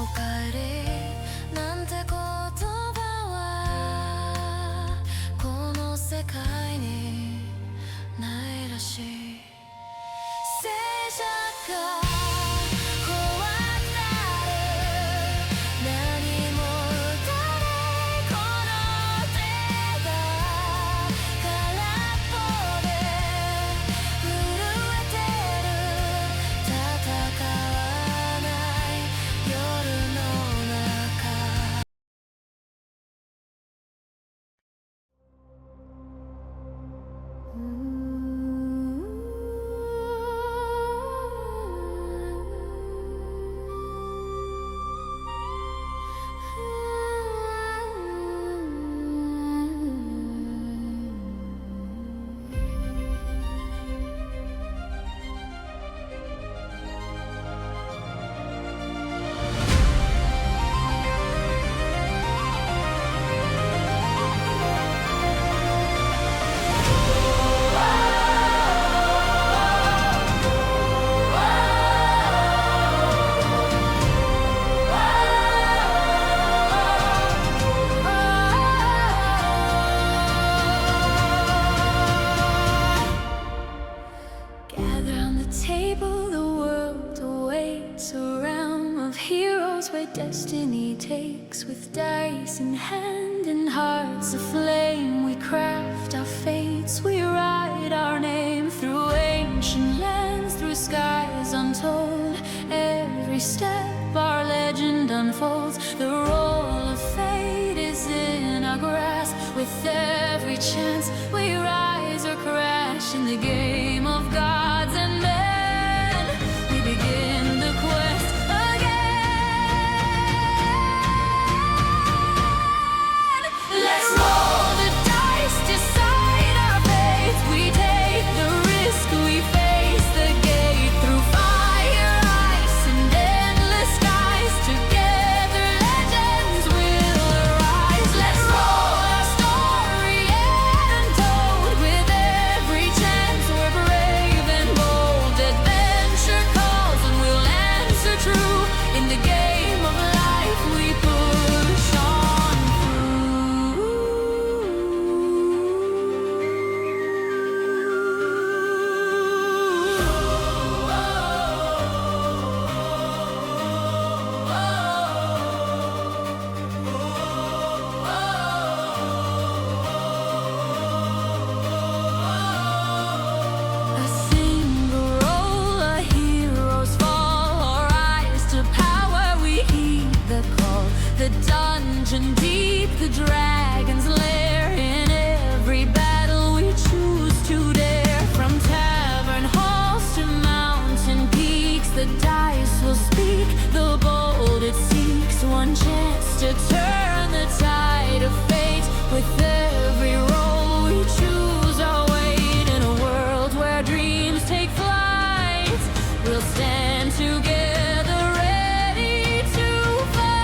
おかえりなんて言葉はこの世界にないらしい。静寂が怖くなる。何も打たないこの手が空っぽで震えてる。戦わない夜の中。Gather on the table, the world awaits a realm of heroes where destiny takes. With dice in hand and hearts aflame, we craft our fates, we write our name through ancient lands, through skies untold. Every step our legend unfolds. The roll of fate is in our grasp. With every chance we rise or crash in the game of gods and men. We begin the quest again. Let's roll the dice, decide our fate. We take the risk, we face the gate. Through fire, ice, and endless skies, together legends will arise. Let's roll our story untold. With every chance we're brave and bold. Adventure calls and we'll answer true. In the game of life we push on A single roll, a hero's fall. Our rise to power, we heed the call. The dungeon deep, the dragon's lair. In every battle we choose to dare. From tavern halls to mountain peaks, the dice will speak. The bold it seeks, one chance to turn the tide of fate. With every roll we choose our weight. In a world where dreams take flight, we'll stand together ready to fight.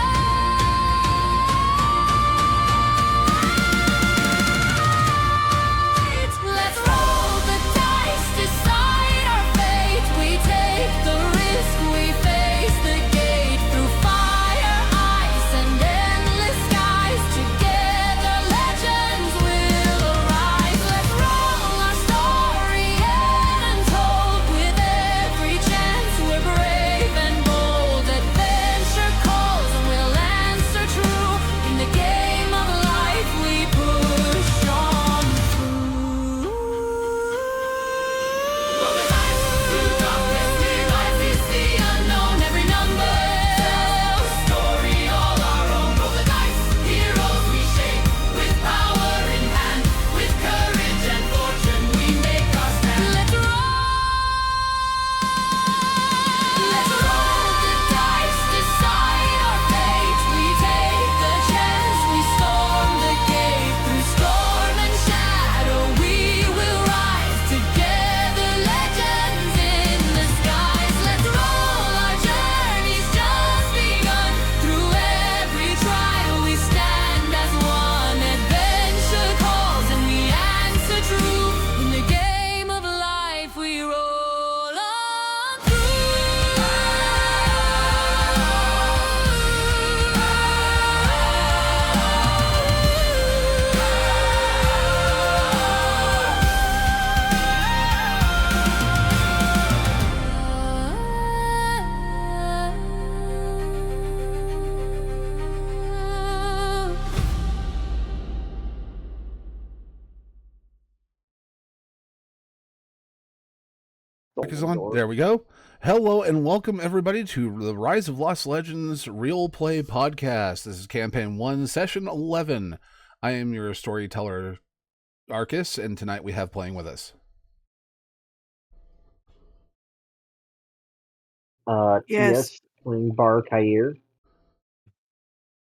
Let's roll the dice, decide our fate. We take the risk, we face the gate. Through fire, ice, and endless skies, together legends will Is on. There we go. Hello and welcome everybody to the Rise of Lost Legends Real Play Podcast. This is Campaign 1, Session 11. I am your Storyteller Arcas, and tonight we have playing with us. Yes. Playing Bar Kair.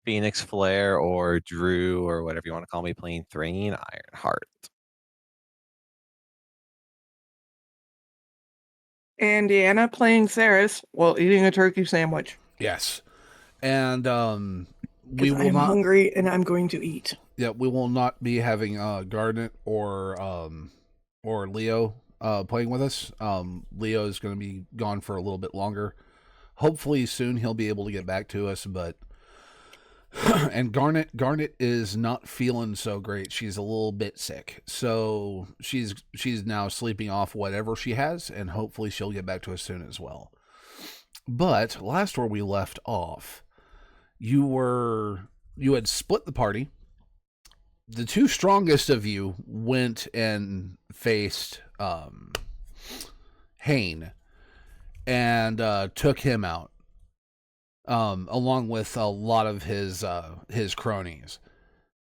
Phoenix Flare or Drew or whatever you want to call me playing Thrain Ironheart. And Deanna playing Ceres while eating a turkey sandwich. Yes. And I'm hungry and I'm going to eat. Yeah, we will not be having Garnet or Leo playing with us. Leo is going to be gone for a little bit longer. Hopefully soon he'll be able to get back to us, but and Garnet is not feeling so great. She's a little bit sick. So she's now sleeping off whatever she has, and hopefully she'll get back to us soon as well. But last where we left off, you had split the party. The two strongest of you went and faced Hane and took him out. Along with a lot of his cronies,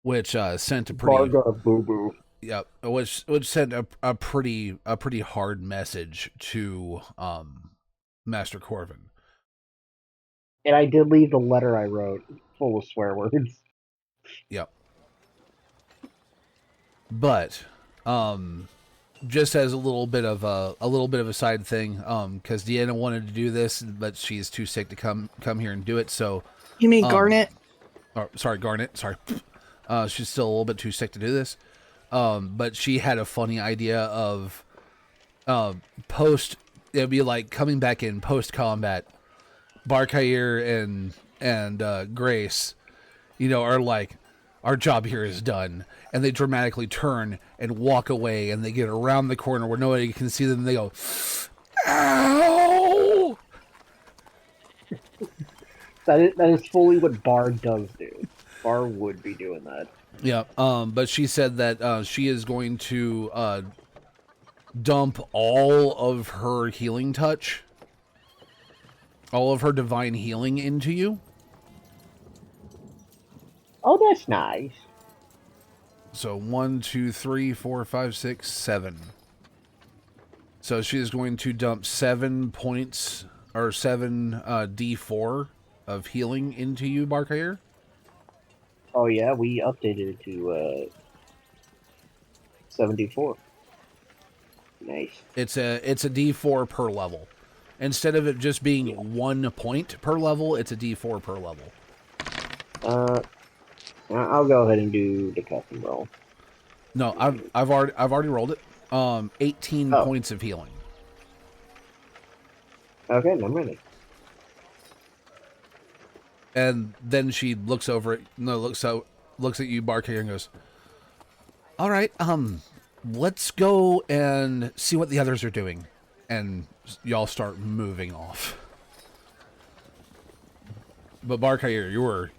which sent a pretty boo-boo. Yep, which sent a pretty hard message to Master Corvin. And I did leave the letter I wrote full of swear words. Yep. But just as a little bit of a side thing, because Deanna wanted to do this, but she's too sick to come here and do it. So you mean Garnet? Garnet. Sorry, she's still a little bit too sick to do this. But she had a funny idea of it'd be like coming back in post combat. Barkair and Grace, are like, our job here is done. And they dramatically turn and walk away, and they get around the corner where nobody can see them, and they go, ow! That is fully what Bar does do. Bar would be doing that. Yeah, but she said that she is going to dump all of her healing touch, all of her divine healing into you. Oh, that's nice. So 1, 2, 3, 4, 5, 6, 7. So she is going to dump 7 points or 7 D4 of healing into you, Barkair. Oh yeah, we updated it to 74. Nice. It's a D4 per level. Instead of it just being 1 point per level, it's a D4 per level. I'll go ahead and do the custom roll. No, I've already rolled it. 18 points of healing. Okay, I'm ready. And then she looks over at looks at you, Barkair, and goes, "All right, let's go and see what the others are doing." And y'all start moving off. But Barkair,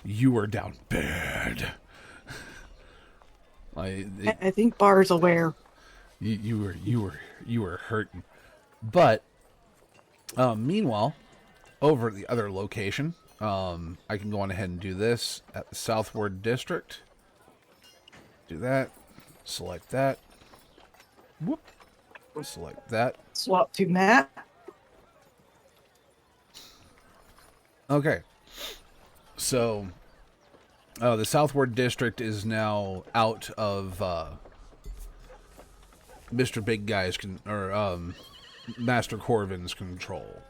you were down bad. I think Bar's aware. You were hurting. But meanwhile, over at the other location, I can go on ahead and do this at the Southward District. Do that. Select that. Whoop. Select that. Swap to Matt. Okay. So, the Southward District is now out of Mr. Big Guy's Master Corvin's control.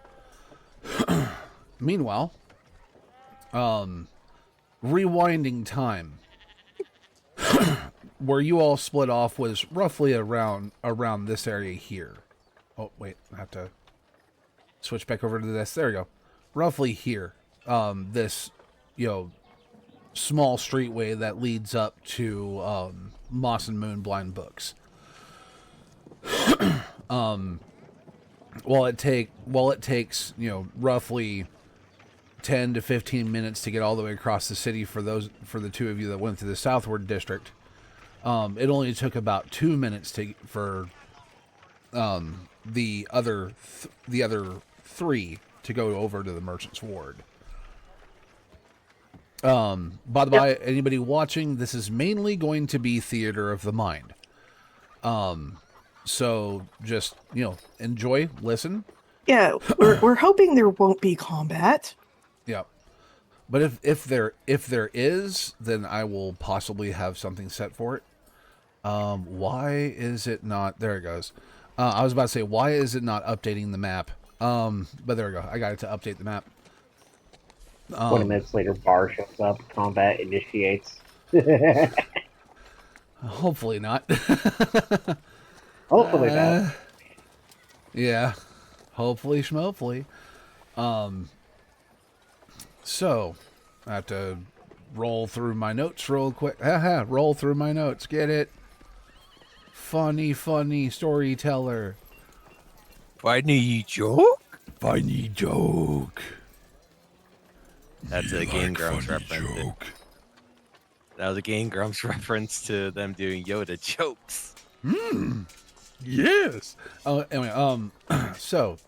Meanwhile, rewinding time, where you all split off was roughly around this area here. Oh wait, I have to switch back over to this. There we go. Roughly here. This, small streetway that leads up to Moss and Moon Blind Books. While it takes roughly 10 to 15 minutes to get all the way across the city for the two of you that went through the Southward District, it only took about 2 minutes for the other 3 to go over to the Merchant's Ward. By the way, anybody watching, this is mainly going to be Theater of the Mind. So just, enjoy, listen. Yeah, we're hoping there won't be combat. Yeah. But if there is, then I will possibly have something set for it. Why is it not? There it goes. I was about to say, why is it not updating the map? But there we go. I got it to update the map. 20 minutes later, Bar shows up. Combat initiates. Hopefully not. Hopefully not. Yeah. Hopefully schmopefully. So, I have to roll through my notes real quick. Haha, roll through my notes. Get it? Funny storyteller. Funny joke? Funny joke. That's a Game Grumps reference. That was a Game Grumps reference to them doing Yoda jokes. Yes. Oh, anyway, so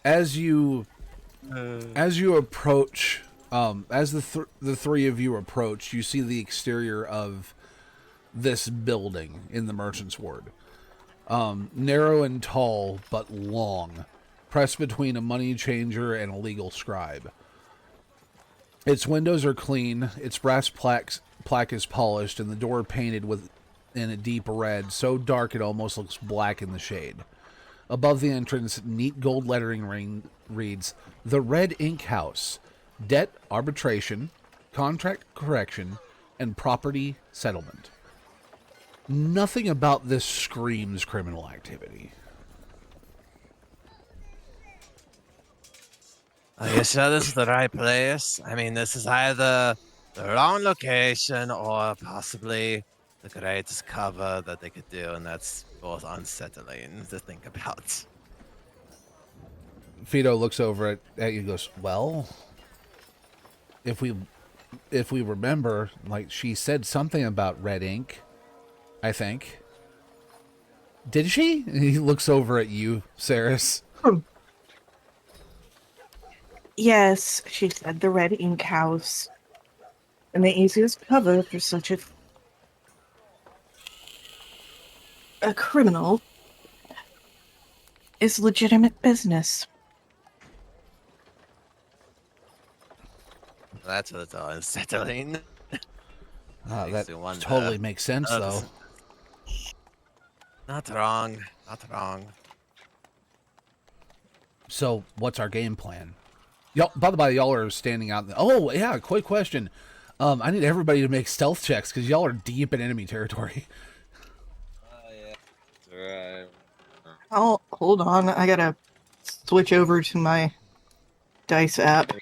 as you approach, as the 3 of you approach, you see the exterior of this building in the Merchant's Ward. Narrow and tall, but long, pressed between a money changer and a legal scribe. Its windows are clean, its brass plaque is polished, and the door painted in a deep red, so dark it almost looks black in the shade. Above the entrance, neat gold lettering reads, "The Red Ink House, Debt Arbitration, Contract Correction, and Property Settlement." Nothing about this screams criminal activity. Are you sure this is the right place? I mean, this is either the wrong location or possibly the greatest cover that they could do, and that's both unsettling to think about. Fido looks over at you and goes, "Well, if we remember, like, she said something about red ink, I think. Did she?" And he looks over at you, Saris. Yes, she said the Red Ink House. And the easiest cover for such a criminal is legitimate business. That's what's all unsettling. That Makes you wonder. totally makes sense, though. Not wrong. Not wrong. So, what's our game plan? Y'all, by the way, y'all are standing out. Oh, yeah, quick question. I need everybody to make stealth checks because y'all are deep in enemy territory. Yeah. That's right. Oh, hold on. I gotta switch over to my dice app.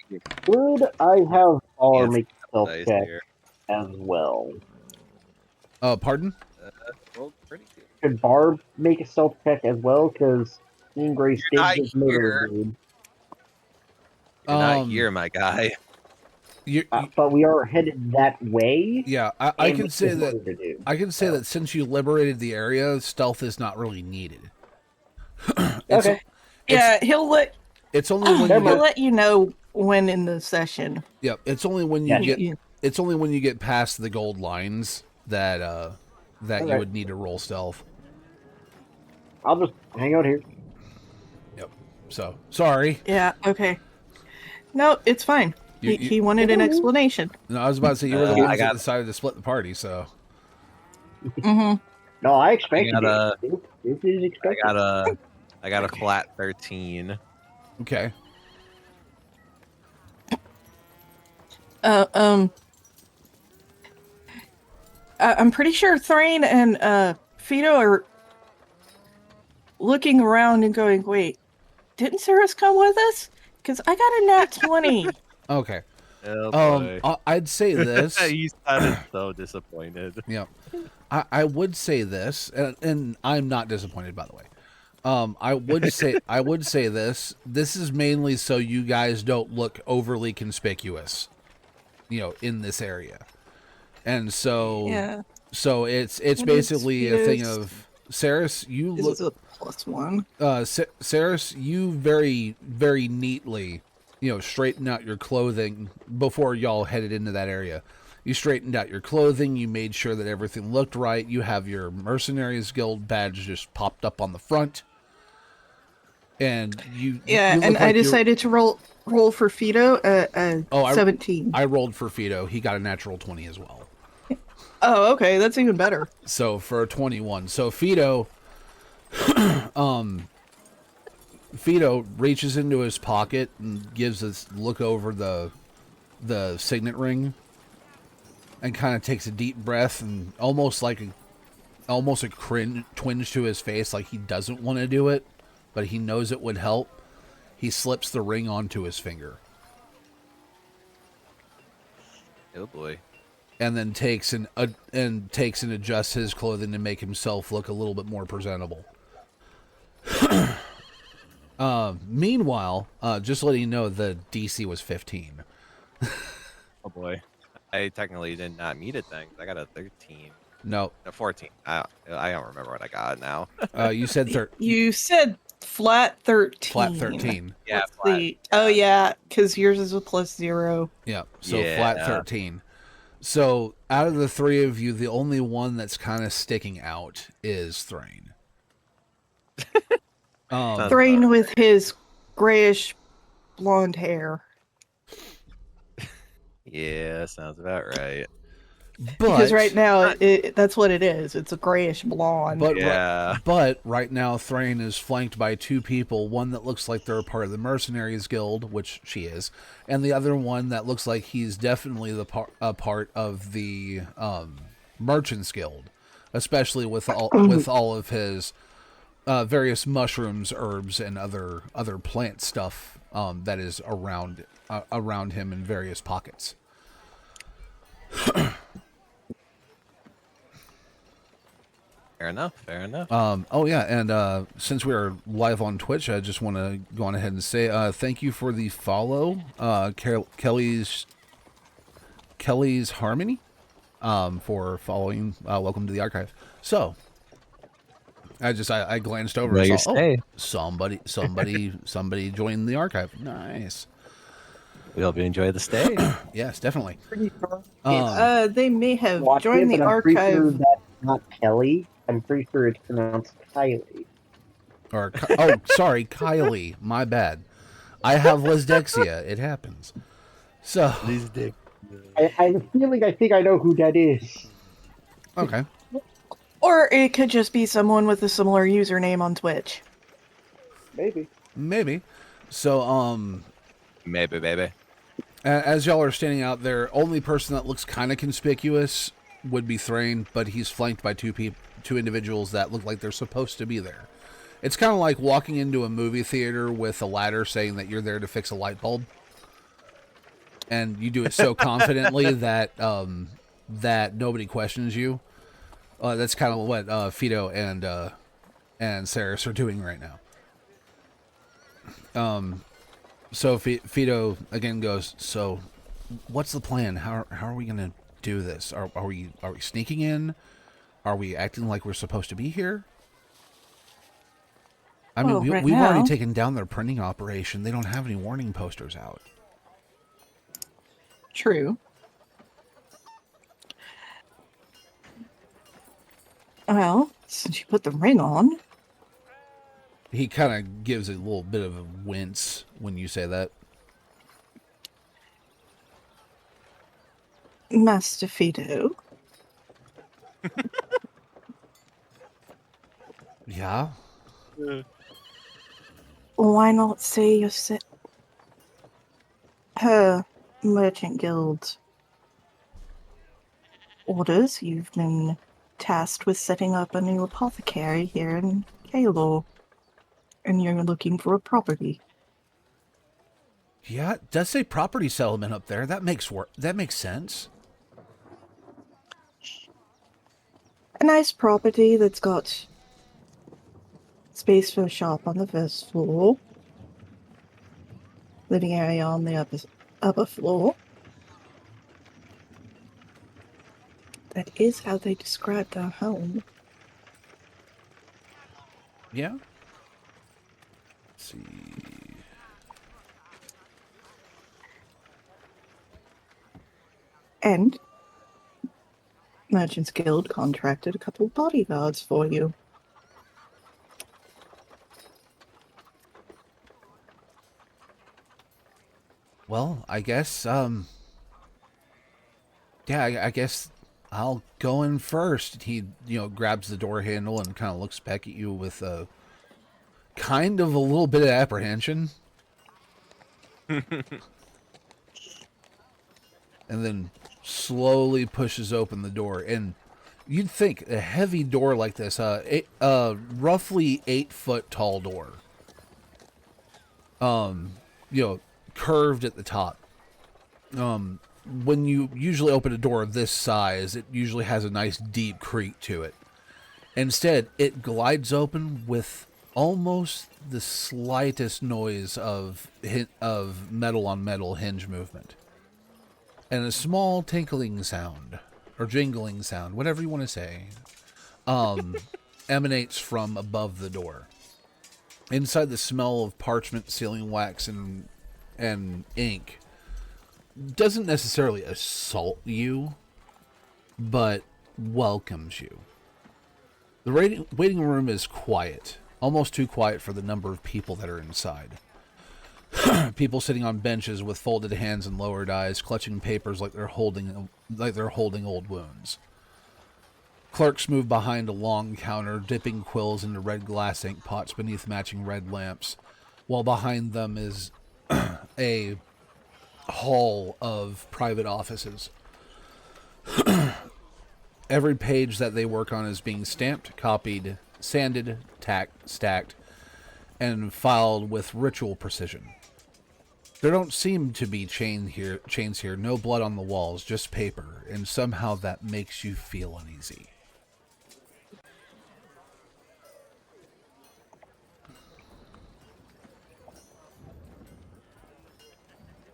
Would I have Bar Yes, make self Nice check here. as well? Pardon? Rolled pretty good. Should Barb make a stealth check as well? Because Grace did not just murder here. dude. You're not here, my guy. But we are headed that way. Yeah, I and can say there's that. more to do. I can say that since you liberated the area, stealth is not really needed. Okay. Yeah, he'll let It's only when you he'll get, let you know when in the session. yeah. It's only when you Yeah. get. It's only when you get past the gold lines that you Okay. would need to roll stealth. I'll just hang out here. Yep. So sorry. Yeah, okay. No, it's fine. You- He wanted an explanation. No, I was about to say you were the I ones that got- decided to split the party. So Mm-hmm. No, I expected got it. This is expected. I got a flat 13. okay. I'm pretty sure Thrain and Fido are looking around and going, "Wait, didn't Saris come with us? Because I got a nat 20." Okay. Oh, boy. I'd say this. You sounded so disappointed. Yeah, I would say this, and I'm not disappointed, by the way. I would say this. This is mainly so you guys don't look overly conspicuous, in this area, and so Yeah. so it's What basically is a thing Fido's- of Saris, you This look. is a +1. Saris, you very, very neatly, straighten out your clothing before y'all headed into that area. You straightened out your clothing. You made sure that everything looked right. You have your Mercenaries Guild badge just popped up on the front, and you Yeah, look and I like you're- decided to roll for Fido Oh, 17. I rolled for Fido. He got a natural 20 as well. Oh, okay, that's even better. So for a 21. So Fido Fido reaches into his pocket and gives us look over the signet ring and kind of takes a deep breath and almost a cringe twinge to his face, like he doesn't want to do it, but he knows it would help. He slips the ring onto his finger. Oh boy. And then takes and adjusts his clothing to make himself look a little bit more presentable. Meanwhile, just letting you know, the DC was 15. Oh boy. I technically did not meet it then. I got a 13. No, A 14. I don't remember what I got now. you said You said flat 13. flat 13. Yeah, Let's flat. see. Oh, yeah, because yours is a +0. Yeah, so Yeah. flat 13. So out of the three of you, the only one that's kind of sticking out is Thrain. Thrain with his grayish blonde hair. Yeah, sounds about right. Because right now, that's what it is. It's a grayish blonde. But Yeah. but right now, Thrain is flanked by two people. One that looks like they're a part of the Mercenaries Guild, which she is, and the other one that looks like he's definitely a part of the Merchants Guild, especially with all of his various mushrooms, herbs, and other plant stuff that is around him in various pockets. Fair enough. Fair enough. Oh yeah, and since we are live on Twitch, I just want to go on ahead and say thank you for the follow, Kelly's Harmony, for following. Welcome to the archive. So, I glanced over and saw, somebody joined the archive. Nice. We hope you enjoy the stay. Yes, definitely. They may have Watch joined it, the but I'm pretty sure archive. that's not Kelly. I'm pretty sure it's pronounced Kylie. Or sorry, Kylie. My bad. I have Lisdexia. It happens. So I have a feeling I think I know who that is. okay. Or it could just be someone with a similar username on Twitch. Maybe. So Maybe, baby. as y'all are standing out there, only person that looks kind of conspicuous would be Thrain, but he's flanked by two individuals that look like they're supposed to be there. It's kind of like walking into a movie theater with a ladder saying that you're there to fix a light bulb, and you do it so confidently that that nobody questions you. That's kind of what Fido and Saris are doing right now. So Fido again goes, so what's the plan? How are we gonna do this? Are we sneaking in? Are we acting like we're supposed to be here? I mean, Well, right we've now- already taken down their printing operation. They don't have any warning posters out. True. Well, since you put the ring on, He kind of gives a little bit of a wince when you say that. Master Fido, Yeah. why not say you set her merchant guild orders? You've been tasked with setting up a new apothecary here in Kalor, and you're looking for a property. Yeah, it does say property settlement up there. That makes sense. A nice property that's got space for a shop on the first floor, living area on the upper floor. That is how they describe their home. Yeah. Let's see. And Merchants Guild contracted a couple bodyguards for you. Well, I guess, yeah, I guess I'll go in first. He, grabs the door handle and kind of looks back at you with a kind of a little bit of apprehension. And then slowly pushes open the door. And you'd think a heavy door like this, roughly 8-foot tall door, curved at the top. When you usually open a door of this size, it usually has a nice deep creak to it. Instead, it glides open with almost the slightest noise of metal on metal hinge movement. And a small tinkling sound, or jingling sound, whatever you want to say, emanates from above the door. Inside, the smell of parchment, sealing wax, and ink doesn't necessarily assault you, but welcomes you. The waiting room is quiet, almost too quiet for the number of people that are inside. People sitting on benches with folded hands and lowered eyes, clutching papers like they're holding old wounds. Clerks move behind a long counter, dipping quills into red glass ink pots beneath matching red lamps, while behind them is a hall of private offices. Every page that they work on is being stamped, copied, sanded, stacked, and filed with ritual precision. There don't seem to be chains here, no blood on the walls, just paper, and somehow that makes you feel uneasy.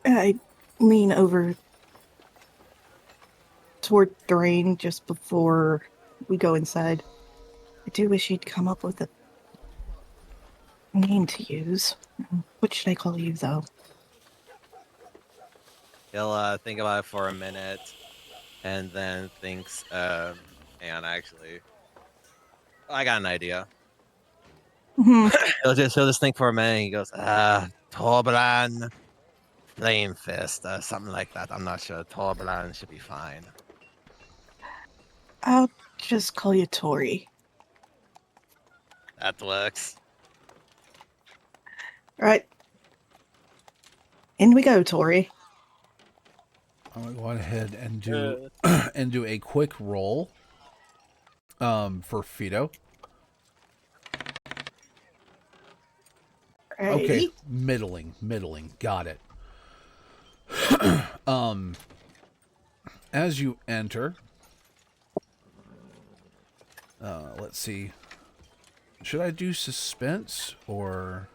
I lean over toward Thrain just before we go inside. I do wish you'd come up with a name to use. What should I call you, though? He'll think about it for a minute, and then thinks, and actually, I got an idea. he'll just think for a minute. And he goes, Torbran, Flame Fist, something like that. I'm not sure. Torbran should be fine. I'll just call you Tori. That works. Right. In we go, Tori. I'm gonna go ahead and do a quick roll for Fido. Right. Okay, middling, got it. As you enter, let's see. Should I do suspense or?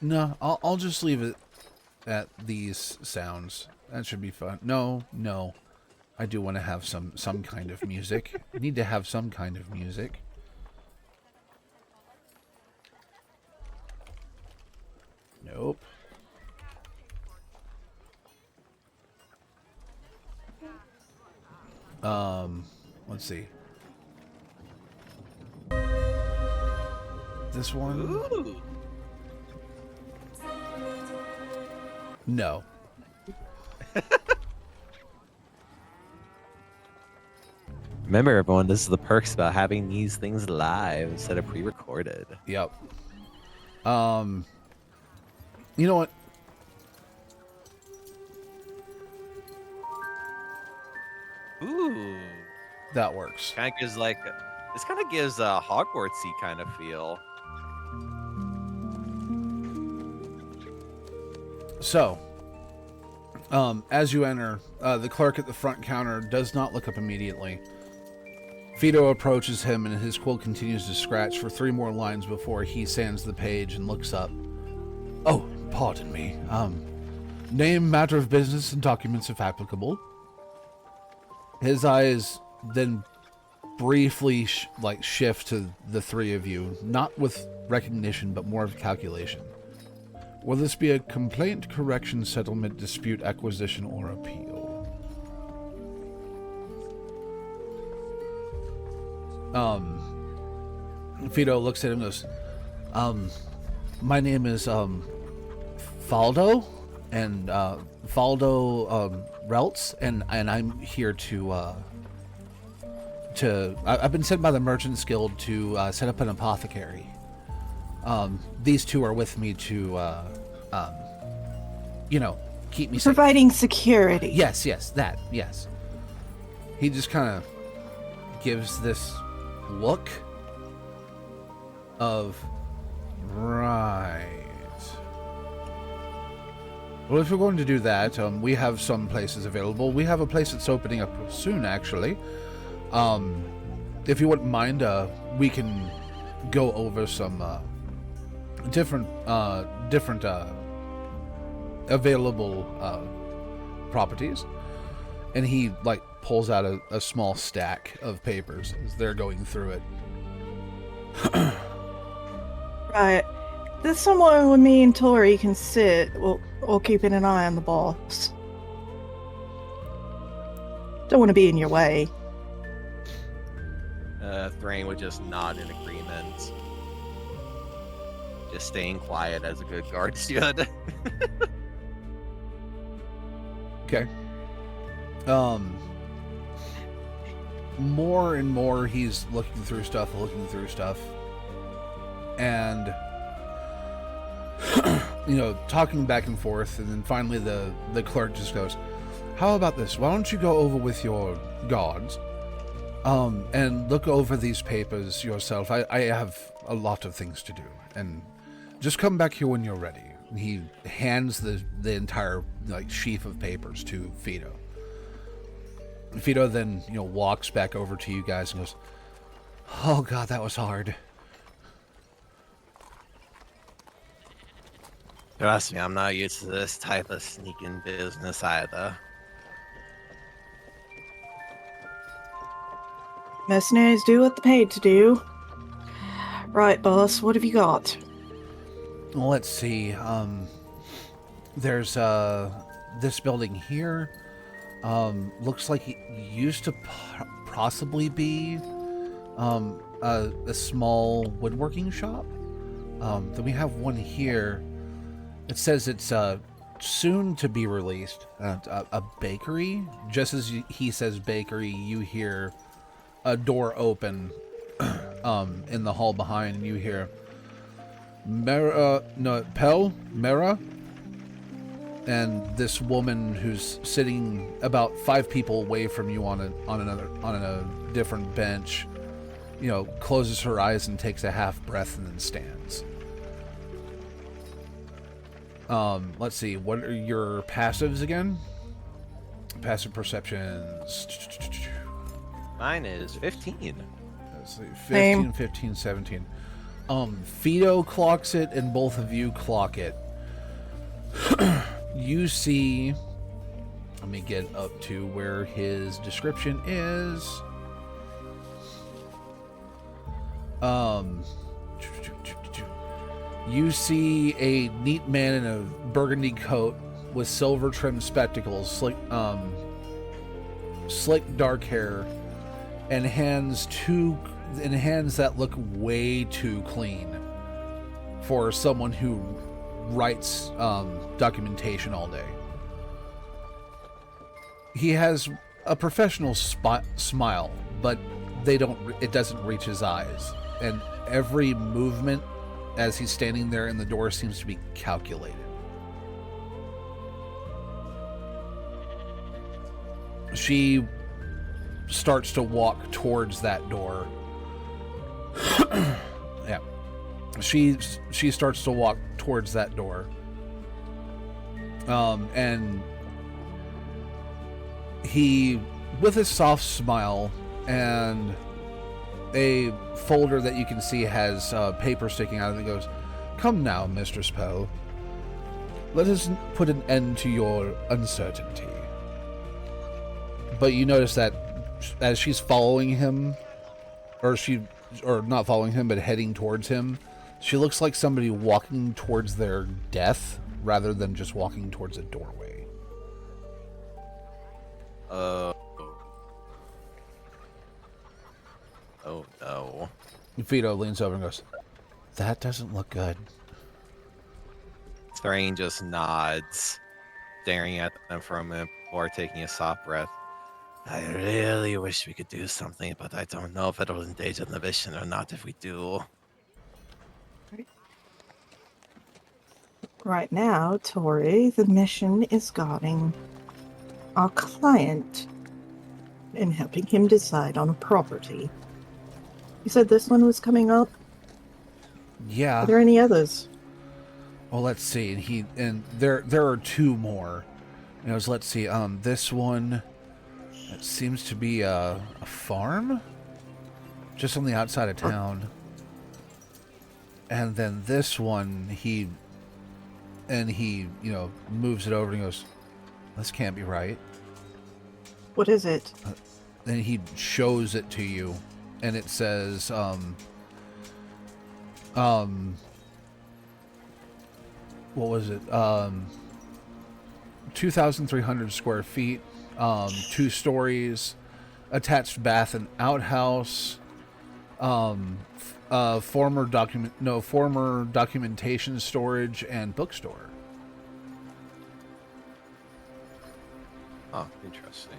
No, I'll just leave it at these sounds. That should be fun. No. I do want to have some kind of music. I need to have some kind of music. Nope. Let's see. This one? Ooh. No. Remember, everyone, this is the perks about having these things live instead of pre-recorded. Yep. You know what? Ooh. That works. Kind of gives this kind of gives a Hogwartsy kind of feel. So, as you enter, the clerk at the front counter does not look up immediately. Fido approaches him and his quill continues to scratch for 3 more lines before he sands the page and looks up. Oh, pardon me. Name, matter of business, and documents if applicable. His eyes then briefly shift to the three of you, not with recognition, but more of calculation. Will this be a complaint, correction, settlement, dispute, acquisition, or appeal? Fido looks at him and goes, my name is, Faldo, and, Faldo, Reltz, and I'm here I've been sent by the Merchants Guild to, set up an apothecary. These two are with me to, keep me safe. Providing security. Yes, yes. He just kind of gives this look of, right. Well, if you're going to do that, we have some places available. We have a place that's opening up soon, actually. If you wouldn't mind, we can go over some different available properties. And he pulls out a small stack of papers as they're going through it. Right. There's somewhere where me and Tori can sit while keeping an eye on the boss. Don't want to be in your way. Thrain would just nod in agreement. Just staying quiet as a good guard should. Okay. More and more he's looking through stuff, and talking back and forth, and then finally the clerk just goes, how about this? Why don't you go over with your guards and look over these papers yourself? I have a lot of things to do, and just come back here when you're ready. And he hands the entire sheaf of papers to Fido. Fido then walks back over to you guys and goes, oh god, that was hard. Trust me, I'm not used to this type of sneaking business either. Mercenaries do what they're paid to do. Right, boss, what have you got? Well, let's see. There's this building here. Looks like it used to possibly be a small woodworking shop. Then we have one here. It says it's soon to be released. A bakery. Just as he says bakery, you hear a door open in the hall behind, and you hear Mera, and this woman who's sitting about 5 people away from you on a different bench, closes her eyes and takes a half breath and then stands. Let's see, what are your passives again? Passive perceptions. Mine is 15. Let's see, 15, Same. 15, 17. Fido clocks it, and both of you clock it. You see, let me get up to where his description is. You see a neat man in a burgundy coat with silver trimmed spectacles, slick dark hair, and hands that look way too clean for someone who writes documentation all day. He has a professional smile, but it doesn't reach his eyes, and every movement as he's standing there in the door seems to be calculated. She starts to walk towards that door. Yeah. She starts to walk towards that door. And he, with a soft smile and a folder that you can see has paper sticking out of it, goes, "Come now, Mistress Pearl. Let us put an end to your uncertainty." But you notice that as she's following him, or not following him, but heading towards him. She looks like somebody walking towards their death rather than just walking towards a doorway. Oh no. Vito leans over and goes, "That doesn't look good." Thrain just nods, staring at them for a minute before taking a soft breath. I really wish we could do something, but I don't know if it'll endanger the mission or not if we do. Right now, Tori, the mission is guarding our client and helping him decide on a property. You said this one was coming up? Yeah. Are there any others? Well, let's see. And there are two more. Let's see. This one, it seems to be a farm, just on the outside of town. And then this one, he moves it over and he goes, "This can't be right." What is it? Then he shows it to you, and it says, what was it? 2,300 square feet, 2 stories, attached bath and outhouse, former documentation storage and bookstore. Oh, interesting.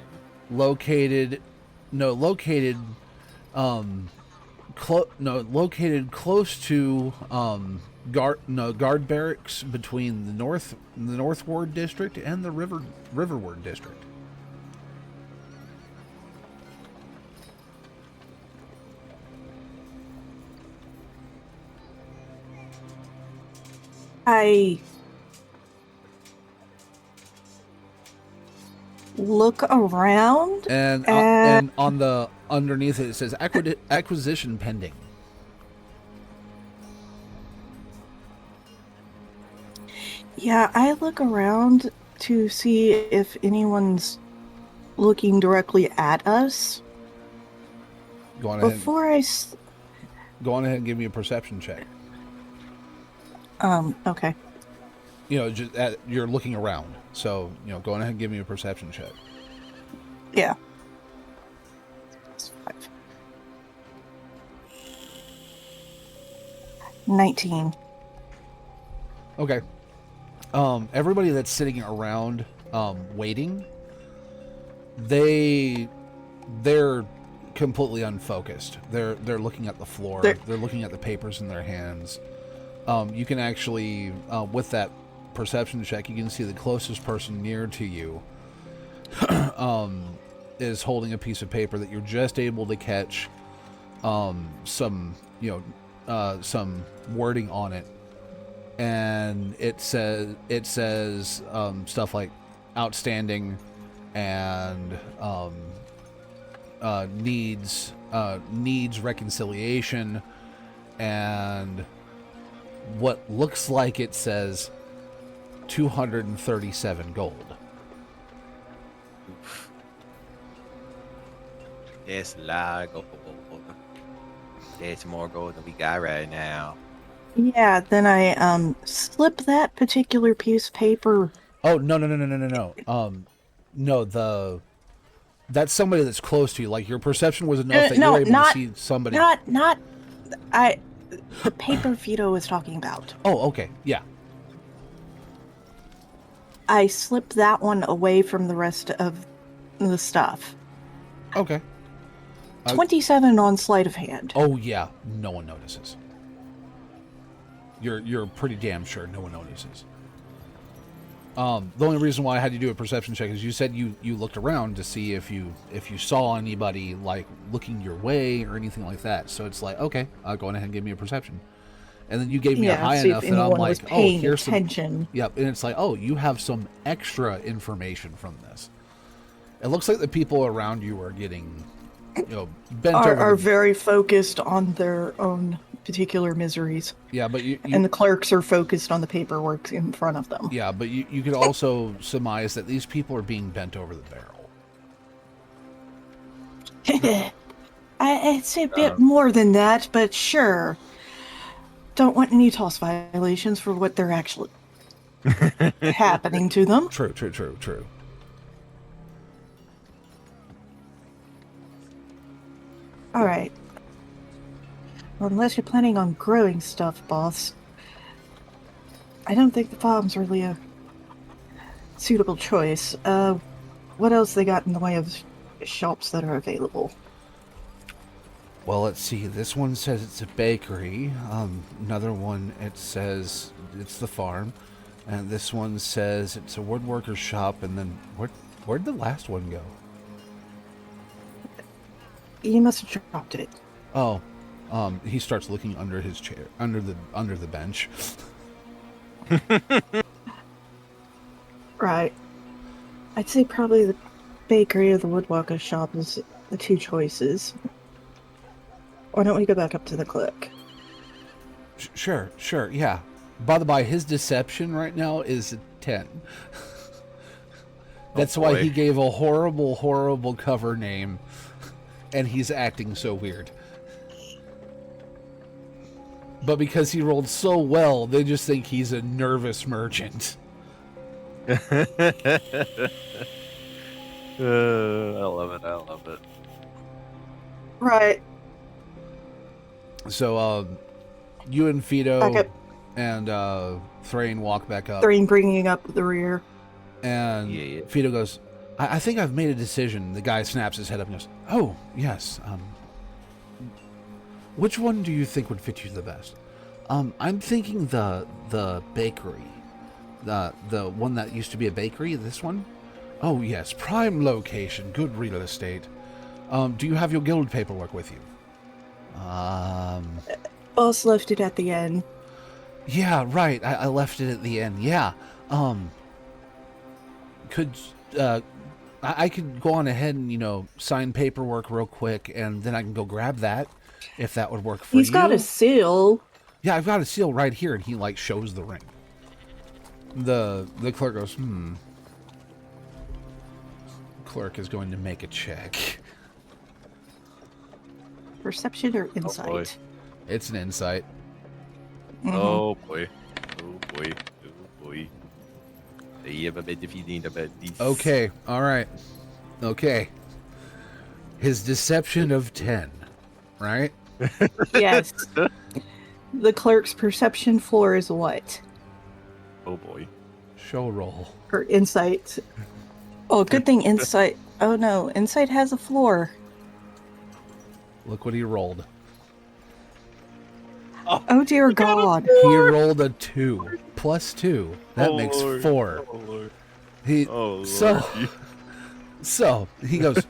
Located close to guard barracks between the North Ward district and the River Ward district. I look around And on the underneath it says acquisition pending. Yeah, I look around to see if anyone's looking directly at us. Go on ahead. Before I... Go on ahead and give me a perception check. Okay. You're looking around. So, go on ahead and give me a perception check. Yeah. That's 5. 19. Okay. Everybody that's sitting around, waiting, they're completely unfocused. They're looking at the floor. They're looking at the papers in their hands. You can actually, with that perception check, you can see the closest person near to you is holding a piece of paper that you're just able to catch some wording on it, and it says stuff like outstanding and needs reconciliation, and what looks like it says 237 gold. It's a lot of gold. It's more gold than we got right now. Yeah, then I slip that particular piece of paper. Oh, no. No, that's somebody that's close to you. Like, your perception was enough that you were able to see somebody. The paper Vito was talking about. Oh, okay. Yeah. I slip that one away from the rest of the stuff. Okay. 27 on sleight of hand. Oh, yeah. No one notices. You're pretty damn sure no one notices. The only reason why I had you do a perception check is you said you looked around to see if you saw anybody like looking your way or anything like that. So it's like, okay, go on ahead and give me a perception. And then you gave me a high enough that I'm like, oh, here's attention. Yep, and it's like, oh, you have some extra information from this. It looks like the people around you are getting, bent over. Are very focused on their own particular miseries. Yeah, but and the clerks are focused on the paperwork in front of them. Yeah, but you could also surmise that these people are being bent over the barrel. I'd say a bit more than that, but sure. Don't want any toss violations for what they're actually happening to them. True. All right. Well, unless you're planning on growing stuff, boss, I don't think the farm's really a suitable choice. What else they got in the way of shops that are available? Well, let's see. This one says it's a bakery. Another one, it says it's the farm. And this one says it's a woodworker's shop. And then where'd the last one go? You must have dropped it. Oh, he starts looking under his chair, under the bench. Right. I'd say probably the bakery or the woodworker's shop is the two choices. Why don't we go back up to the clerk? Sure, yeah. By the by, his deception right now is a 10. That's why he gave a horrible cover name, and he's acting so weird. But because he rolled so well, they just think he's a nervous merchant. I love it. Right. So, you and Fido and Thrain walk back up. Thrain bringing up the rear. And Fido goes, I think I've made a decision. The guy snaps his head up and goes, oh, yes. Which one do you think would fit you the best? I'm thinking the bakery. The one that used to be a bakery, this one? Oh, yes. Prime location. Good real estate. Do you have your guild paperwork with you? Boss left it at the end. Yeah, right. I left it at the end. Yeah. I could go on ahead and, sign paperwork real quick, and then I can go grab that, if that would work for you. He's got a seal. Yeah, I've got a seal right here, and he, shows the ring. The clerk goes, Clerk is going to make a check. Perception or insight? It's an insight. Mm-hmm. Oh boy. I have a bad feeling about this. Okay, alright. Okay. His deception of 10, right? Yes. The clerk's perception floor is what? Oh boy. Show roll. Or insight. Oh, good thing insight. Oh no, insight has a floor. Look what he rolled. Oh dear God. He rolled a 2 plus 2. That makes Lord. 4. Oh Lord. He Oh, so he goes.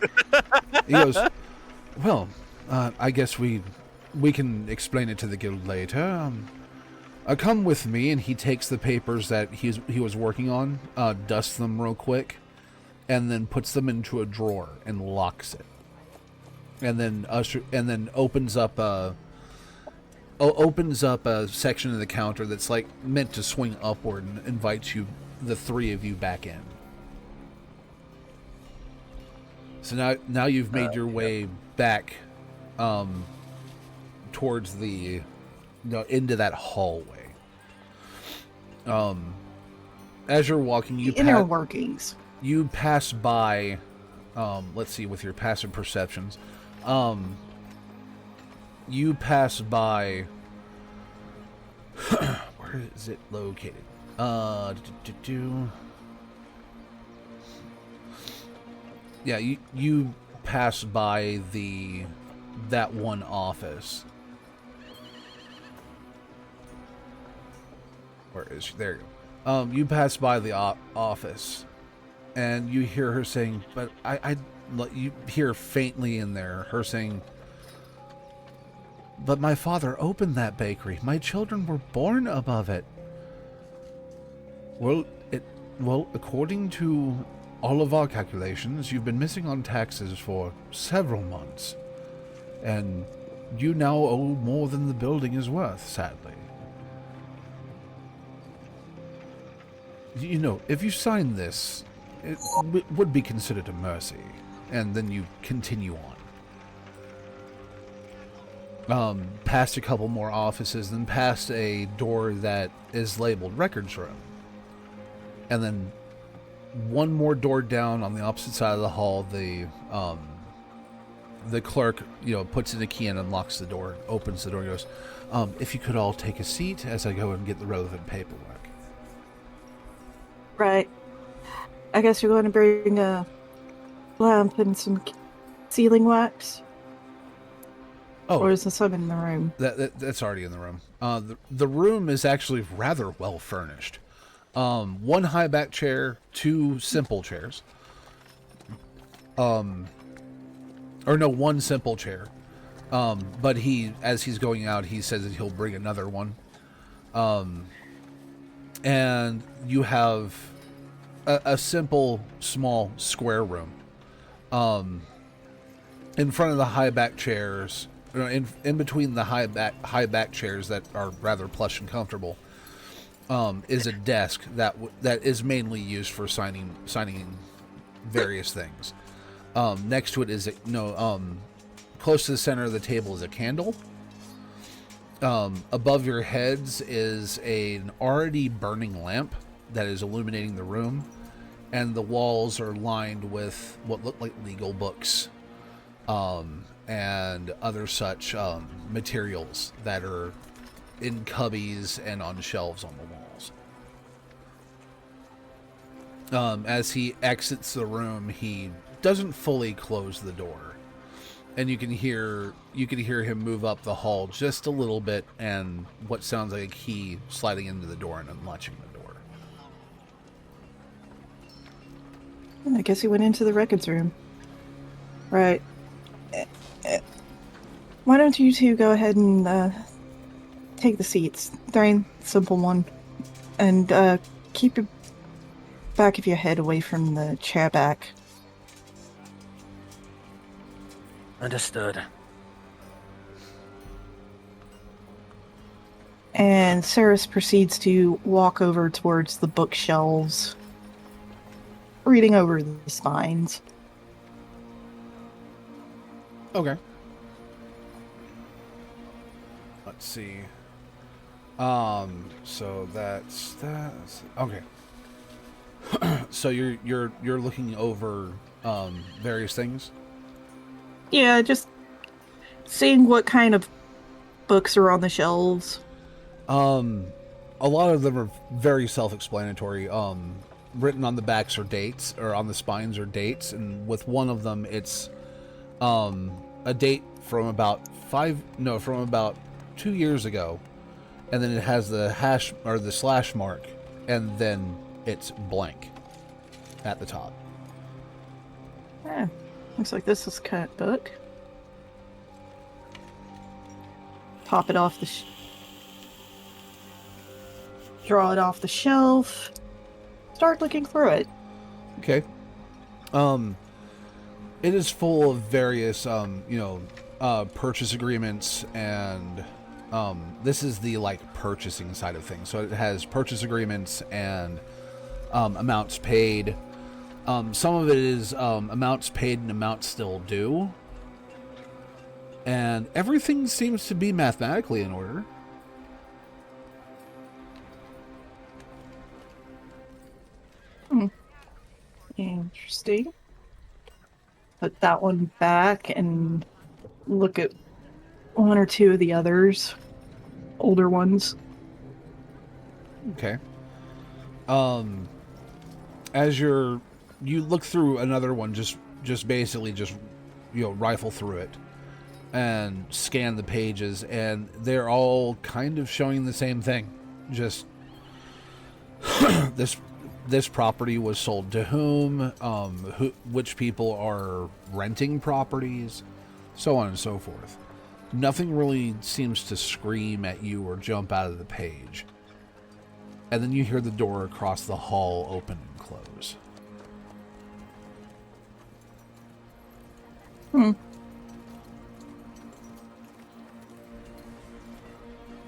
Well, I guess we can explain it to the guild later. Come with me, and he takes the papers that he was working on, dusts them real quick, and then puts them into a drawer and locks it, and then opens up a section of the counter that's meant to swing upward and invites the three of you back in. So now you've made your way back towards into that hallway. As you're walking, The inner workings. You pass by, let's see, with your passive perceptions, you pass by, where is it located? Yeah, you pass by that one office. Where is she? There you go. You pass by the office, and you hear her saying, but you hear faintly in there her saying, but my father opened that bakery. My children were born above it. Well, according to all of our calculations, you've been missing on taxes for several months, and you now owe more than the building is worth, sadly. If you sign this, it would be considered a mercy, and then you continue on. past a couple more offices, then past a door that is labeled records room. And then one more door down on the opposite side of the hall, the clerk, puts in a key and unlocks the door, opens the door, and goes, if you could all take a seat as I go and get the relevant paperwork. Right. I guess you're going to bring a lamp and some sealing wax? Oh, Or is there some in the room? that's already in the room. The room is actually rather well furnished. One high back chair, two simple chairs. One simple chair. But as he's going out, he says that he'll bring another one. And you have a simple, small, square room. In front of the high back chairs, in between the high back chairs that are rather plush and comfortable, is a desk that is mainly used for signing various things. Next to it is close to the center of the table is a candle. Above your heads is an already burning lamp that is illuminating the room, and the walls are lined with what look like legal books, and other such materials that are in cubbies and on shelves on the walls. As he exits the room, he doesn't fully close the door, and you can hear him move up the hall just a little bit, and what sounds like a key sliding into the door and unlatching the door. I guess he went into the records room. Right. Why don't you two go ahead and take the seats? They're simple one. And keep your back of your head away from the chair back. Understood. And Ceres proceeds to walk over towards the bookshelves, reading over the spines. Okay. Let's see. So that's okay. So you're looking over various things. Yeah, just seeing what kind of books are on the shelves. A lot of them are very self-explanatory. Written on the backs are dates, or on the spines are dates, and with one of them it's a date from about 2 years ago, and then it has the hash or the slash mark, and then it's blank at the top. Looks like this is a cut book. Pop it off the draw it off the shelf. Start looking through it. Okay. It is full of various, purchase agreements, and this is the purchasing side of things. So it has purchase agreements and amounts paid. Some of it is amounts paid and amounts still due, and everything seems to be mathematically in order. Interesting. Put that one back and look at one or two of the others. Older ones. Okay. As you look through another one, just basically rifle through it and scan the pages, and they're all kind of showing the same thing. Just this property was sold to whom, which people are renting properties, so on and so forth. Nothing really seems to scream at you or jump out of the page. And then you hear the door across the hall open and close.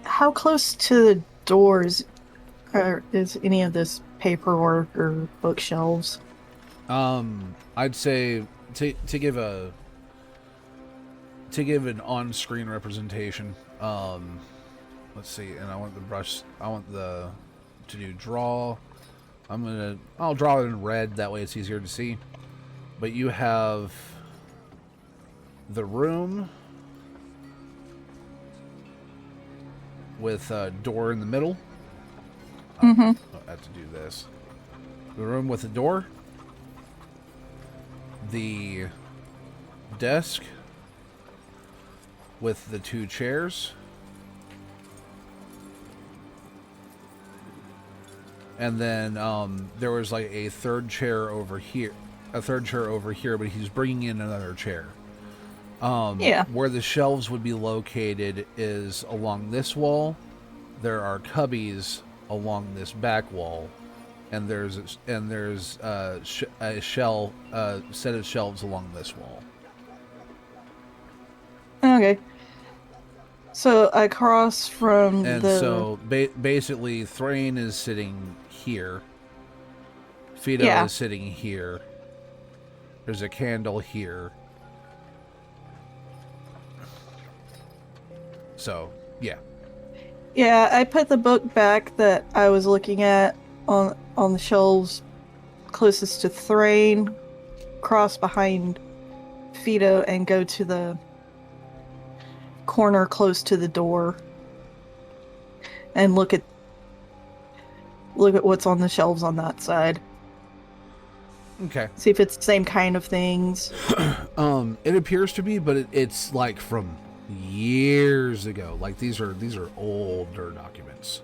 How close to the doors is any of this paperwork or to give an on-screen representation, let's see, and I want the brush, to do draw. I'll draw it in red, that way it's easier to see. But you have the room with a door in the middle. I have to do this. The room with the door. The desk with the 2 chairs. And then there was like a third chair over here. But he's bringing in another chair. Where the shelves would be located is along this wall. There are cubbies along this back wall, and there's a set of shelves along this wall. Okay. So across from And the... so basically, Thrain is sitting here. Fido is sitting here. There's a candle here. So, yeah. Yeah, I put the book back that I was looking at on the shelves closest to Thrain, cross behind Fido, and go to the corner close to the door and look at what's on the shelves on that side. Okay. See if it's the same kind of things. It appears to be, but it's like from years ago. Like these are older documents.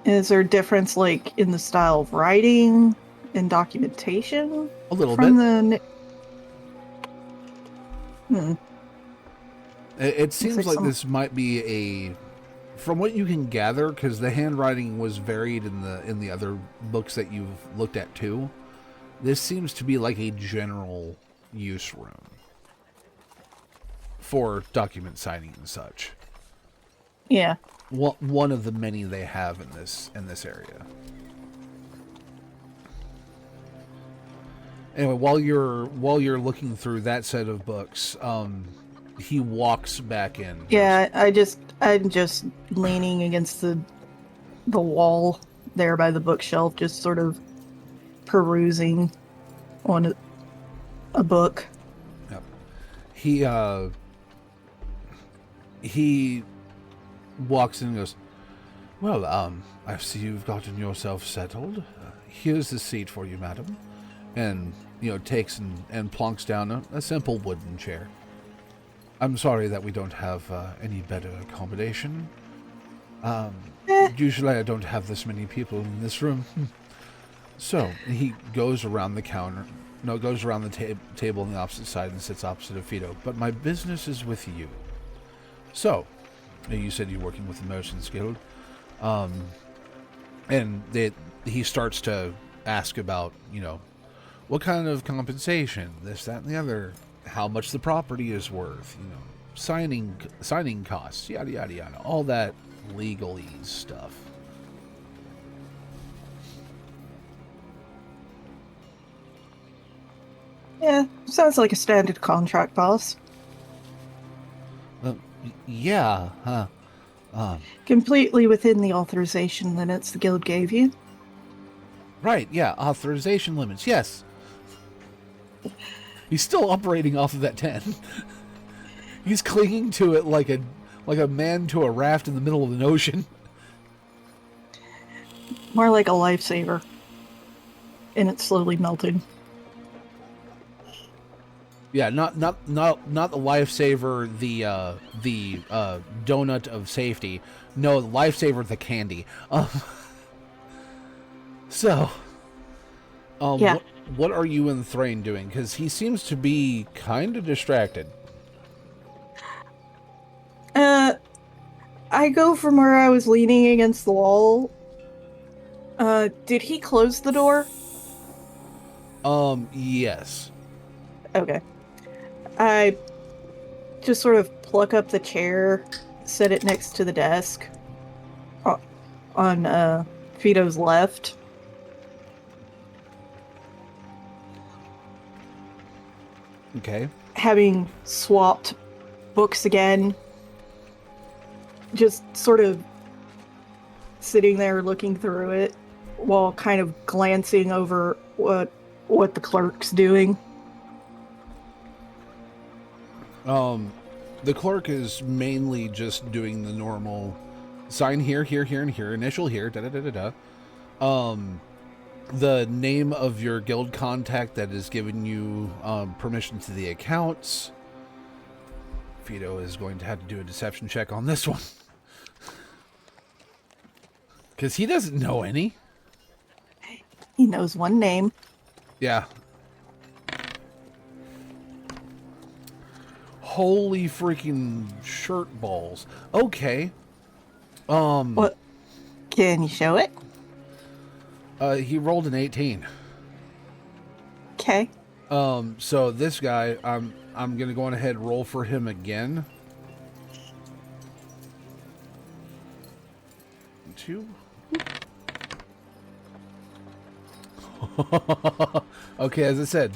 Is there a difference, like, in the style of writing and documentation? A little from bit. It seems like this might be a, from what you can gather, because the handwriting was varied in the other books that you've looked at too. This seems to be like a general use room for document signing and such. Yeah. One of the many they have in this area. Anyway, while you're looking through that set of books, he walks back in. Yeah, I'm just leaning against the wall there by the bookshelf, just sort of perusing on a book. Yep. He walks in and goes, "Well, I see you've gotten yourself settled. Here's the seat for you, madam." And, takes and plonks down a simple wooden chair. "I'm sorry that we don't have any better accommodation. Usually I don't have this many people in this room." So, he goes around the counter. No, goes around the table on the opposite side and sits opposite of Fido. "But my business is with you. So, you said you're working with the Merchants Guild. And he starts to ask about, what kind of compensation, this, that, and the other, how much the property is worth, signing costs, yada, yada, yada, all that legalese stuff. Yeah, sounds like a standard contract, boss. Yeah, completely within the authorization limits the guild gave you. Right, yeah, authorization limits, yes. He's still operating off of that 10. He's clinging to it like a man to a raft in the middle of an ocean. More like a lifesaver. And it's slowly melting. Yeah, not the lifesaver, the donut of safety. No, the lifesaver, the candy. So, yeah. What are you and Thrain doing? Because he seems to be kind of distracted. I go from where I was leaning against the wall. Did he close the door? Yes. Okay. I just sort of pluck up the chair, set it next to the desk on Fido's left. Okay. having swapped books again, just sort of sitting there looking through it while kind of glancing over what the clerk's doing. The clerk is mainly just doing the normal sign here, here, here, and here, initial here, da da da da da. The name of your guild contact that is giving you permission to the accounts. Fido is going to have to do a deception check on this one. Because he doesn't know any. He knows one name. Yeah. Holy freaking shirt balls. Okay. What? Can you show it? He rolled an 18. Okay. So this guy, I'm gonna go on ahead and roll for him again. 2. Okay, as I said,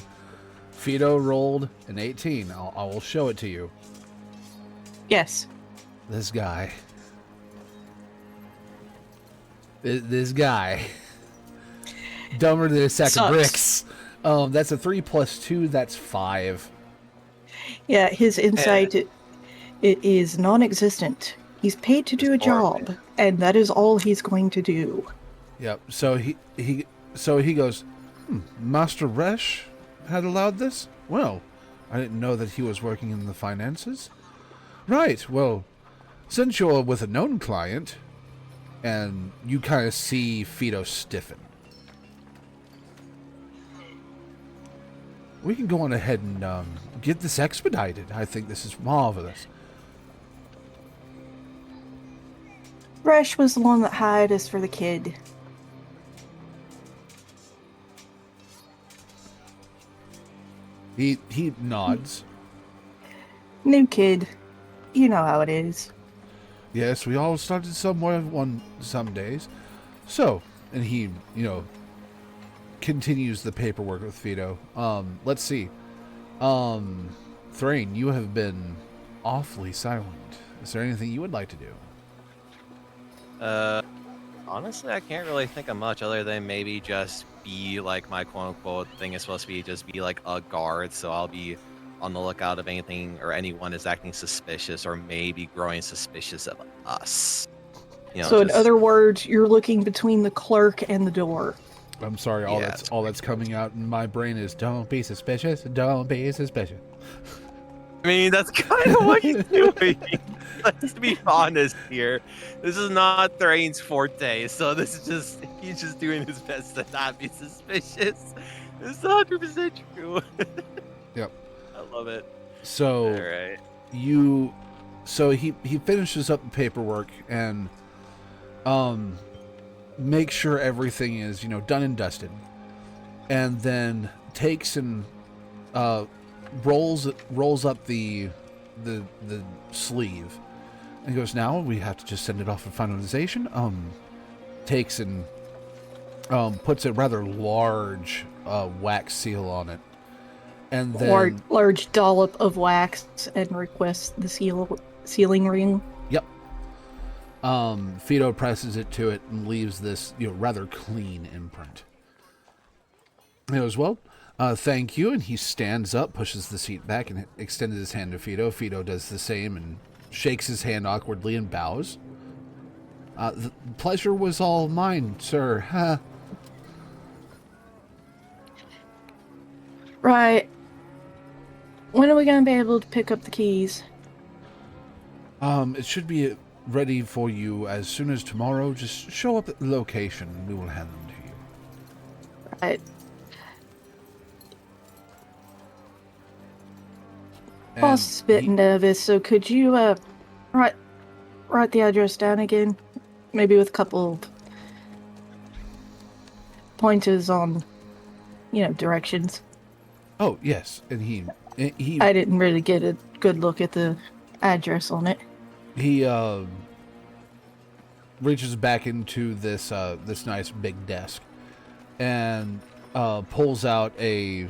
Fido rolled an 18. I will show it to you. Yes. This guy. This guy. Dumber than a sack of Sucks. bricks. That's a 3 plus 2. That's 5. Yeah, his insight it is non-existent. He's paid to do a job, and that is all he's going to do. Yep. So he goes, Master Resh had allowed this? Well, I didn't know that he was working in the finances. Right, well, since you're with a known client, and you kind of see Fido stiffen. We can go on ahead and get this expedited. I think this is marvelous. Resh was the one that hired us for the kid. He nods. New kid. You know how it is. Yes, we all started somewhere some days. So, and he, continues the paperwork with Fido. Let's see. Thrain, you have been awfully silent. Is there anything you would like to do? Honestly, I can't really think of much other than maybe just be like my quote-unquote thing is supposed to be just be like a guard, so I'll be on the lookout if anything or anyone is acting suspicious or maybe growing suspicious of us. So in other words, you're looking between the clerk and the door. I'm sorry, all that's coming out in my brain is don't be suspicious, don't be suspicious. I mean, that's kind of what he's doing. Let's be honest here. This is not Thrain's forte, so he's just doing his best to not be suspicious. It's 100% true. Yep. I love it. So, all right. He finishes up the paperwork and makes sure everything is, done and dusted. And then takes and rolls up the sleeve and goes, now we have to just send it off for finalization. Takes and puts a rather large wax seal on it, and then large dollop of wax, and requests the sealing ring. Yep. Fido presses it to it and leaves this rather clean imprint. He goes, well, thank you, and he stands up, pushes the seat back, and extends his hand to Fido. Fido does the same and shakes his hand awkwardly and bows. The pleasure was all mine, sir. Huh? Right. When are we going to be able to pick up the keys? It should be ready for you as soon as tomorrow. Just show up at the location, and we will hand them to you. Right. Boss is a bit nervous, so could you write the address down again? Maybe with a couple of pointers on, directions. Oh, yes. And he I didn't really get a good look at the address on it. He reaches back into this nice big desk and pulls out a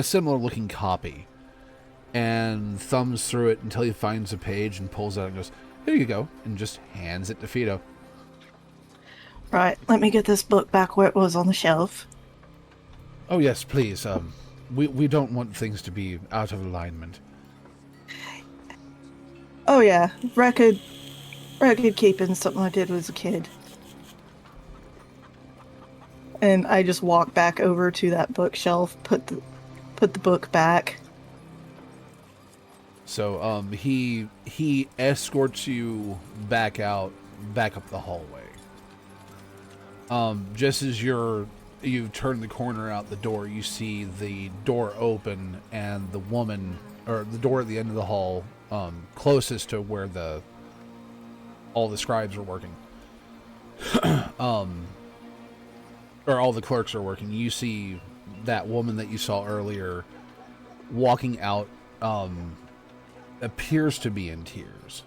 similar looking copy and thumbs through it until he finds a page and pulls out and goes, "Here you go," and just hands it to Fido. Right, let me get this book back where it was on the shelf. Oh yes, please. We don't want things to be out of alignment. Oh yeah, record keeping, something I did as a kid. And I just walk back over to that bookshelf, put the book back. So he escorts you back up the hallway. Just as you turn the corner out the door, you see the door open and the woman, or the door at the end of the hall, closest to where all the scribes are working, or all the clerks are working. You see that woman that you saw earlier walking out, appears to be in tears.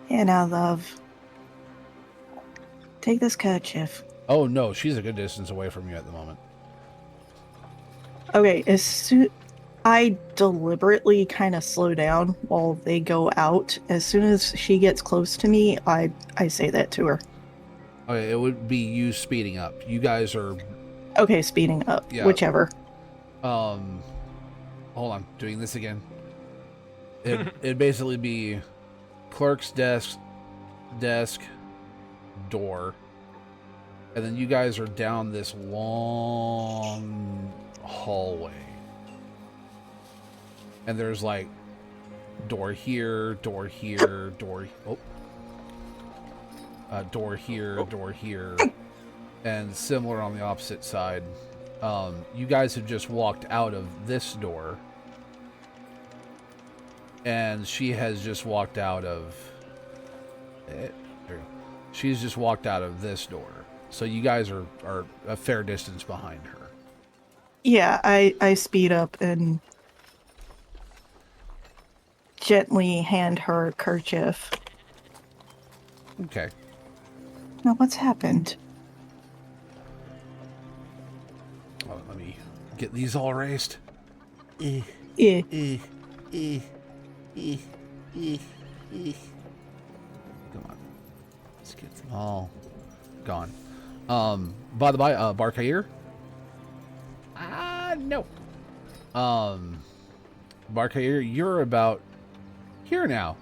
Here now, love. Take this kerchief. Oh no, she's a good distance away from you at the moment. Okay, I deliberately kind of slow down while they go out. As soon as she gets close to me, I say that to her. Okay, it would be you speeding up. You guys are... Okay, speeding up. Yeah. Whichever. Hold on, doing this again. It'd basically be clerk's desk, door, and then you guys are down this long hallway. And there's like door here, door here, door here, and similar on the opposite side. You guys have just walked out of this door, and she has just walked out of she's just walked out of this door. So you guys are a fair distance behind her. Yeah, I speed up and gently hand her a kerchief. Okay. Now, what's happened? Oh, let me get these all erased. Yeah. Come on. Let's get them all gone. By the by, Barkair? No. Barkair, you're about here now.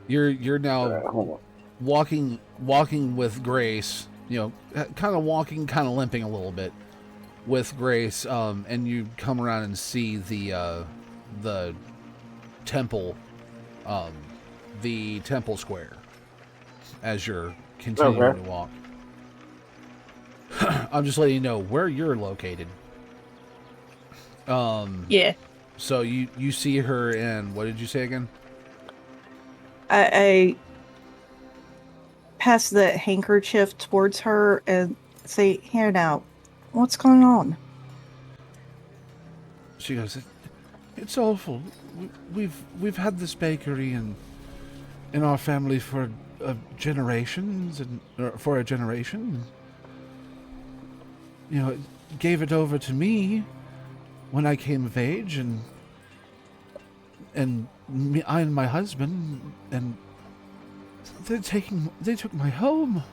You're now Hold on. walking with Grace, kind of walking, kind of limping a little bit with Grace, and you come around and see the temple, the temple square as you're continuing to walk. I'm just letting you know where you're located. Yeah. So you see her in, what did you say again? I pass the handkerchief towards her and say, "Here now, what's going on?" She goes, "It's awful. We've had this bakery in our family for generations, and for a generation. It gave it over to me when I came of age, and I and my husband, and they took my home.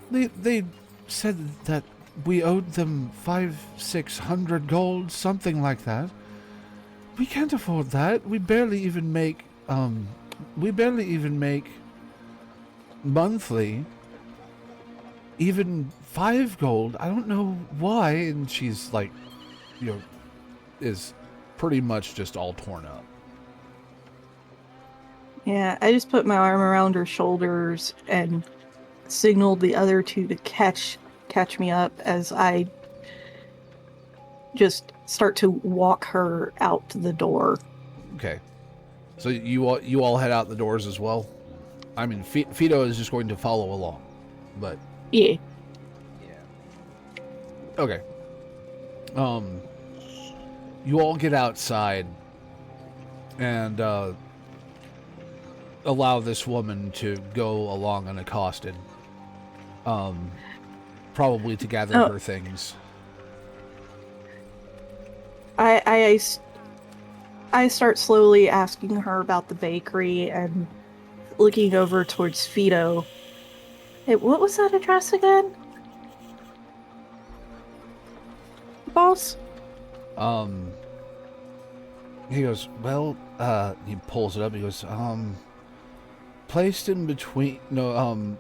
They said that we owed them 500-600 gold, something like that. We can't afford that. We barely even make monthly even 5 gold. I don't know why." And she's like, is pretty much just all torn up. Yeah, I just put my arm around her shoulders and signaled the other two to catch me up as I just start to walk her out the door. Okay. So you all head out the doors as well? I mean, Fido is just going to follow along, but... Yeah. Okay. You all get outside and allow this woman to go along unaccosted. probably to gather Oh. her things. I start slowly asking her about the bakery and looking over towards Fido. Hey, what was that address again? Boss? He goes, well, he pulls it up. He goes, placed in between, no,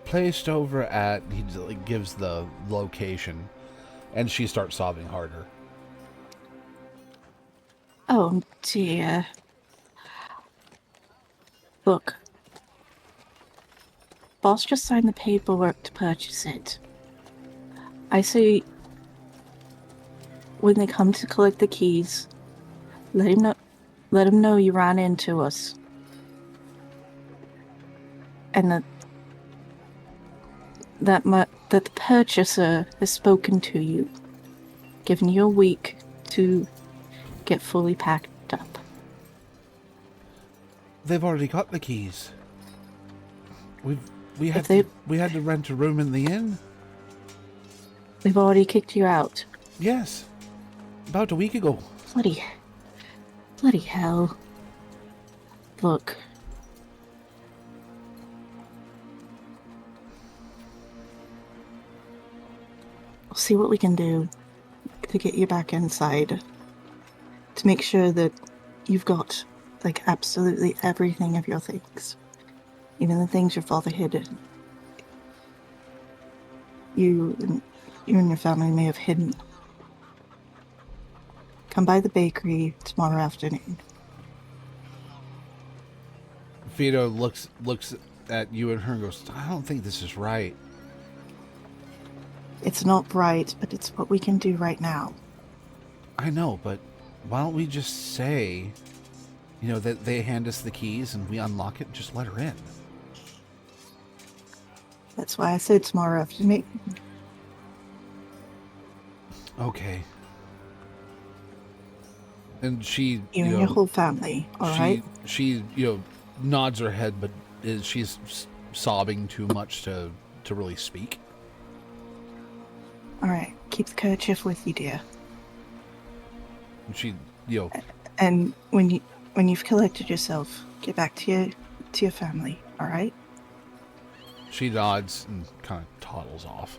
placed over at, he like, gives the location, and she starts sobbing harder. Oh dear. Look. Boss just signed the paperwork to purchase it. I say when they come to collect the keys, let him know you ran into us. And that the purchaser has spoken to you, giving you a week to get fully packed up. They've already got the keys. We had to rent a room in the inn. They've already kicked you out. Yes, about a week ago. Bloody hell. Look. We'll see what we can do to get you back inside. To make sure that you've got, like, absolutely everything of your things. Even the things your father hid. You and your family may have hidden. Come by the bakery tomorrow afternoon. Fido looks at you and her and goes, I don't think this is right. It's not right, but it's what we can do right now. I know, but why don't we just say, that they hand us the keys and we unlock it and just let her in? That's why I said tomorrow afternoon. Okay. And she, You and your whole family, alright? She, nods her head, but she's sobbing too much to really speak. Alright, keep the kerchief with you, dear. And she, And when you've collected yourself, get back to your family, alright? she nods and kind of toddles off.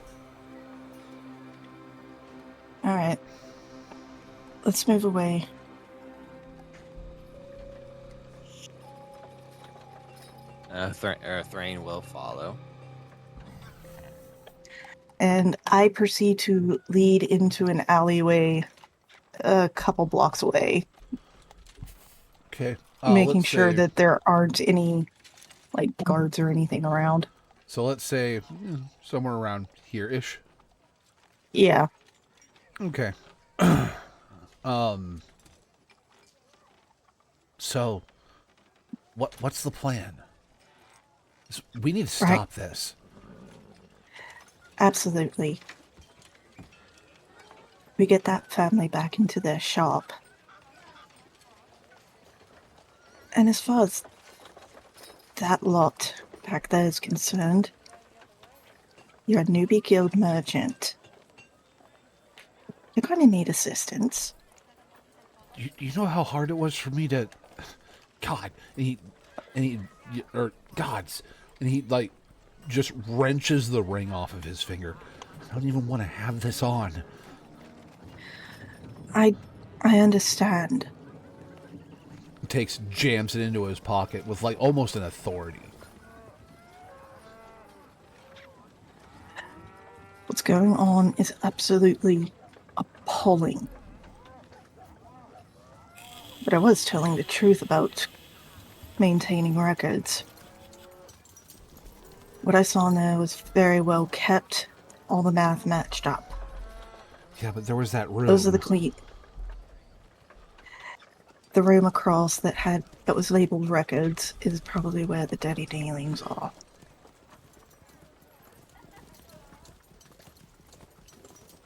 Alright. Let's move away. Thrain will follow. And I proceed to lead into an alleyway a couple blocks away, Okay. making let's sure say, that there aren't any, like, guards or anything around. So let's say somewhere around here-ish. Yeah. Okay. So, what's the plan? We need to stop this. Absolutely. We get that family back into their shop. And as far as that lot back there is concerned, you're a newbie guild merchant. You're going to need assistance. You know how hard it was for me to... God. And he like, just wrenches the ring off of his finger. I don't even want to have this on. I understand. Jams it into his pocket with, like, almost an authority. What's going on is absolutely appalling. But I was telling the truth about maintaining records. What I saw in there was very well kept. All the math matched up. Yeah, but there was that room. Those are the room across that was labeled records is probably where the dirty dealings are.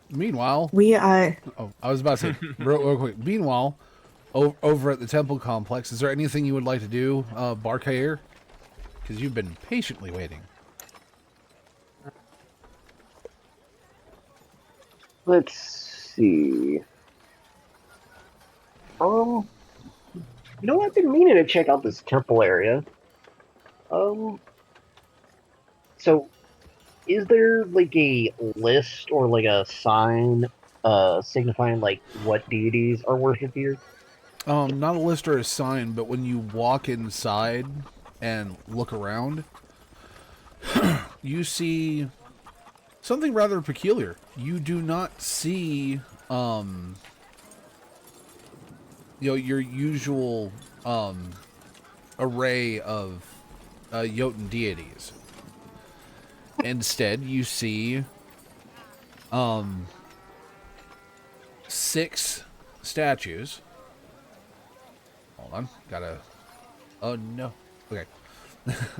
Meanwhile... I was about to say, real quick. Meanwhile, over at the temple complex, is there anything you would like to do, Barkair? Because you've been patiently waiting. Let's see. You know, I've been meaning to check out this temple area. So is there like a list or like a sign signifying like what deities are worshipped here? Not a list or a sign, but when you walk inside and look around, you see something rather peculiar. You do not see, your usual, array of, Jotun deities. Instead, you see, 6 statues. Hold on, gotta. Oh no. Okay.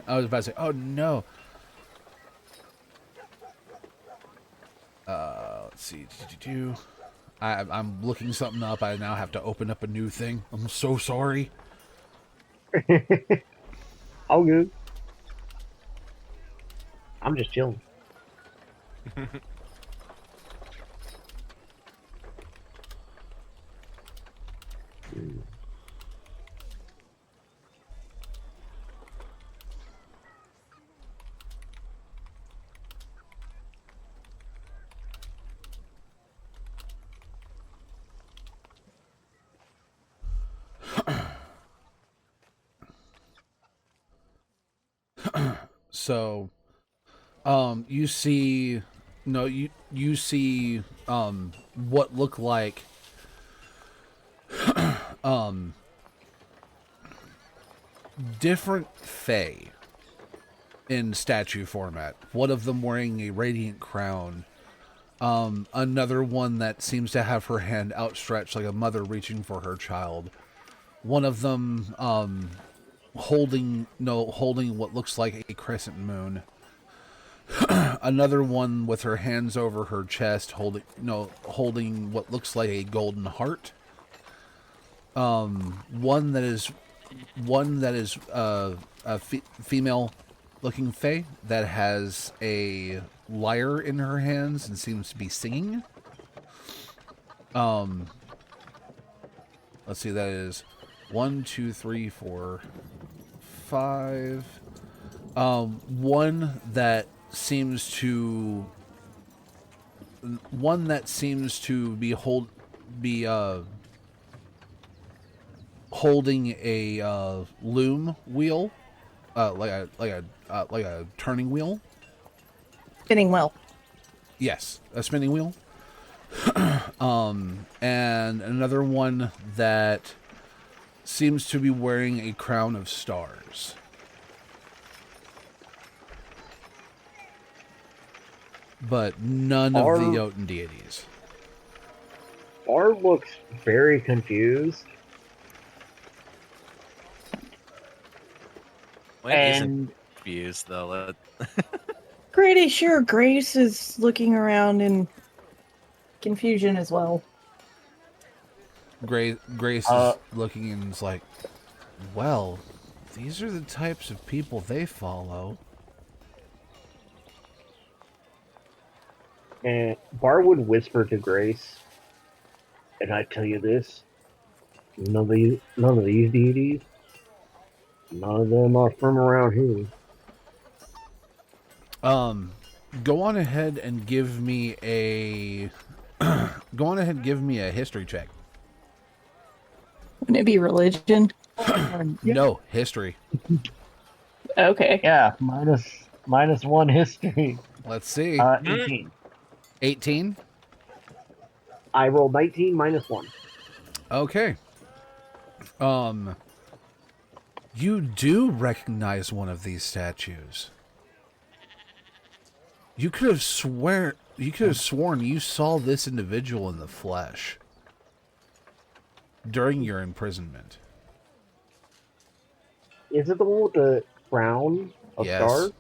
I was about to say, oh no. Let's see. I'm looking something up. I now have to open up a new thing. I'm so sorry. All good. I'm just chilling. So, you see, no, you see, what look like, different fae in statue format. One of them wearing a radiant crown. Another one that seems to have her hand outstretched like a mother reaching for her child. One of them, holding what looks like a crescent moon. Another one with her hands over her chest, holding what looks like a golden heart. One that is a female-looking fae that has a lyre in her hands and seems to be singing. Let's see, that is 1, 2, 3, 4, 5. One that seems to be holding a loom wheel, like a turning wheel. Spinning well. Yes, a spinning wheel. And another one that seems to be wearing a crown of stars. But none of the Jotun deities. Bard looks very confused. What isn't confused though? Pretty sure Grace is looking around in confusion as well. Grace is looking and is like, well, these are the types of people they follow. And Bar would whisper to Grace, and I tell you this, none of these deities, none of them are from around here. Go on ahead and give me a history check. Wouldn't it be religion? No, history. Okay. Yeah, minus 1 history. Let's see. 18. 18? I rolled 19 minus 1. Okay. You do recognize one of these statues. You could have sworn you saw this individual in the flesh during your imprisonment. Is it the one with the crown of stars?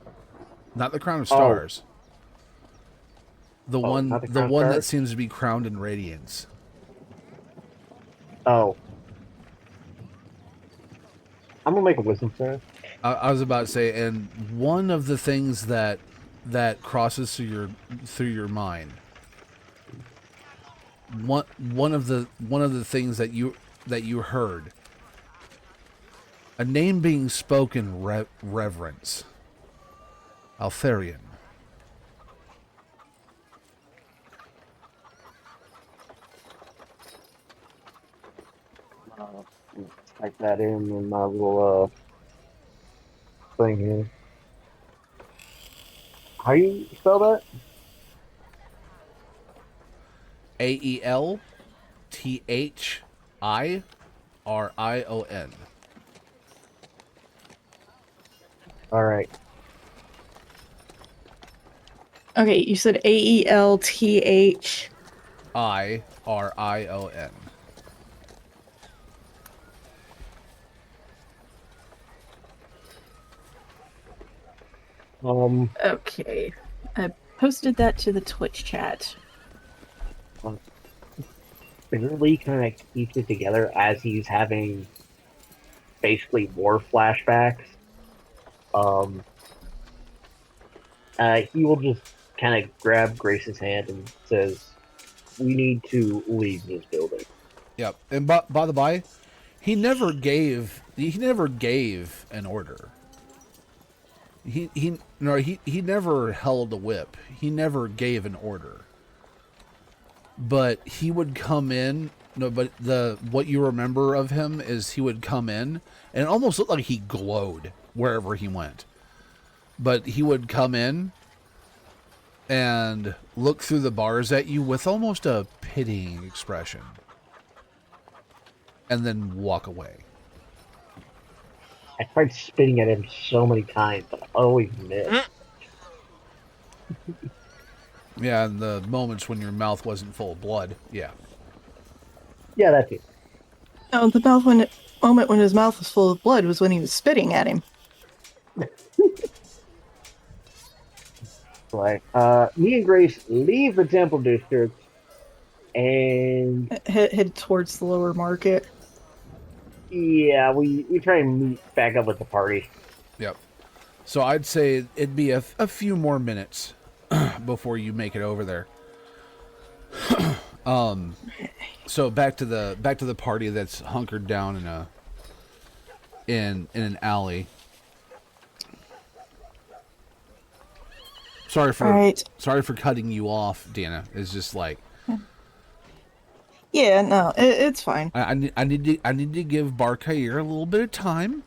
Not the crown of stars. The one stars? that seems to be crowned in radiance. Oh. I'm gonna make a wisdom save. I was about to say, and one of the things that crosses through your mind one of the things that you heard. A name being spoken, reverence. Altharian. Type that in my little thing here. How you spell that? Aelthirion. All right. Okay, you said Aelth. Irion. Okay. I posted that to the Twitch chat. Barely kind of keeps it together as he's having basically war flashbacks. He will just kind of grab Grace's hand and says, "We need to leave this building." Yep. And by the by, he never gave an order. He never held a whip. He never gave an order. But he would come in. No, but what you remember of him is he would come in and it almost looked like he glowed wherever he went. But he would come in and look through the bars at you with almost a pitying expression. And then walk away. I tried spitting at him so many times, but I always missed. Yeah, and the moments when your mouth wasn't full of blood. Yeah. Yeah, that's it. Oh, the moment when his mouth was full of blood was when he was spitting at him. Like, me and Grace leave the Temple District and Head towards the lower market. yeah, we try and meet back up with the party. Yep. So I'd say it'd be a few more minutes before you make it over there. So back to the party that's hunkered down in an alley. Sorry for cutting you off, Dana. It's just like Yeah, no, it's fine. I need to give Barkair a little bit of time.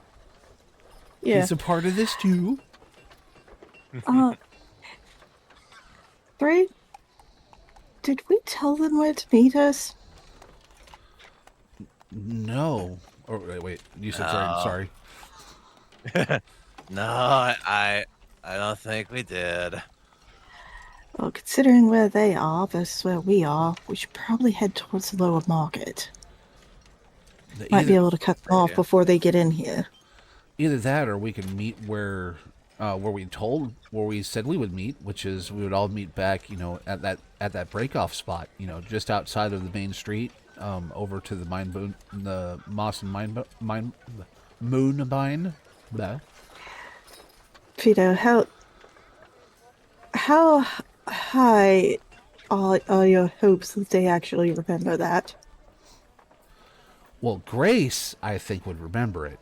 Yeah. He's a part of this too. Three? Did we tell them where to meet us? No. Oh, wait. You said sorry. No, I don't think we did. Well, considering where they are versus where we are, we should probably head towards the lower market. Might be able to cut them off before they get in here. Either that, or we can meet where we said we would meet, which is we would all meet back, at that break-off spot, just outside of the main street, over to the Moss and Moonbine. Blah. Peter, how high are your hopes that they actually remember that? Well, Grace, I think, would remember it.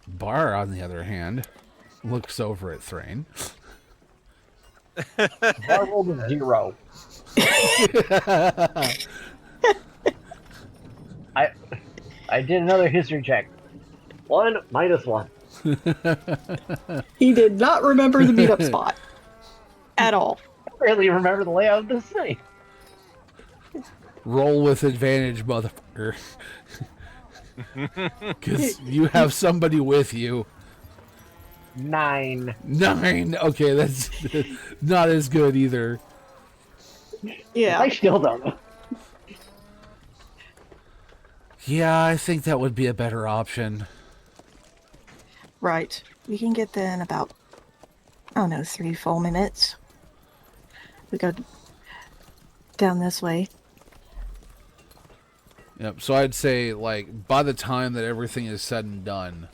Bar, on the other hand, looks over at Thrain. Bar rolled a 0. I did another history check. 1 minus 1. He did not remember the meetup spot. At all. I barely remember the layout of this thing. Roll with advantage, motherfucker. Because you have somebody with you. 9. 9. Okay, that's not as good either. Yeah. I still don't know. Yeah, I think that would be a better option. Right. We can get there in about, 3-4 minutes. We go down this way. Yep. So I'd say, by the time that everything is said and done,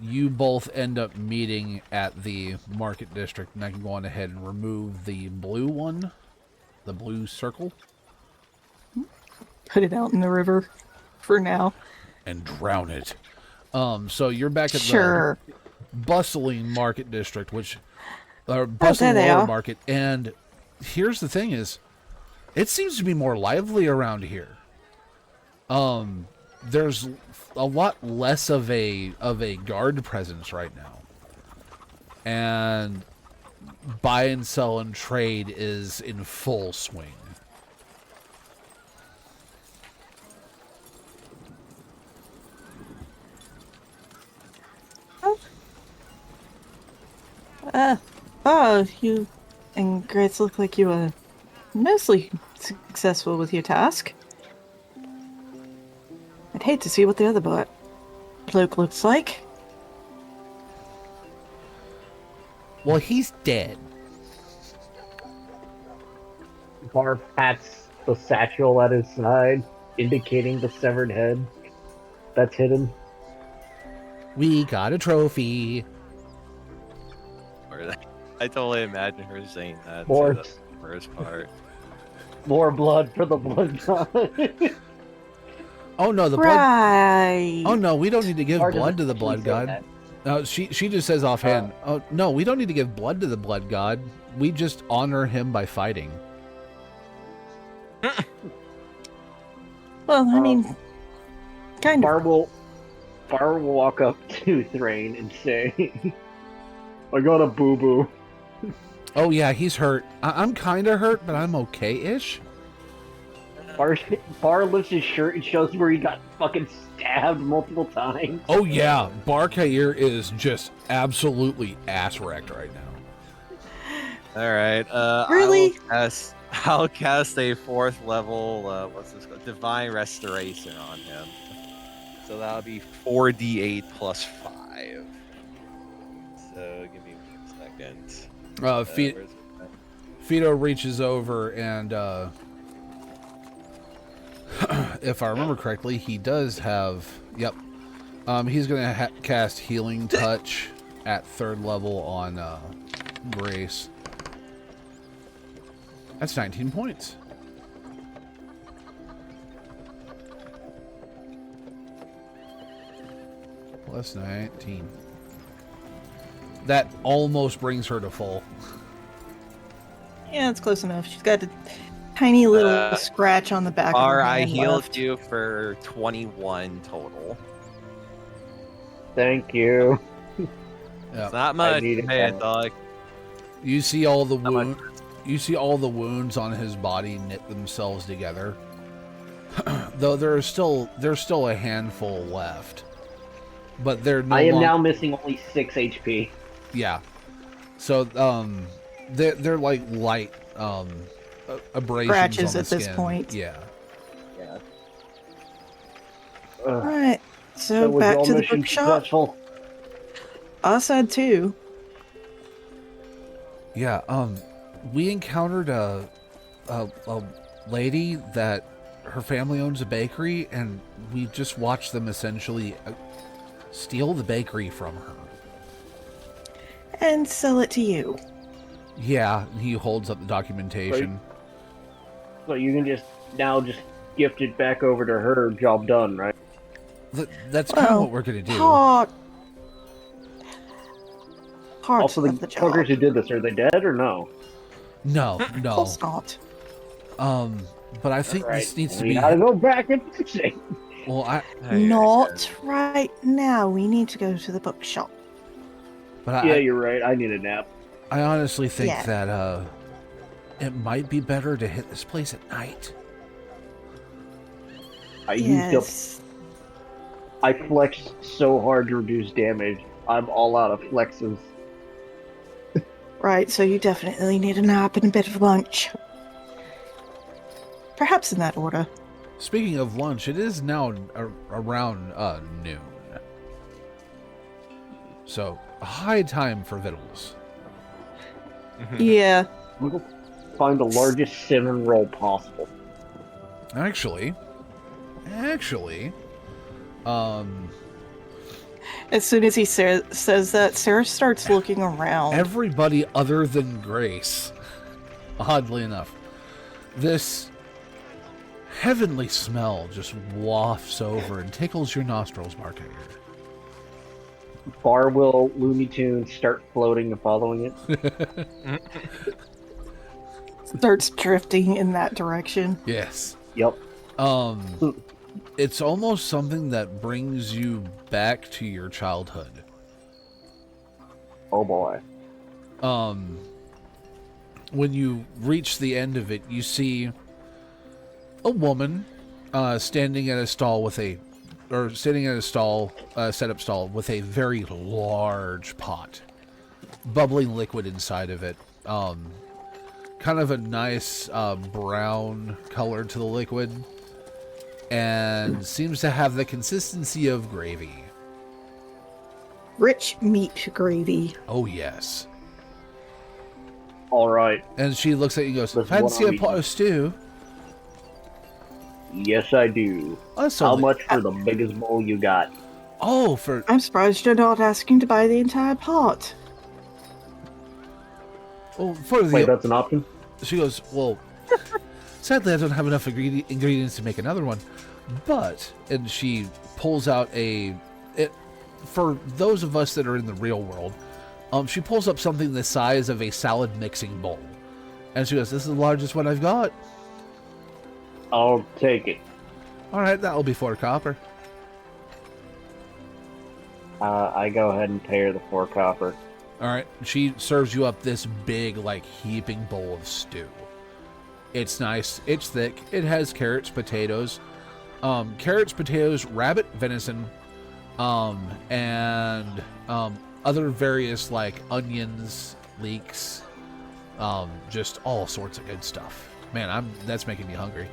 you both end up meeting at the market district, and I can go on ahead and remove the blue one, the blue circle. put it out in the river for now. And drown it. So you're back at Sure. the bustling market district, there bustling they lower are. market. And here's the thing: is it seems to be more lively around here. There's a lot less of a guard presence right now, and buy and sell and trade is in full swing. You and Grace look like you were mostly successful with your task. I'd hate to see what the other bloke looks like. Well, he's dead. Bar pats the satchel at his side, indicating the severed head that's hidden. We got a trophy. Or I totally imagine her saying that. More- To the first part. More blood for the blood god. Oh no, the blood. Right. Oh no, we don't need to give Or blood to the does blood she say god. that? She just says offhand. Oh no, we don't need to give blood to the blood god. We just honor him by fighting. Well, I mean, kind of. Bar will walk up to Thrain and say, I got a boo-boo. Oh yeah, he's hurt. I'm kind of hurt, but I'm okay-ish. Bar lifts his shirt and shows where he got fucking stabbed multiple times. Oh yeah, Barkair is just absolutely ass wrecked right now. All right. Really? I'll cast a 4th level. What's this called? Divine Restoration on him. So that'll be 4d8 plus 5. So give me 1 second. Where's it? Fido reaches over and, if I remember correctly, he does have. Yep. He's gonna cast Healing Touch at 3rd level on Grace. That's 19 points. Plus 19. That almost brings her to full. Yeah, it's close enough. She's got a tiny little scratch on the back of her I hand healed left. you for 21 total. Thank you. It's not much, needed man, that. dog. You see all the How much- wound. You see all the wounds on his body knit themselves together. Though there's still a handful left, but they're no I am long- now missing only 6 HP. Yeah. So they're like light abrasions Scratches on the at this skin. point. Yeah. Yeah. Alright, so was back your to the mission bookshop. successful? Us had too. Yeah. We encountered a lady that her family owns a bakery, and we just watched them essentially steal the bakery from her. And sell it to you. Yeah, he holds up the documentation. So you can just gift it back over to her. Job done, right? That's kind of Well, what we're gonna do. Parts Also, the of the job. fuckers who did this, are they dead or no? No, Of no. course not. But I think Right. this needs to We be. gotta go back and fix it. Well, Not right now. We need to go to the bookshop. but Yeah, you're right. I need a nap. I honestly think Yeah. that it might be better to hit this place at night. Yes. I flexed so hard to reduce damage. I'm all out of flexes. Right, so you definitely need a nap and a bit of lunch. Perhaps in that order. Speaking of lunch, it is now around noon. So, a high time for victuals. Yeah. I'm gonna find the largest cinnamon roll possible. Actually, As soon as he says that, Sarah starts looking around. everybody other than Grace, oddly enough, this heavenly smell just wafts over and tickles your nostrils, Barkayer. Bar will Looney Tunes start floating and following it? Starts drifting in that direction. Yes. Yep. It's almost something that brings you back to your childhood. Oh boy. When you reach the end of it, you see a woman standing at a stall with a setup stall with a very large pot, bubbling liquid inside of it. Kind of a nice brown color to the liquid, and seems to have the consistency of gravy. Rich meat gravy. Oh yes. All right. And she looks at you and goes, That's "Fancy what a I'm pot of stew?" Yes, I do. That's How only- much for the biggest bowl you got? Oh, for I'm surprised you're not asking to buy the entire pot. for Wait, the. that's an option? She goes, "Well, sadly, I don't have enough ingredients to make another one, but," and she pulls out for those of us that are in the real world, she pulls up something the size of a salad mixing bowl, and she goes, "This is the largest one I've got." I'll take it. All right, that'll be 4 copper. I go ahead and pay her the 4 copper. All right, she serves you up this big, like, heaping bowl of stew. It's nice, it's thick, it has carrots, potatoes, rabbit, venison, and other various, like, onions, leeks, just all sorts of good stuff. Man, that's making me hungry.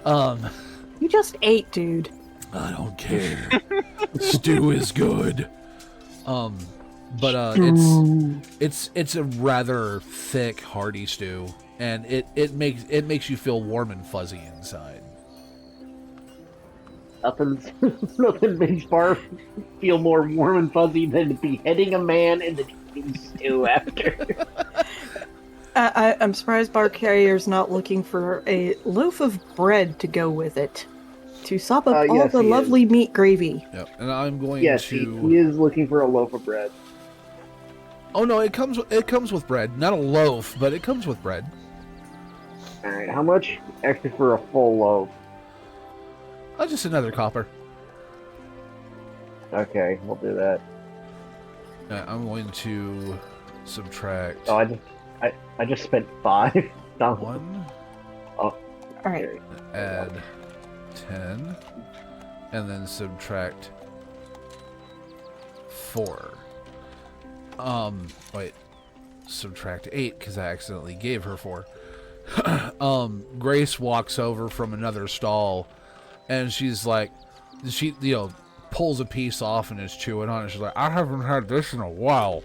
You just ate, dude. I don't care. Stew is good. But it's a rather thick, hearty stew, and it makes you feel warm and fuzzy inside. Nothing makes Bar feel more warm and fuzzy than beheading a man and then eating stew after. I'm surprised Bar Carrier's not looking for a loaf of bread to go with it. To sop up all yes, the he lovely meat gravy. Yep, and I'm going Yes, to. he is looking for a loaf of bread. Oh no, it comes with bread, not a loaf, but it comes with bread. Alright, how much extra for a full loaf? Just another copper. Okay, we'll do that. I'm going to subtract Oh, I just spent 5. Not 1, Alright. add 10, and then subtract 4. Wait, subtract 8 because I accidentally gave her 4. Grace walks over from another stall, and she's like, she pulls a piece off and is chewing on it. She's like, "I haven't had this in a while."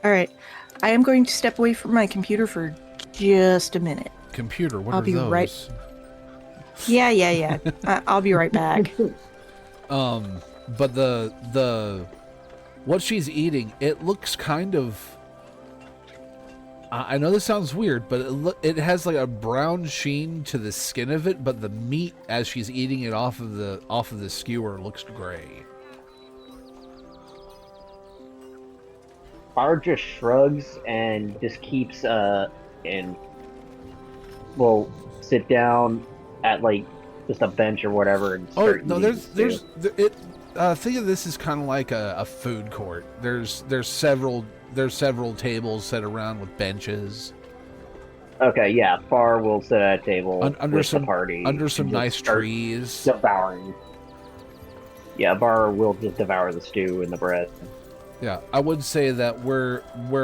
Alright. I am going to step away from my computer for just a minute. Computer, what I'll are be those? right- Yeah. I'll be right back. But the what she's eating, it looks kind of. I know this sounds weird, but it has like a brown sheen to the skin of it, but the meat as she's eating it off of the skewer looks gray. Bar just shrugs and just keeps and will sit down at like just a bench or whatever and Oh start no, eating there's stew. it. Think of this as kind of like a food court. There's several tables set around with benches. Okay, yeah, Bar will sit at a table Under with some the party under some and just nice start trees. devouring. Yeah, Bar will just devour the stew and the bread. Yeah, I would say that where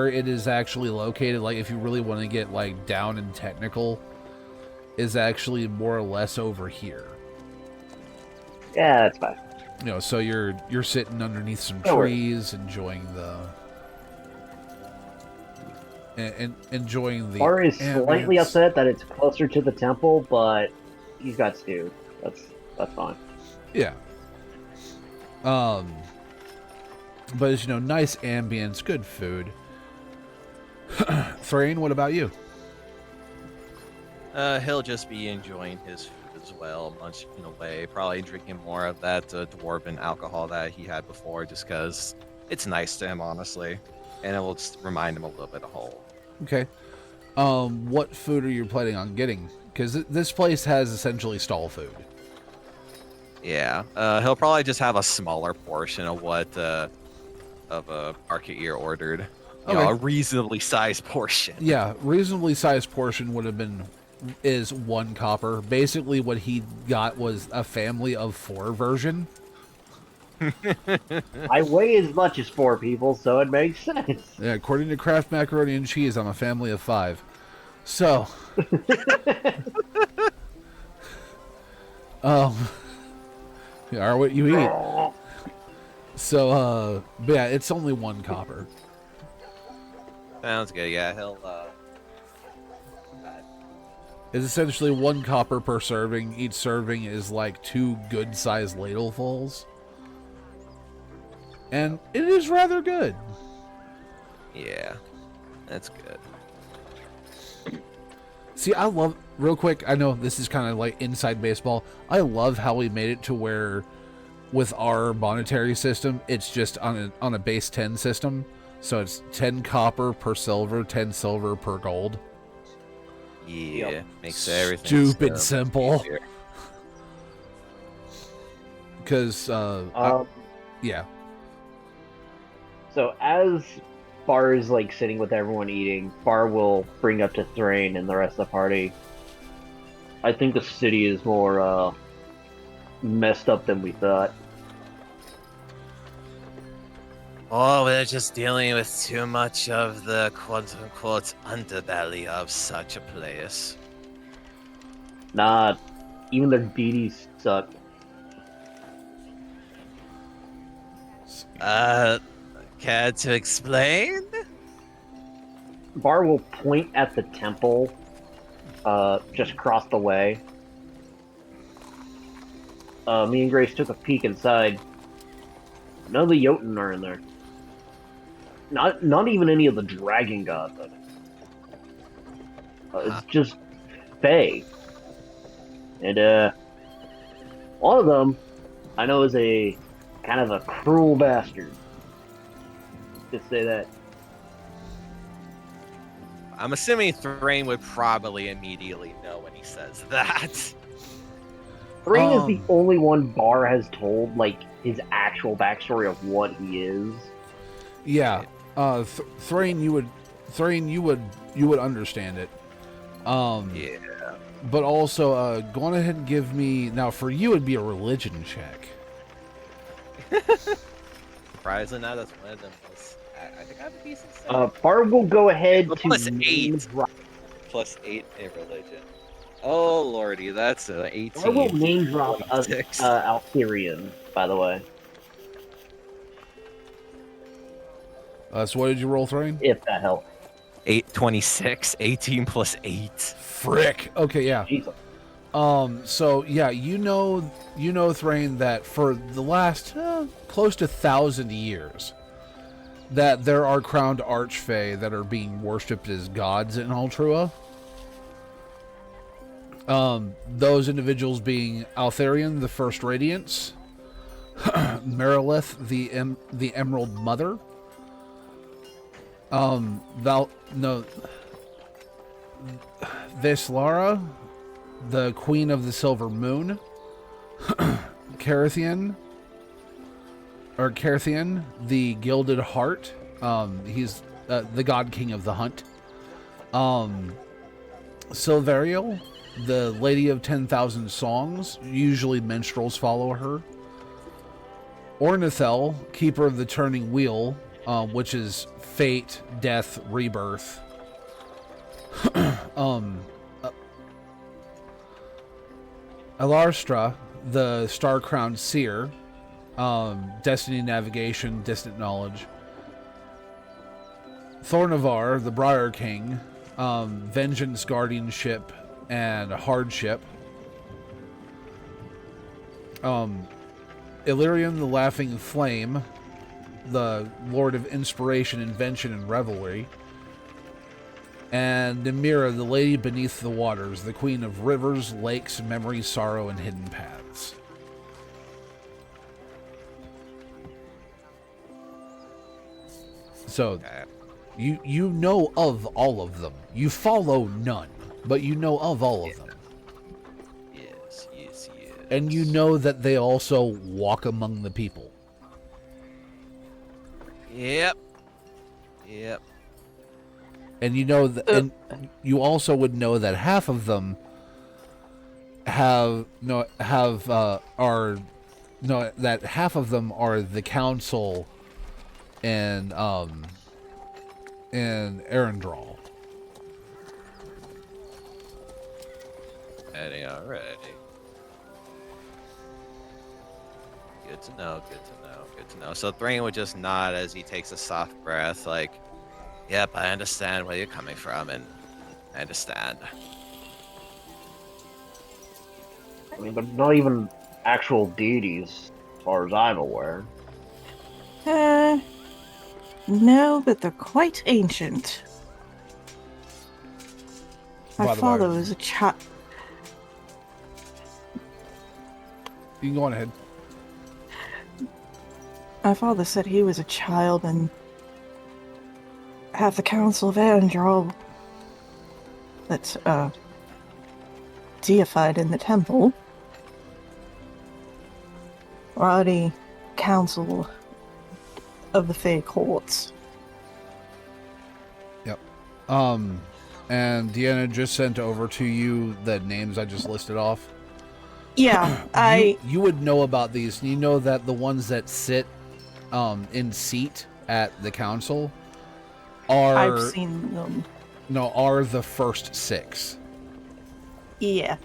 it is actually located, like if you really want to get like down and technical, is actually more or less over here. Yeah, that's fine. So you're sitting underneath some No worries. trees, enjoying enjoying the. Bar is slightly ambience. upset that it's closer to the temple, but he's got stew. That's fine. Yeah. But it's, nice ambience, good food. Thrain, what about you? He'll just be enjoying his food as well, munching away, probably drinking more of that dwarven alcohol that he had before, just because it's nice to him, honestly, and it will just remind him a little bit of home. Okay. What food are you planning on getting? Because this place has essentially stall food. Yeah, he'll probably just have a smaller portion of what Market Ear ordered. You know, Okay. a reasonably sized portion. Yeah, reasonably sized portion is 1 copper. Basically, what he got was a family of 4 version. I weigh as much as 4 people, so it makes sense. Yeah, according to Kraft Macaroni and Cheese, I'm a family of 5. So, you are what you eat. So, but yeah, it's only 1 copper. Sounds good. Yeah, he'll. It's essentially 1 copper per serving. Each serving is like 2 good-sized ladlefuls. And it is rather good. Yeah, that's good. See, I love, real quick, I know this is kind of like inside baseball. I love how we made it to where, with our monetary system, it's just on a base 10 system. So it's 10 copper per silver, 10 silver per gold. Yeah, Yep. makes everything Stupid simple. easier. Because, yeah. So as Bar is like sitting with everyone eating, Bar will bring up to Thrain and the rest of the party. I think the city is more messed up than we thought. Oh, we're just dealing with too much of the quote-unquote underbelly of such a place. Nah, even their deities suck. Care to explain? Bar will point at the temple, just across the way. Me and Grace took a peek inside. None of the Jotun are in there. Not even any of the dragon gods. It's just Fae. And one of them I know is a kind of a cruel bastard. Just say that. I'm assuming Thrain would probably immediately know when he says that. Thrain is the only one Bar has told like his actual backstory of what he is. Yeah. Thrain, you would understand it. Yeah. But also, go on ahead and give me, now for you it'd be a religion check. Surprisingly, now that's one of them. I think I have a decent set. Bar will go ahead Well, to plus name 8. drop. Plus 8 in religion. Oh lordy, that's an 18. I will name drop 26. Altherian, by the way. So what did you roll, Thrain? If that helps. 826, 18 plus 8. Frick. Okay, yeah. Jesus. So yeah, you know, Thrain, that for the last close to 1,000 years, that there are crowned archfey that are being worshipped as gods in Altrua. Those individuals being Altharian, the First Radiance, Merilith, the Emerald Mother, Veslara, the Queen of the Silver Moon, Carithian, the Gilded Heart. He's the God King of the Hunt. Silverial, the Lady of 10,000 Songs. Usually minstrels follow her. Ornithel, Keeper of the Turning Wheel, which is fate, death, rebirth. Alarstra, the Star-Crowned Seer, Destiny Navigation, Distant Knowledge. Thornavar, the Briar King, Vengeance, Guardianship, and Hardship. Illyrian, the Laughing Flame, the Lord of Inspiration, Invention, and Revelry. And Namira, the lady beneath the waters, the queen of rivers, lakes, memory, sorrow, and hidden paths. So, Okay. you know of all of them. You follow none, but you know of all of them. Yes. And you know that they also walk among the people. Yep. And you know that, and you also would know that half of them that half of them are the council and Arendral. Already. Good to know. So Thrain would just nod as he takes a soft breath, like, yep, I understand where you're coming from, and I understand. I mean, they're not even actual deities, as far as I'm aware. No, but they're quite ancient. My By the way, father was a child. You can go on ahead. My father said he was a child and had the Council of Arendral that's deified in the temple. Or the Council of the Fey Courts. Yep. And Deanna just sent over to you the names I just listed off. Yeah, you would know about these. You know that the ones that sit in seat at the council I've seen them. are the first 6. Yeah.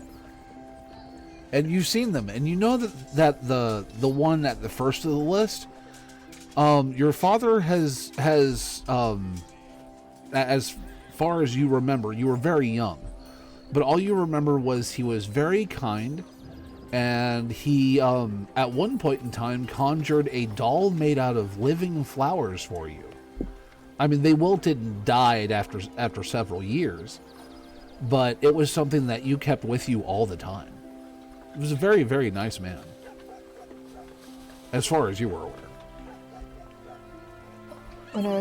And you've seen them, and you know that the one at the first of the list, your father has as far as you remember, you were very young, but all you remember was he was very kind, and he at one point in time conjured a doll made out of living flowers for you. I mean, they wilted and died after several years, but it was something that you kept with you all the time. He was a very, very nice man, as far as you were aware. When I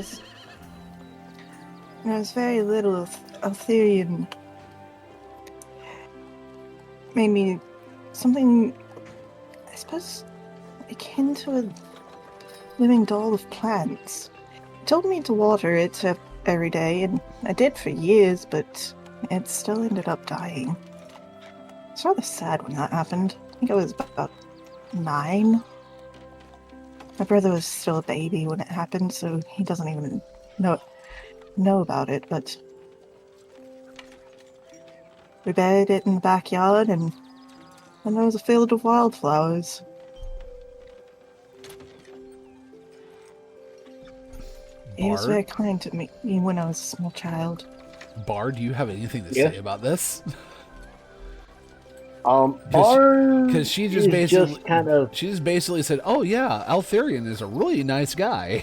was very little, Altherian made me something, I suppose, akin to a living doll of plants. He told me to water it every day, and I did for years, but it still ended up dying. It's rather sad when that happened. I think I was about 9. My brother was still a baby when it happened, so he doesn't even know about it, but we buried it in the backyard, and there was a field of wildflowers. He was very kind to me when I was a small child. Bar, do you have anything to say about this? Bar, because she just basically said, "Oh yeah, Altherian is a really nice guy."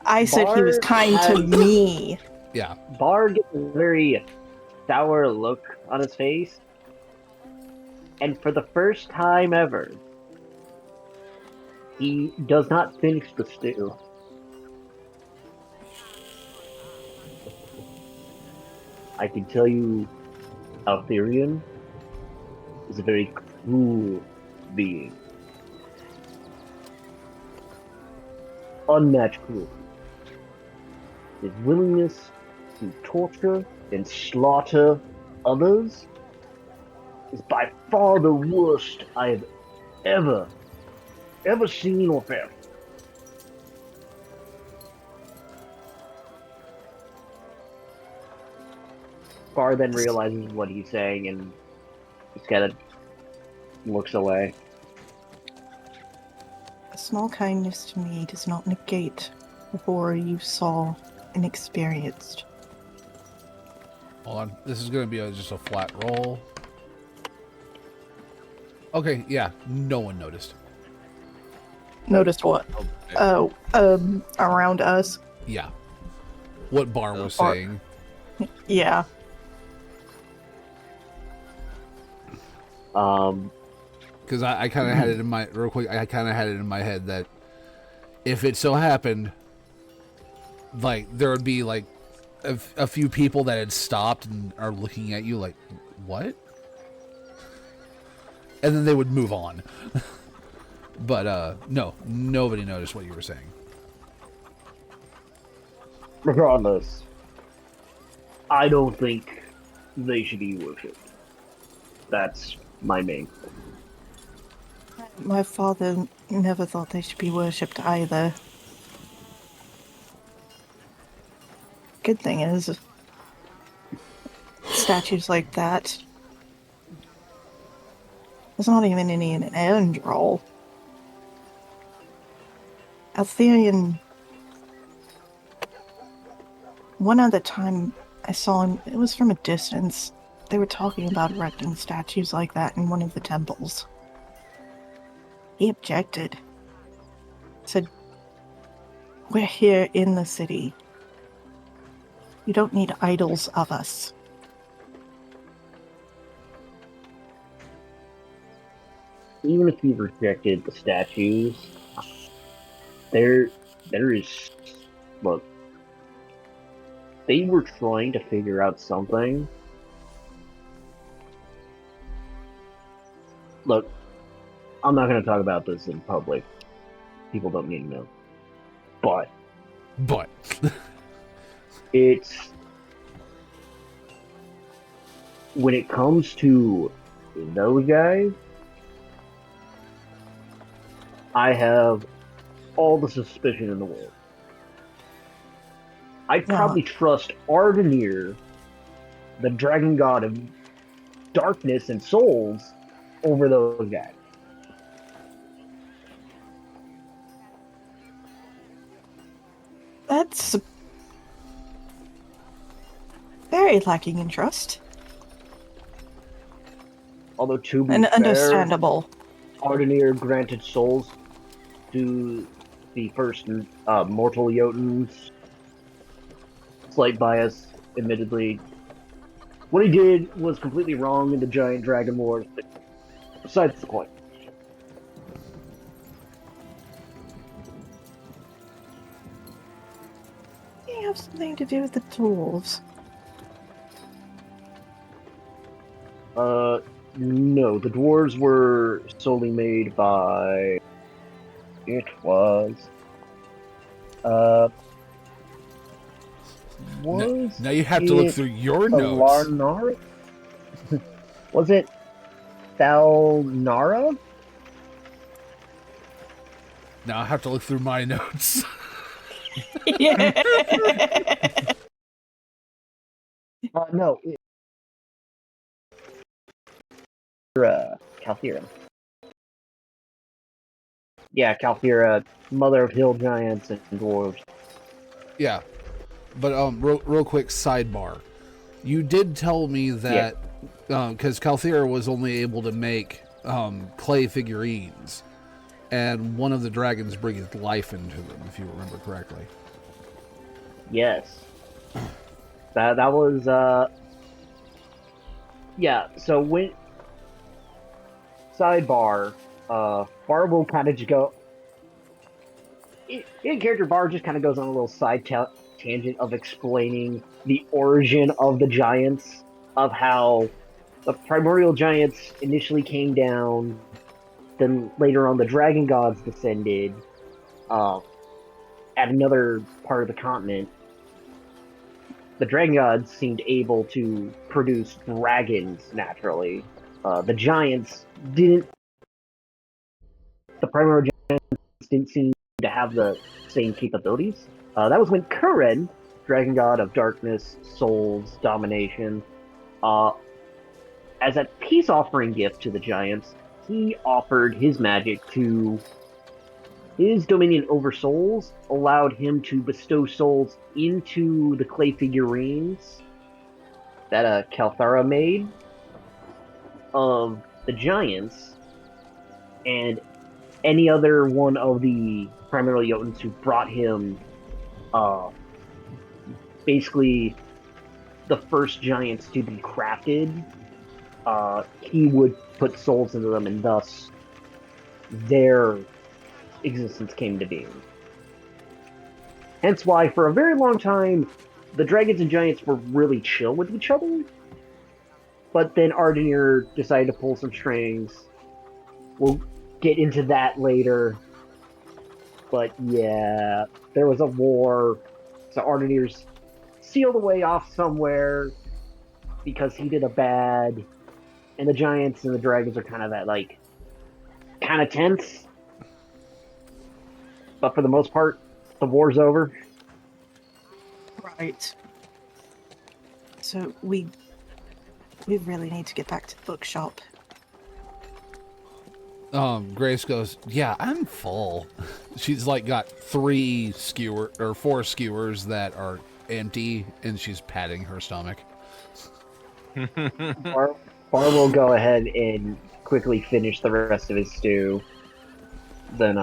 I said he was kind to me. Yeah. Bar gets a very sour look on his face, and for the first time ever, he does not finish the stew. I can tell you, Altherian is a very cruel being. Unmatched cruel. His willingness to torture and slaughter others is by far the worst I have ever seen or felt. Bar then realizes what he's saying and just kind of looks away. A small kindness to me does not negate the horror you saw and experienced. Hold on. This is going to be just a flat roll. Okay, yeah. No one noticed. Noticed what? Around us. Yeah. what Bar was Bar- saying. Yeah. Because I kind of had it in my real quick. I kind of had it in my head that if it so happened, like there would be like a few people that had stopped and are looking at you like, what? And then they would move on. But no, nobody noticed what you were saying. Regardless, I don't think they should be worshipped. That's my main thing. My father never thought they should be worshipped either. Good thing is, statues like that, there's not even any in an end roll. Altherian, one other time I saw him, it was from a distance. They were talking about erecting statues like that in one of the temples. He objected. Said, we're here in the city. You don't need idols of us. Even if you rejected the statues, there is, look, they were trying to figure out something. Look, I'm not going to talk about this in public. People don't need to know. But it's, when it comes to those guys, I have all the suspicion in the world. I'd probably trust Ardenir, the dragon god of darkness and souls, over those guys. That's very lacking in trust. Although, to be And fair, understandable. Ardenir granted souls to the first mortal Jotuns. Slight bias, admittedly. What he did was completely wrong in the giant dragon wars, but besides the point. May have something to do with the dwarves. No, the dwarves were solely made by... It was... now you have to look through your notes. Larnara? Was it Thalnara? Now I have to look through my notes. Yeah. No. Calthira. Yeah, Calthira, mother of hill giants and dwarves. Yeah, but real quick sidebar. You did tell me that because Calthira was only able to make clay figurines, and one of the dragons breathed life into them, if you remember correctly. Yes. That was yeah, so when sidebar, Bar will kind of just go in character. Bar just kind of goes on a little side tangent of explaining the origin of the giants, of how the primordial giants initially came down, then later on the dragon gods descended at another part of the continent. The dragon gods seemed able to produce dragons naturally. The giants didn't. The primordial giants didn't seem to have the same capabilities. That was when Kuren, dragon god of darkness, souls, domination, as a peace offering gift to the giants, he offered his magic to. His dominion over souls allowed him to bestow souls into the clay figurines that Kalthara made of the giants, and any other one of the primordial Jotuns who brought him basically the first giants to be crafted, he would put souls into them, and thus their existence came to being. Hence why, for a very long time, the dragons and giants were really chill with each other. But then Ardenir decided to pull some strings. We'll get into that later. But yeah, there was a war. So Ardenir's sealed away off somewhere because he did a bad. And the giants and the dragons are kind of kind of tense. But for the most part, the war's over. Right. So we really need to get back to the bookshop. Grace goes, yeah, I'm full. She's like got 4 skewers that are empty, and she's patting her stomach. Bar will go ahead and quickly finish the rest of his stew. Then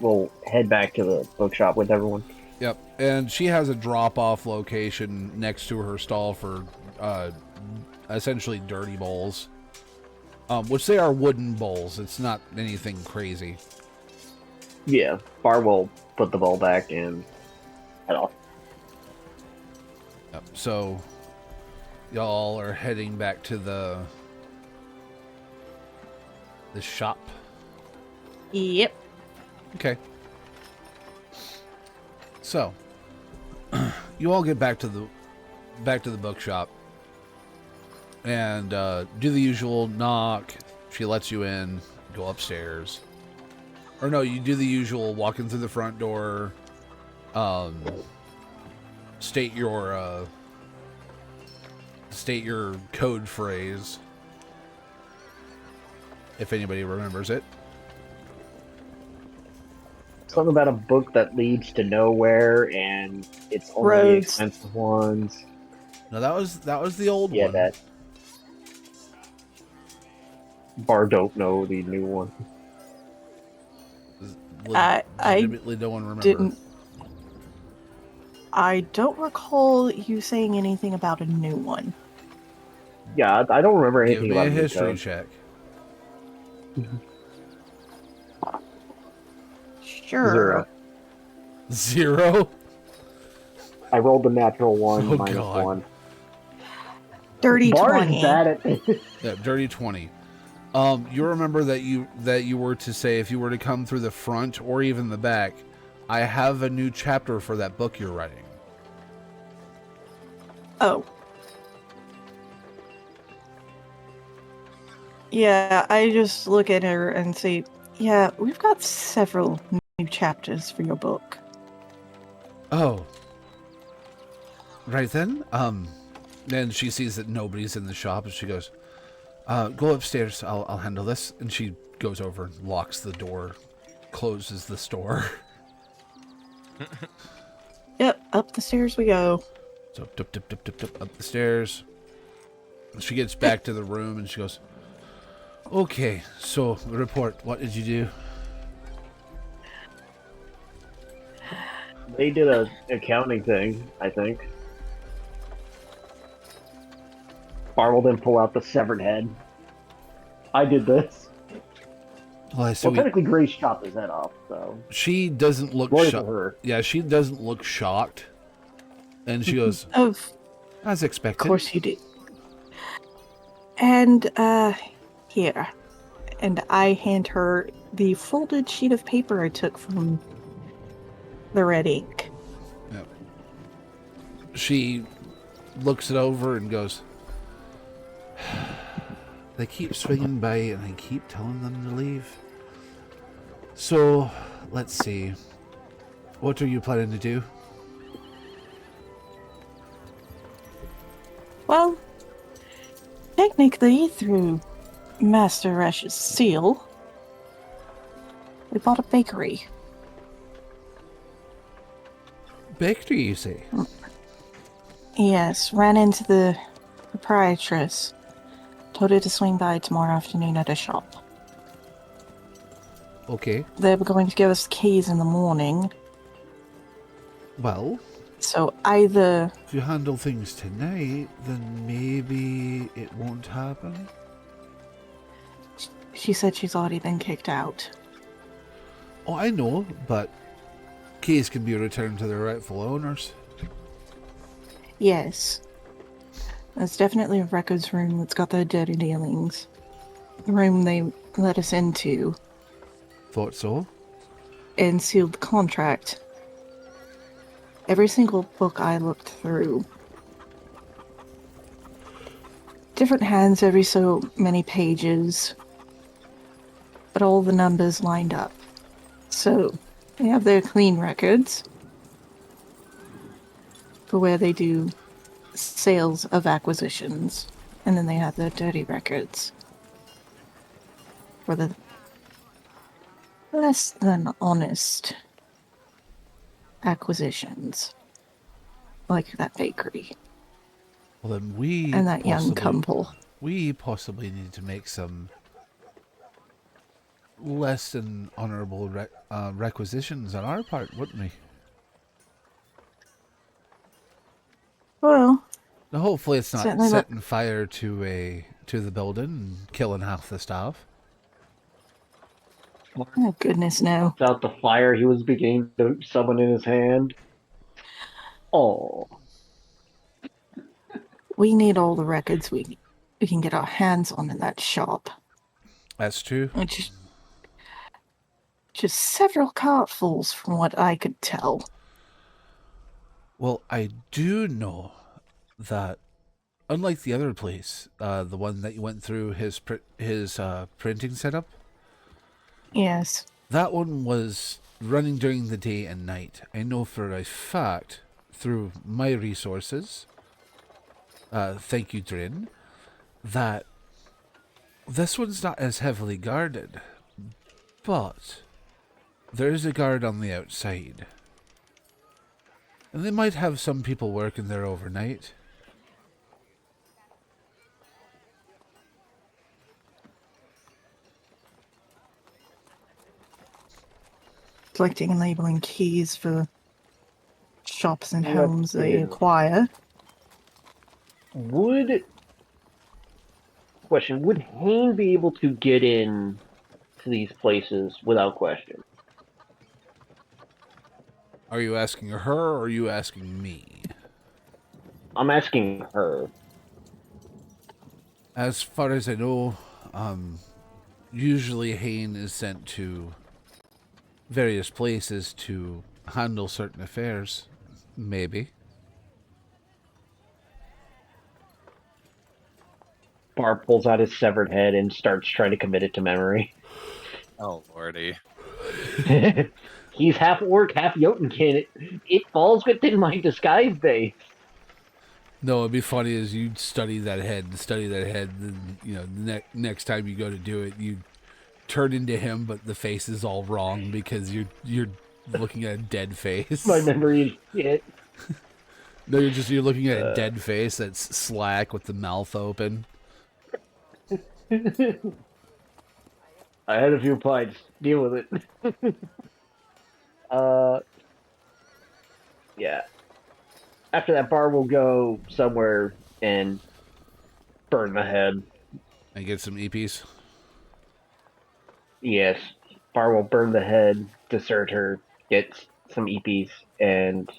we'll head back to the bookshop with everyone. Yep, and she has a drop-off location next to her stall for essentially dirty bowls, which they are wooden bowls. It's not anything crazy. Yeah, Bar will put the bowl back and head off. Yep. So y'all are heading back to the shop. Yep. Okay. So you all get back to the bookshop and do the usual knock. She lets you in. Go upstairs. Or no, you do the usual walking through the front door. State your code phrase, if anybody remembers it. Something about a book that leads to nowhere, and it's only the Roads. expensive ones. No, that was the old Yeah, one. that. Bar don't know the new one. I Legitimately no one remembers. didn't. I don't recall you saying anything about a new one. Yeah, I don't remember Give anything me about a the new history code. check. Sure. 0. I rolled the natural one, Oh, minus God. 1. Dirty Bar 20. is bad at Yeah, dirty 20. You remember that you were to say if you were to come through the front or even the back, I have a new chapter for that book you're writing. Oh. Yeah, I just look at her and say, yeah, we've got several new chapters for your book. Oh. Right then. Then she sees that nobody's in the shop and she goes, go upstairs, I'll handle this. And she goes over and locks the door, closes the store. Yep, up the stairs we go. So up the stairs. She gets back to the room and she goes, okay, so report, what did you do? They did a accounting thing, I think. Bar will then pull out the severed head. I did this. Well, Well, technically, Grace chopped his head off, so. she doesn't look Glory to shocked. her. Yeah, she doesn't look shocked. And she goes, Of as expected. course you did. And, here. And I hand her the folded sheet of paper I took from the red ink. Yep. She looks it over and goes, they keep swinging by and I keep telling them to leave. So, let's see. What are you planning to do? Well, technically, through Master Rash's seal, we bought a bakery. Bakery, you say? Yes, ran into the proprietress. Told her to swing by tomorrow afternoon at a shop. Okay. They were going to give us the keys in the morning. Well, So either If you handle things tonight, then maybe it won't happen. she said she's already been kicked out. Oh, I know, but keys can be returned to their rightful owners. Yes. There's definitely a records room that's got their dirty dealings. The room they let us into Thought so. and sealed the contract. Every single book I looked through. Different hands every so many pages. But all the numbers lined up. So, they have their clean records for where they do sales of acquisitions. And then they have their dirty records for the less than honest acquisitions. Like that bakery. Well, then we And that young couple. We possibly need to make some less than honorable requisitions on our part, wouldn't we? Well, Now, hopefully, it's not certainly setting fire to the building and killing half the staff. oh goodness, no. Without the fire he was beginning to summon in his hand. Oh. We need all the records we can get our hands on in that shop. That's true. Which is just several cartfuls from what I could tell. Well, I do know that, unlike the other place, the one that you went through his printing setup, Yes. that one was running during the day and night. I know for a fact, through my resources, thank you, Drin, that this one's not as heavily guarded, but there is a guard on the outside. And they might have some people working there overnight. Collecting and labeling keys for shops and Yep, homes they yeah. acquire. Would Hain be able to get in to these places without question? Are you asking her or are you asking me? I'm asking her. As far as I know, usually Hain is sent to various places to handle certain affairs. Maybe. Bar pulls out his severed head and starts trying to commit it to memory. Oh lordy. He's half orc, half Jotunkin. It falls within my disguise base. No, it'd be funny as you study that head, and you know, next time you go to do it, you turn into him, but the face is all wrong because you're looking at a dead face. My memory is shit. No, you're looking at a dead face that's slack with the mouth open. I had a few pints. Deal with it. Yeah. After that, Bar will go somewhere and burn the head. And get some EPs. Yes. Bar will burn the head, desert her, get some EPs, and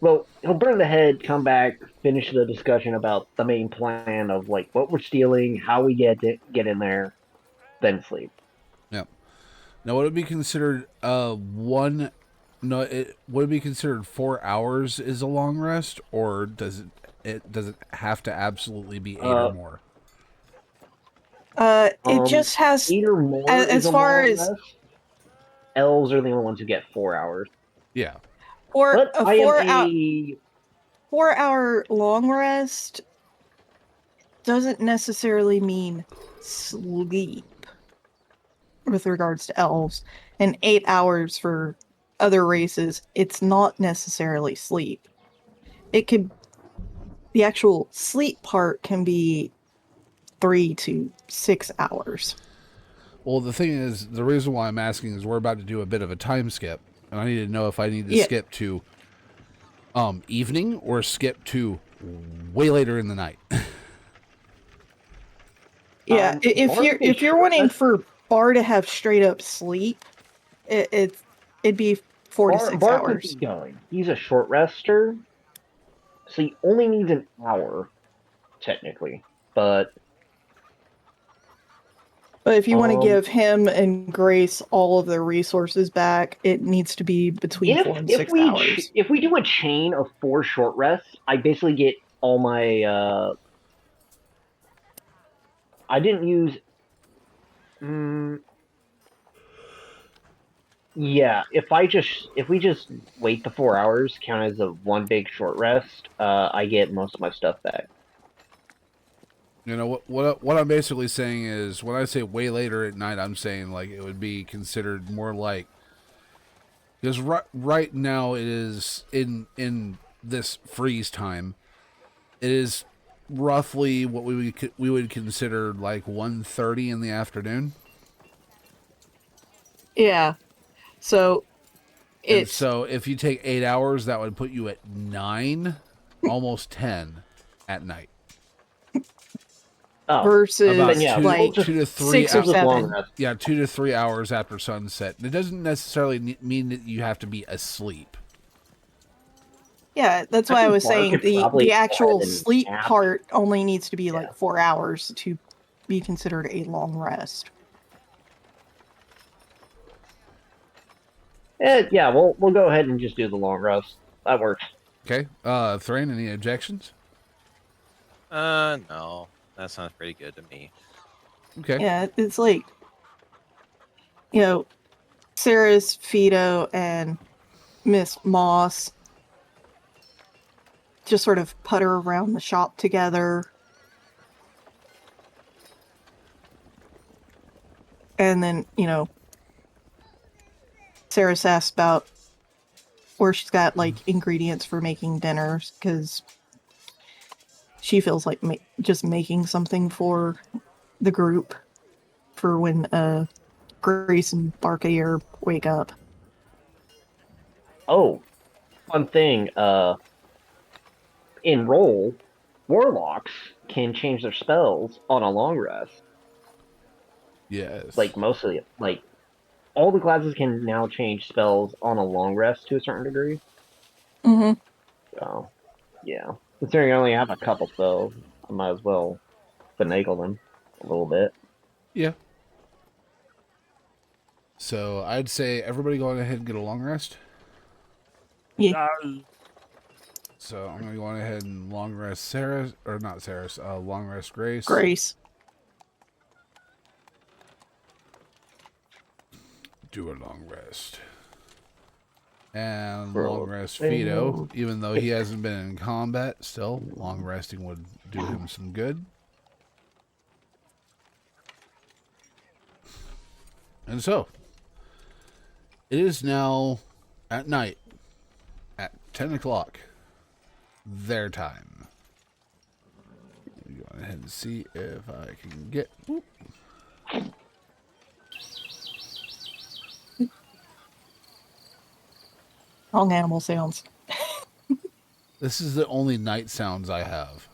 well, he'll burn the head, come back, finish the discussion about the main plan of like what we're stealing, how we get in there, then sleep. Yep. Now, would it be considered would it be considered 4 hours is a long rest, or does it have to absolutely be 8 or more? It just has, either more as is a far long as rest. Elves are the only ones who get 4 hours. Yeah. or But a I four am hour a 4 hour long rest doesn't necessarily mean sleep with regards to elves, and 8 hours for other races, it's not necessarily sleep. It could, the actual sleep part can be 3 to 6 hours. Well, the thing is, the reason why I'm asking is we're about to do a bit of a time skip, and I need to know if I need to skip to evening or skip to way later in the night. Yeah, if you're wanting for Bar to have straight up sleep, it'd be 4 to 6 Bar could hours. be going. He's a short rester, so he only needs an hour, technically. But if you want to give him and Grace all of their resources back, it needs to be between 4 and 6 hours. If we do a chain of 4 short rests, I basically get all my. I didn't use. Yeah, if we just wait the 4 hours, count as a one big short rest, I get most of my stuff back. You know what I'm basically saying is when I say way later at night, I'm saying like it would be considered more like because right now it is in this freeze time, it is roughly what we would consider like 1:30 in the afternoon. Yeah, so so if you take 8 hours, that would put you at 9, almost 10 at night. Versus about 2 to 3 6 or 7. Yeah, 2 to 3 hours after sunset. And it doesn't necessarily mean that you have to be asleep. Yeah, that's why I was saying the actual sleep part only needs to be like 4 hours to be considered a long rest. Yeah, we'll go ahead and just do the long rest. That works. Okay. Thrain, any objections? No. That sounds pretty good to me. Okay. Yeah, it's like, Sarah's, Fido, and Miss Moss just sort of putter around the shop together. And then, Sarah's asked about where she's got, like, ingredients for making dinners, because she feels like just making something for the group for when Grace and Barkayer wake up. Oh, fun thing. In roll, warlocks can change their spells on a long rest. Yes. Like mostly, like all the classes can now change spells on a long rest to a certain degree. Mm-hmm. So, yeah. Considering I only have a couple spells, I might as well finagle them a little bit. Yeah. So I'd say everybody go ahead and get a long rest. Yeah. So I'm gonna go on ahead and long rest Sarah, or not Sarah's, long rest Grace. Grace. Do a long rest. And long rest Fido, even though he hasn't been in combat, still long resting would do him some good. And so, it is now at night at 10 o'clock their time. Go ahead and see if I can get... Whoop. Wrong animal sounds. This is the only night sounds I have.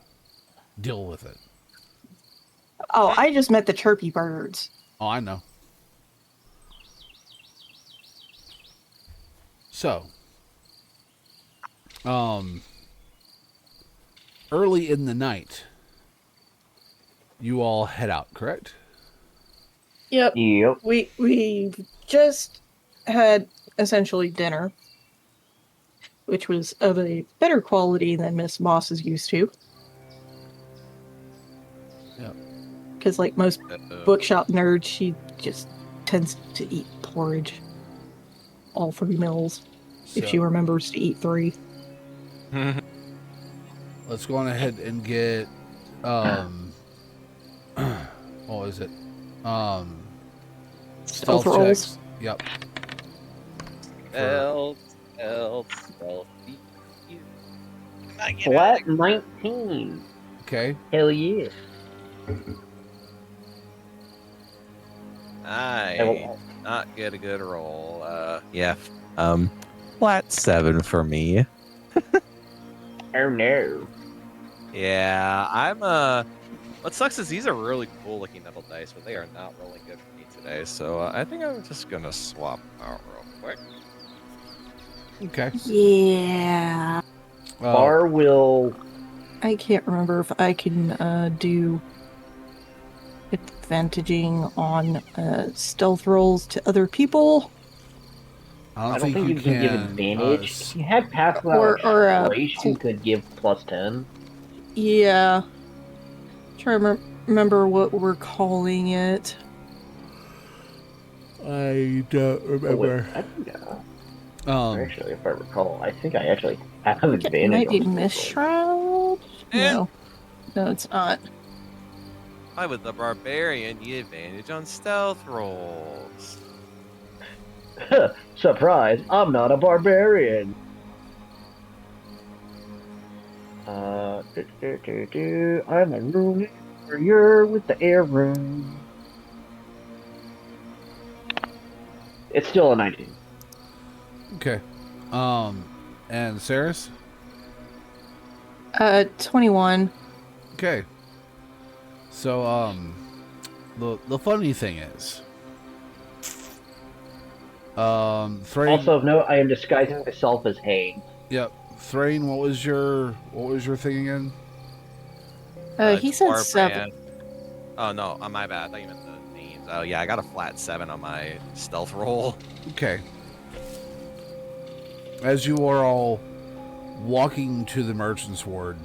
Deal with it. Oh, I just met the chirpy birds. Oh, I know. So, early in the night, you all head out, correct? Yep. Yep. We just had essentially dinner, which was of a better quality than Miss Moss is used to. Yep. Because like most bookshop nerds, she just tends to eat porridge all 3 meals, if she remembers to eat 3. Let's go on ahead and get what was it? Stealth rolls. checks. Yep. Stealth. Flat 19. Okay. Hell yeah. I not get a good roll. Yeah. Flat 7 for me. Oh no. Yeah, I'm what sucks is these are really cool looking metal dice, but they are not rolling good for me today. So I think I'm just gonna swap out real quick. Okay. Yeah. Bar will. I can't remember if I can do advantaging on stealth rolls to other people I I don't think you can give advantage. If you had pass without or trace, you could give +10. yeah. Try to remember what we're calling it. I don't Oh wait, remember. I think Um, actually, if I recall, I think I actually have I think it advantage might be on stealth rolls. Mistral. And No, it's not. I with the barbarian, the advantage on stealth rolls. Surprise! I'm not a barbarian. I'm a rune warrior with the air rune. It's still a 19. okay. And Saris? 21. Okay. So, the funny thing is, Thrain. Also of note, I am disguising myself as Hayne. Yep. Thrain, what was your thing again? He said 7. Barbarian. Oh no, my bad. I thought you meant the names. Oh yeah, I got a flat 7 on my stealth roll. Okay. As you are all walking to the merchant's ward,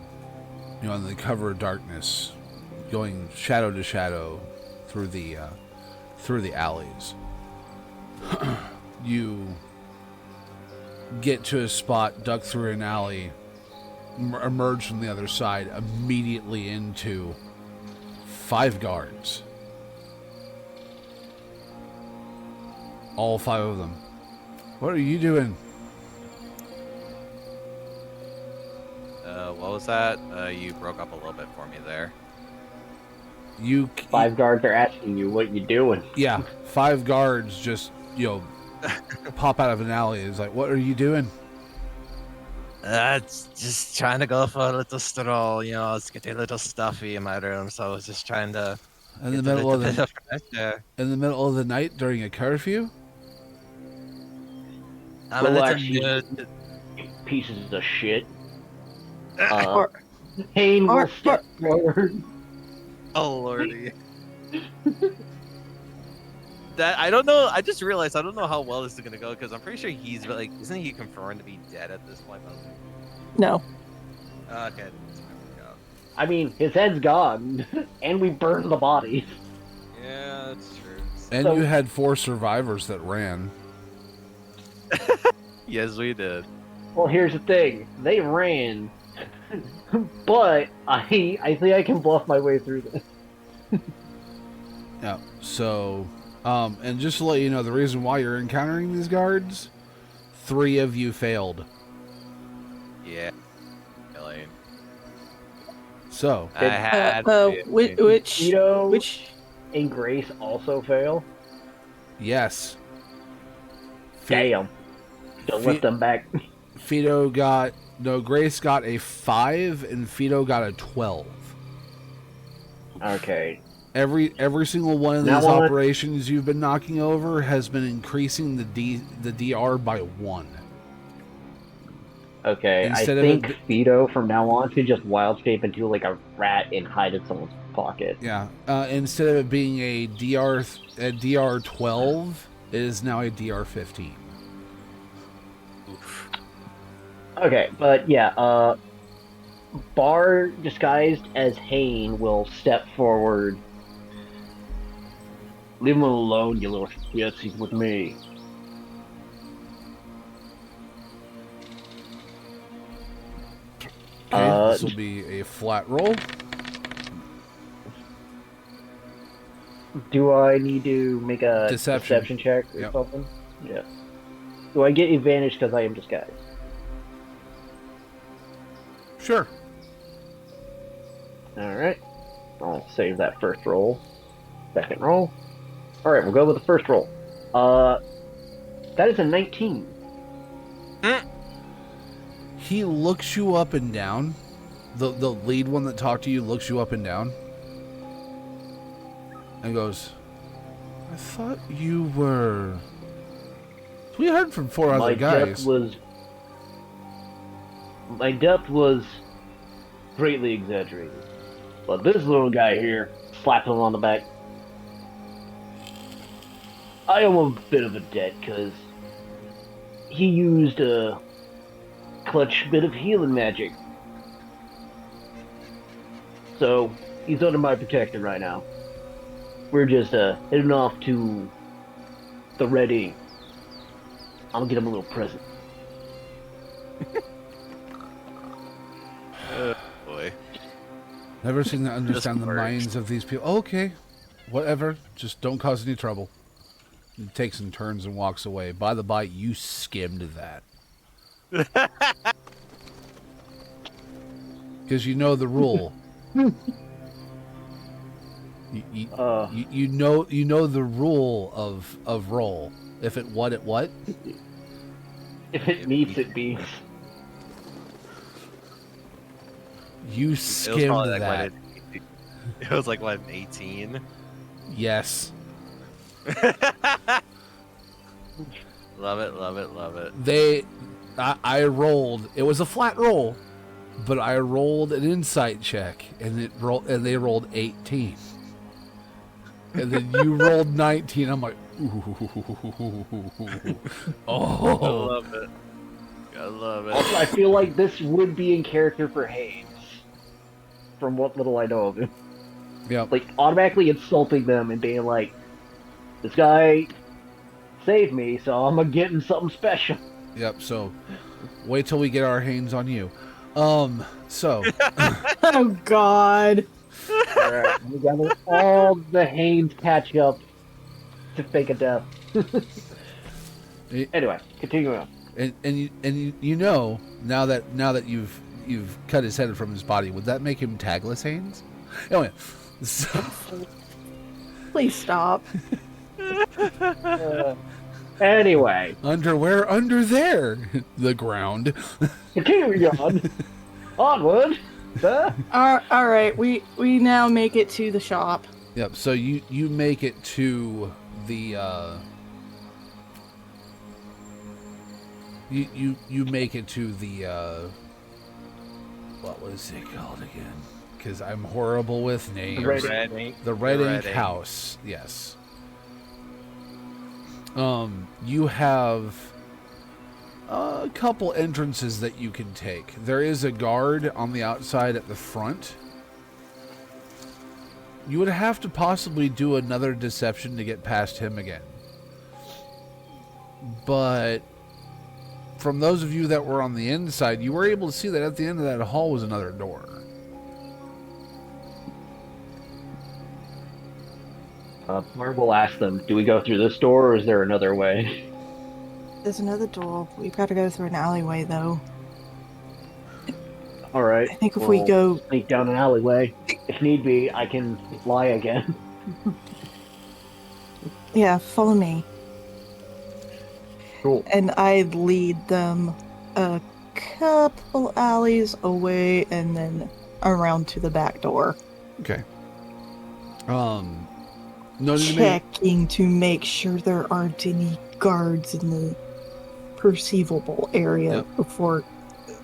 you know, in the cover of darkness, going shadow to shadow through the alleys, you get to a spot, duck through an alley, emerge from the other side, immediately into 5 guards. All 5 of them. What are you doing? What was that? You broke up a little bit for me there. You 5 guards are asking you what you doing. Yeah, 5 guards just, pop out of an alley. It's like, what are you doing? It's just trying to go for a little stroll. You know, it's getting a little stuffy in my room, so I was just trying to In the get a middle little of bit the of fresh air. the night during a curfew? I'm a Relax, little you pieces of shit. Or, Hayne will or- step forward. Oh lordy. That I don't know. I just realized I don't know how well this is gonna go because I'm pretty sure he's like, isn't he confirmed to be dead at this point? no. Okay. I mean, his head's gone, and we burned the body. Yeah, that's true. And So- you had 4 survivors that ran. Yes, we did. Well, here's the thing. They ran, but I think I can bluff my way through this. Yeah. So, and just to let you know, the reason why you're encountering these guards, 3 of you failed. Yeah. Killing. So, I had Which And Grace also fail. yes. Damn. Don't let them back. Grace got a 5 and Fido got a 12. Okay. Every single one of Now these on- operations you've been knocking over has been increasing the DR by 1. Okay, Instead I of it think Fido from now on should just wild shape into like a rat and hide in someone's pocket. Yeah. Instead of it being a DR 12, it is now a DR 15. Okay, but yeah, Bar disguised as Hayne will step forward. Leave him alone, you little shits. He's with me. Okay, this will be a flat roll. Do I need to make a Deception. check or Yep. something? Yeah. Do I get advantage because I am disguised? Sure. Alright. I'll save that first roll. Second roll. All right, we'll go with the first roll. That is a 19. He looks you up and down. The lead one that talked to you looks you up and down. And goes, I thought you were... We heard from 4 other guys. My depth was greatly exaggerated. But this little guy here, slapped him on the back. I owe him a bit of a debt, because he used a clutch bit of healing magic. So, he's under my protection right now. We're just heading off to the Red Ink. I'm gonna get him a little present. Boy. Never seem to understand the minds of these people. Okay, whatever. Just don't cause any trouble. He takes and turns and walks away. By the by, you skimmed that. Because you know the rule. You know the rule of roll. If it what, it what? If it meets, it beats. You skimmed that. It was like, what, an 18? Yes. Love it, love it, love it. I rolled. It was a flat roll, but I rolled an insight check, and they rolled 18. And then you rolled 19. I'm like, ooh. Oh. I love it. I love it. Also, I feel like this would be in character for Haynes, from what little I know of him. Yeah. Like, automatically insulting them and being like, this guy saved me, so I'm gonna get him something special. Yep, so wait till we get our hands on you. So. Oh, God. Alright, we got all the Haynes catch up to fake a death. Anyway, continuing on. And you know, now that you've cut his head from his body, would that make him tagless Haynes? Anyway, so Please stop. Anyway, underwear under there, the ground. continuing on. Onward. All right, we now make it to the shop. Yep. So you make it to the you make it to the what was it called again? Because I'm horrible with names. The Red Ink House. Yes. You have a couple entrances that you can take. There is a guard on the outside at the front. You would have to possibly do another deception to get past him again. But from those of you that were on the inside, you were able to see that at the end of that hall was another door. We'll ask them, do we go through this door or is there another way? There's another door. We've got to go through an alleyway, though. Alright. I think if we go... sneak down an alleyway. If need be, I can lie again. Yeah, follow me. Cool. And I lead them a couple alleys away and then around to the back door. Okay. No need to make... Checking to make sure there aren't any guards in the perceivable area before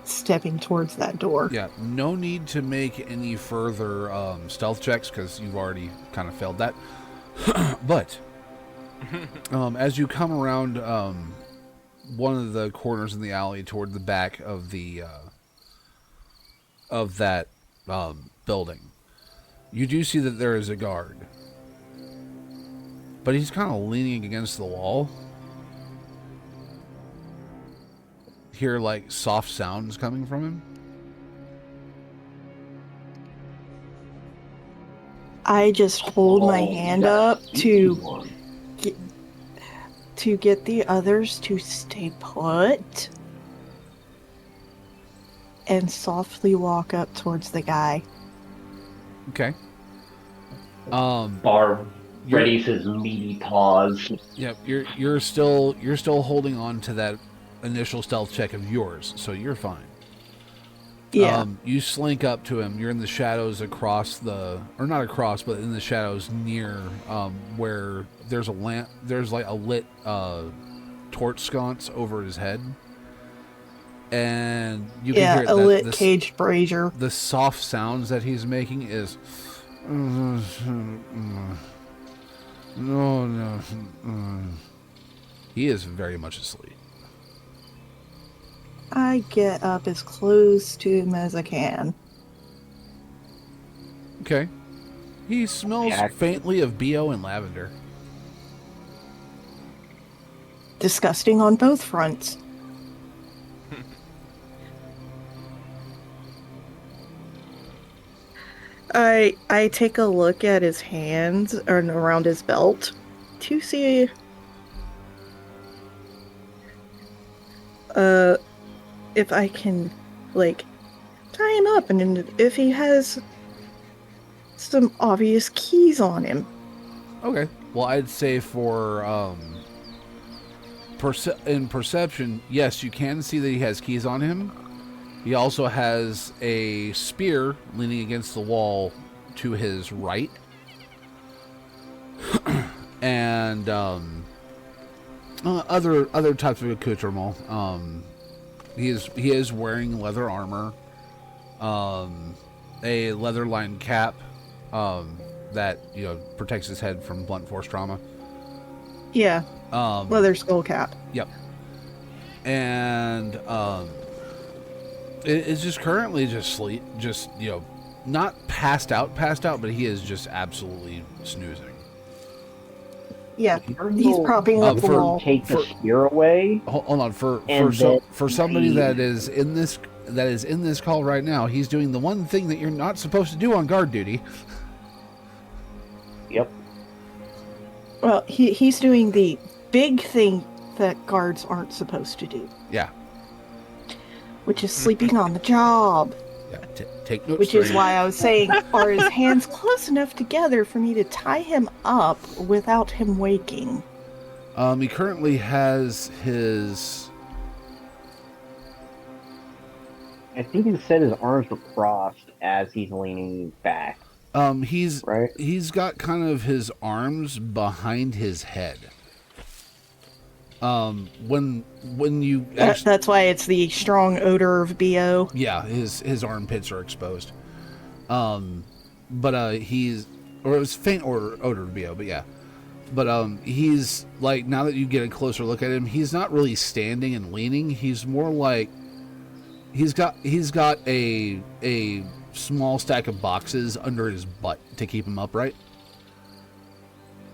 stepping towards that door. Yeah, no need to make any further stealth checks because you've already kind of failed that. But as you come around one of the corners in the alley toward the back of the of that building, you do see that there is a guard, but he's kind of leaning against the wall. Hear like soft sounds coming from him. I just hold my hand up to get the others to stay put and softly walk up towards the guy. Okay. Bar readies his meaty paws. Yep, you're still holding on to that initial stealth check of yours, so you're fine. Yeah. You slink up to him. You're in the shadows across or not across, but in the shadows near where there's a lamp. There's like a lit torch sconce over his head, and you can hear a lit caged brazier. The soft sounds that he's making is. No. He is very much asleep. I get up as close to him as I can. Okay. He smells faintly of BO and lavender. Disgusting on both fronts. I take a look at his hands and around his belt to see if I can like tie him up and if he has some obvious keys on him. Okay. Well, I'd say for in perception, yes, you can see that he has keys on him. He also has a spear leaning against the wall to his right. And other types of accoutrement. He is wearing leather armor, a leather-lined cap that protects his head from blunt force trauma. Yeah, leather skull cap. Yep. And it's just currently just sleep, not passed out, but he is just absolutely snoozing. Yeah, he's propping up the wall. Take the spear away. Hold on, for somebody that is in this call right now, he's doing the one thing that you're not supposed to do on guard duty. Yep. Well, he's doing the big thing that guards aren't supposed to do. Yeah. Which is sleeping on the job. Yeah. Take notes. Which is why I was saying, are his hands close enough together for me to tie him up without him waking? He currently has his. I think he said his arms were crossed as he's leaning back. He's got kind of his arms behind his head. When you that's why it's the strong odor of BO. Yeah, his armpits are exposed. But it was faint odor of BO, but yeah. But he's like, now that you get a closer look at him, he's not really standing and leaning. He's more like he's got a small stack of boxes under his butt to keep him upright,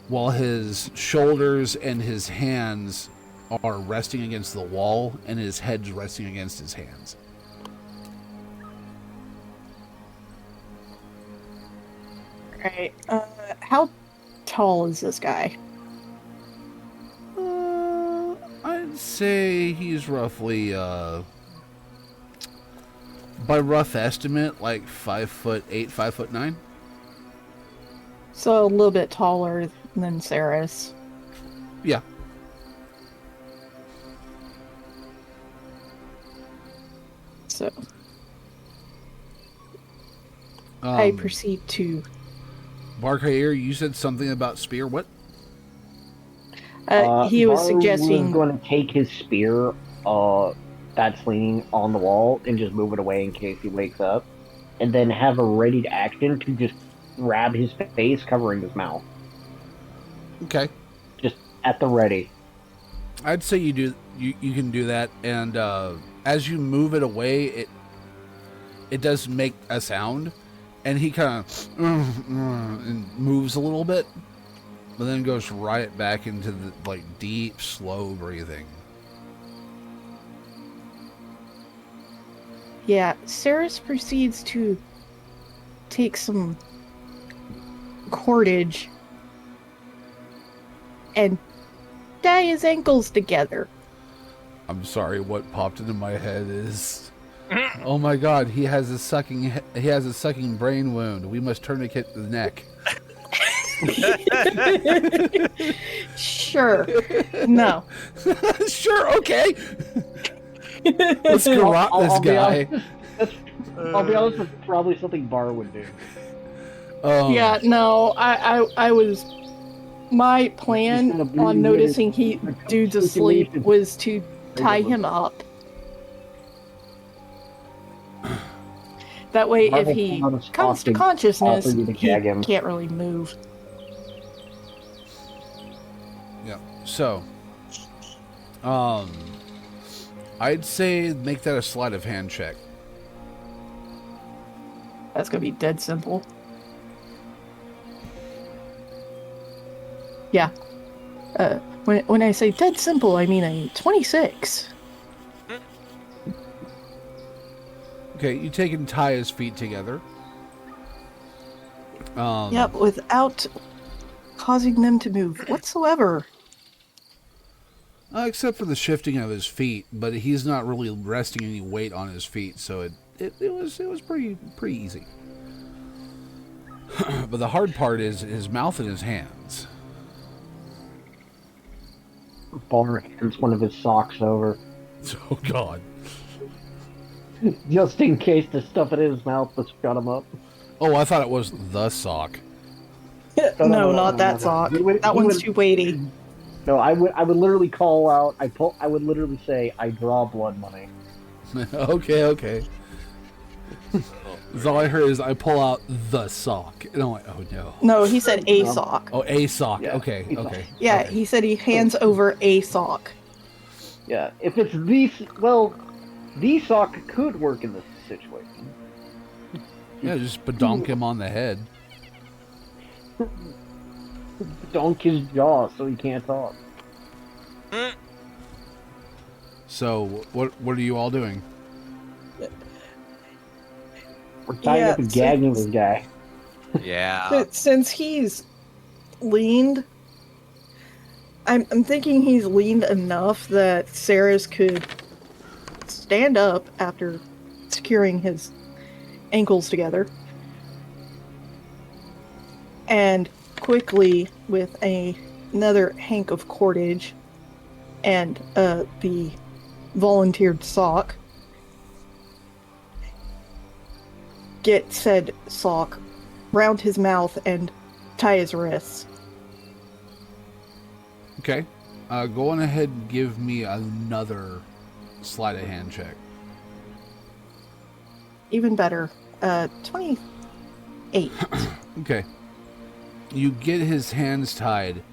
while his shoulders and his hands are resting against the wall and his head's resting against his hands. Right. How tall is this guy? I'd say he's roughly by rough estimate, like 5'8", 5'9". So a little bit taller than Saris. Yeah. So I proceed to. Barkair, you said something about spear. What? He was suggesting was going to take his spear that's leaning on the wall and just move it away in case he wakes up, and then have a ready action to just grab his face, covering his mouth. Okay. Just at the ready. I'd say you can do that, and as you move it away, it does make a sound, and he kind of and moves a little bit, but then goes right back into the deep, slow breathing. Yeah, Saris proceeds to take some cordage and tie his ankles together. I'm sorry, what popped into my head is, oh my god, he has a sucking brain wound. We must tourniquet the neck. Sure. No. Sure, okay. Let's garrot this I'll be guy. honest, I'll be honest, it's probably something Bar would do. Yeah, no, I was. My He's plan got a blue on noticing ribbon. dude's asleep was to tie him up. That way, if he comes to consciousness, offer you to he gag him. can't really move. Yeah. So, I'd say make that a sleight of hand check. That's gonna be dead simple. Yeah. When I say dead simple, I mean a 26. Okay, you take and tie his feet together. Yep, without causing them to move whatsoever. Except for the shifting of his feet, but he's not really resting any weight on his feet, so it was pretty easy. But the hard part is his mouth and his hands. Bar hands one of his socks over, Oh God. just in case the stuff in his mouth will shut him up. Oh, I thought it was the sock. No, not that sock. That one's too weighty. No, I would literally call out. I would literally say, I draw blood money. Okay. So all I heard is I pull out the sock, and I'm like, oh no. No, he said a sock. Oh, a sock. Yeah, Okay. a sock. Okay. Yeah, okay. he said he hands over a sock. Yeah, if it's the sock could work in this situation. Yeah, just badonk him on the head. Donk his jaw so he can't talk. So what are you all doing? We're tying Yeah, up and gagging this guy. Yeah. But since he's leaned, I'm thinking he's leaned enough that Saris could stand up after securing his ankles together and quickly with another hank of cordage and the volunteered sock get said sock round his mouth and tie his wrists. Okay. Go on ahead and give me another sleight of hand check. Even better, 28. Okay. You get his hands tied,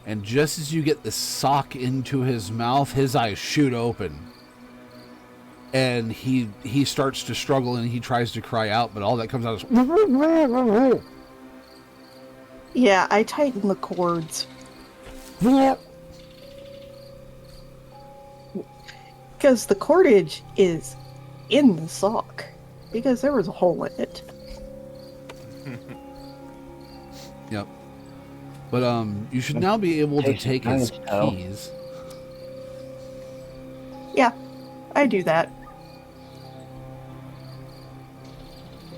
and just as you get the sock into his mouth, his eyes shoot open. And he starts to struggle and he tries to cry out, but all that comes out is Yeah, I tighten the cords. Because the cordage is in the sock. Because there was a hole in it. Yep. But you should now be able to take his toe. keys. Yeah, I do that.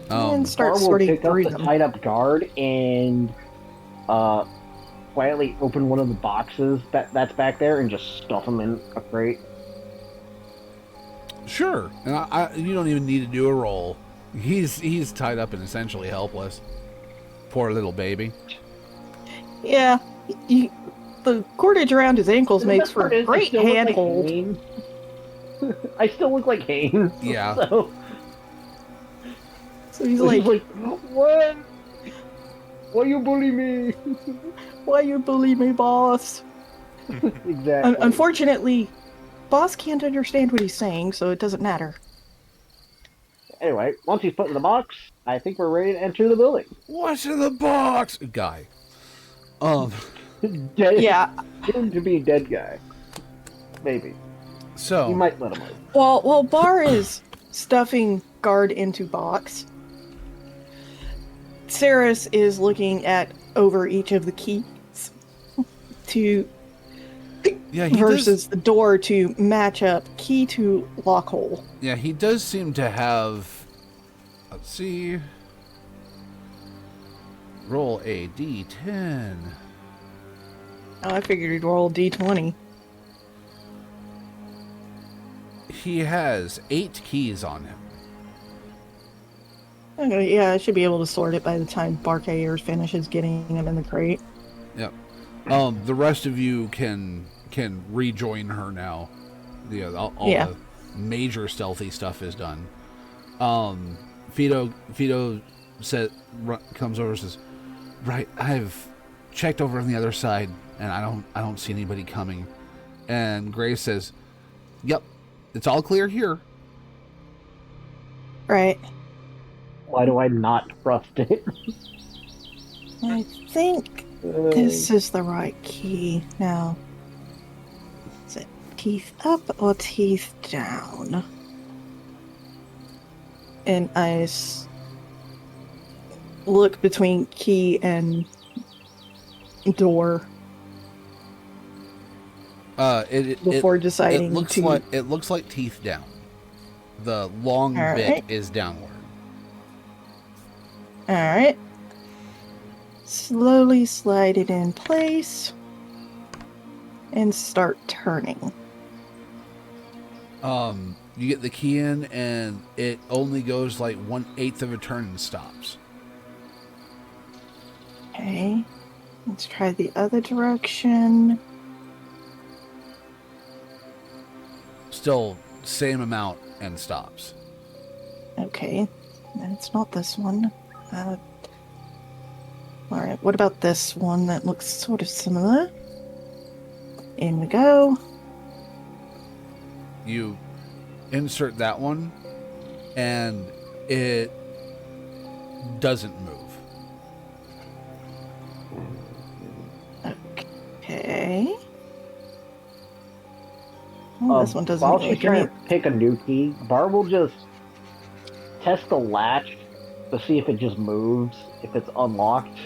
And start Bar will sorting pick up through the them. tied up guard and quietly open one of the boxes that's back there and just stuff him in a crate. Sure. And you don't even need to do a roll. He's tied up and essentially helpless. Poor little baby. Yeah, the cordage around his ankles The makes best for part a is I great still look like handhold. Haynes. I still look like Haynes. Yeah. So So he's he's like, like, what? Why you bully me? why you bully me, boss? Exactly. Unfortunately, boss can't understand what he's saying, so it doesn't matter. Anyway, once he's put in the box, I think we're ready to enter the building. What's in the box? Guy. Dead, Yeah, soon to be dead guy. Maybe. So You might let him live. while Bar is stuffing guard into box, Saris is looking at over each of the keys to yeah, he versus the door to match up key to lock hole. Yeah, he does seem to have. Let's see. roll a d10. Oh, I figured he'd roll d20. He has 8 keys on him. Okay, yeah, I should be able to sort it by the time Barkayer finishes getting him in the crate. Yep. The rest of you can rejoin her now. Yeah, all Yeah. the major stealthy stuff is done. Fido comes over and says, "Right, I've checked over on the other side, and I don't see anybody coming." And Grace says, "Yep, it's all clear here." Right. Why do I not trust it? I think this is the right key. Now, is it teeth up or teeth down? And I look between key and door before deciding it looks like teeth down. The long bit right. is downward. Alright. Slowly slide it in place and start turning. You get the key in, and it only goes like 1/8 of a turn and stops. Okay. Let's try the other direction. Still same amount and stops. Okay. Then it's not this one. Alright, what about this one that looks sort of similar? In we go. You insert that one, and it doesn't move. Okay. Oh, this one doesn't While she's make trying any... to pick a new key, Barb will just test the latch to see if it just moves, if it's unlocked.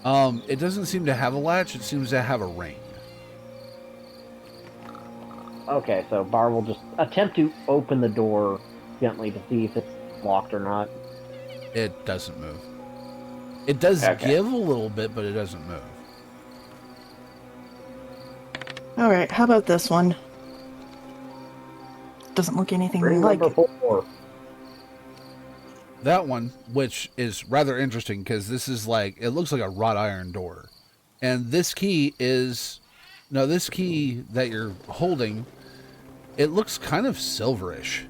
It doesn't seem to have a latch. It seems to have a ring. Okay, so Barb will just attempt to open the door gently to see if it's locked or not. It doesn't move. It does give a little bit, but it doesn't move. Alright, how about this one? Doesn't look anything Ring like number it. 4. That one, which is rather interesting because this is like, it looks like a wrought iron door. And this key is, no, this key that you're holding, it looks kind of silverish.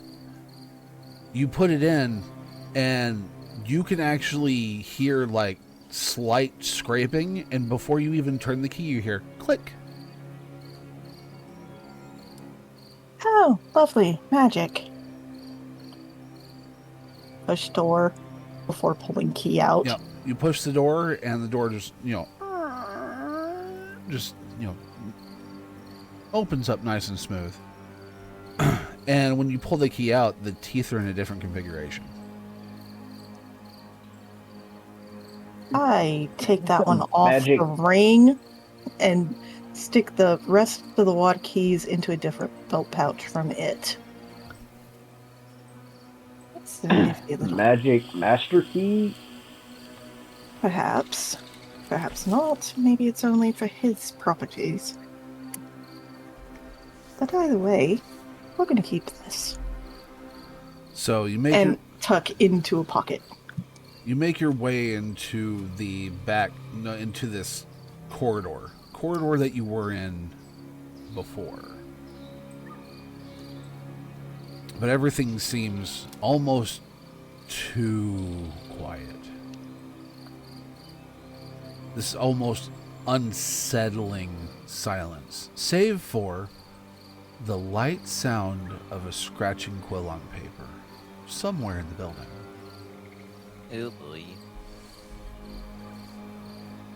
You put it in, and you can actually hear like slight scraping, and before you even turn the key, you hear click. Oh, lovely. Magic. Push door before pulling key out. Yeah, you push the door, and the door just, opens up nice and smooth. And when you pull the key out, the teeth are in a different configuration. I take that one off Magic. the ring and stick the rest of the wad keys into a different belt pouch from it. That's a nifty little... Magic master key? Perhaps. Perhaps not. Maybe it's only for his properties. But either way, we're going to keep this. So you make And tuck into a pocket. you make your way into the back, into this corridor that you were in before. But everything seems almost too quiet. This almost unsettling silence, save for the light sound of a scratching quill on paper somewhere in the building. Oh boy.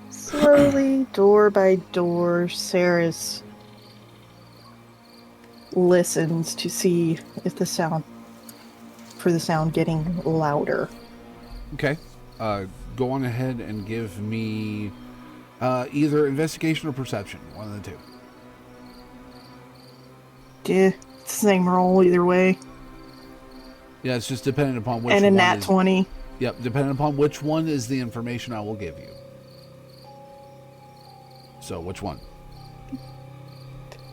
Slowly, door by door, Ceres listens to see if the sound getting louder. Okay. Go on ahead and give me either investigation or perception. One of the two. Yeah, it's the same roll either way. Yeah, it's just dependent upon which And a one nat is, 20. Yep, depending upon which one is the information I will give you. So, which one?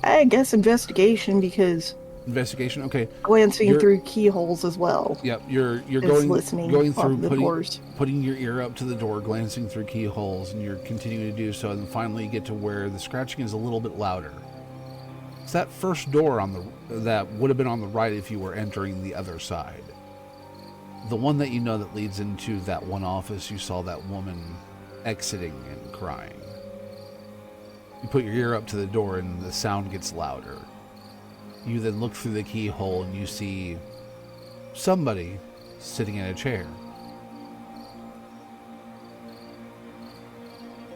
I guess investigation, because Investigation. Okay. glancing through keyholes as well. Yep. You're Is listening going through off the doors. putting your ear up to the door, glancing through keyholes, and you're continuing to do so, and finally you get to where the scratching is a little bit louder. It's that first door that would have been on the right if you were entering the other side. The one that you know that leads into that one office you saw that woman exiting and crying. You put your ear up to the door and the sound gets louder. You then look through the keyhole and you see somebody sitting in a chair.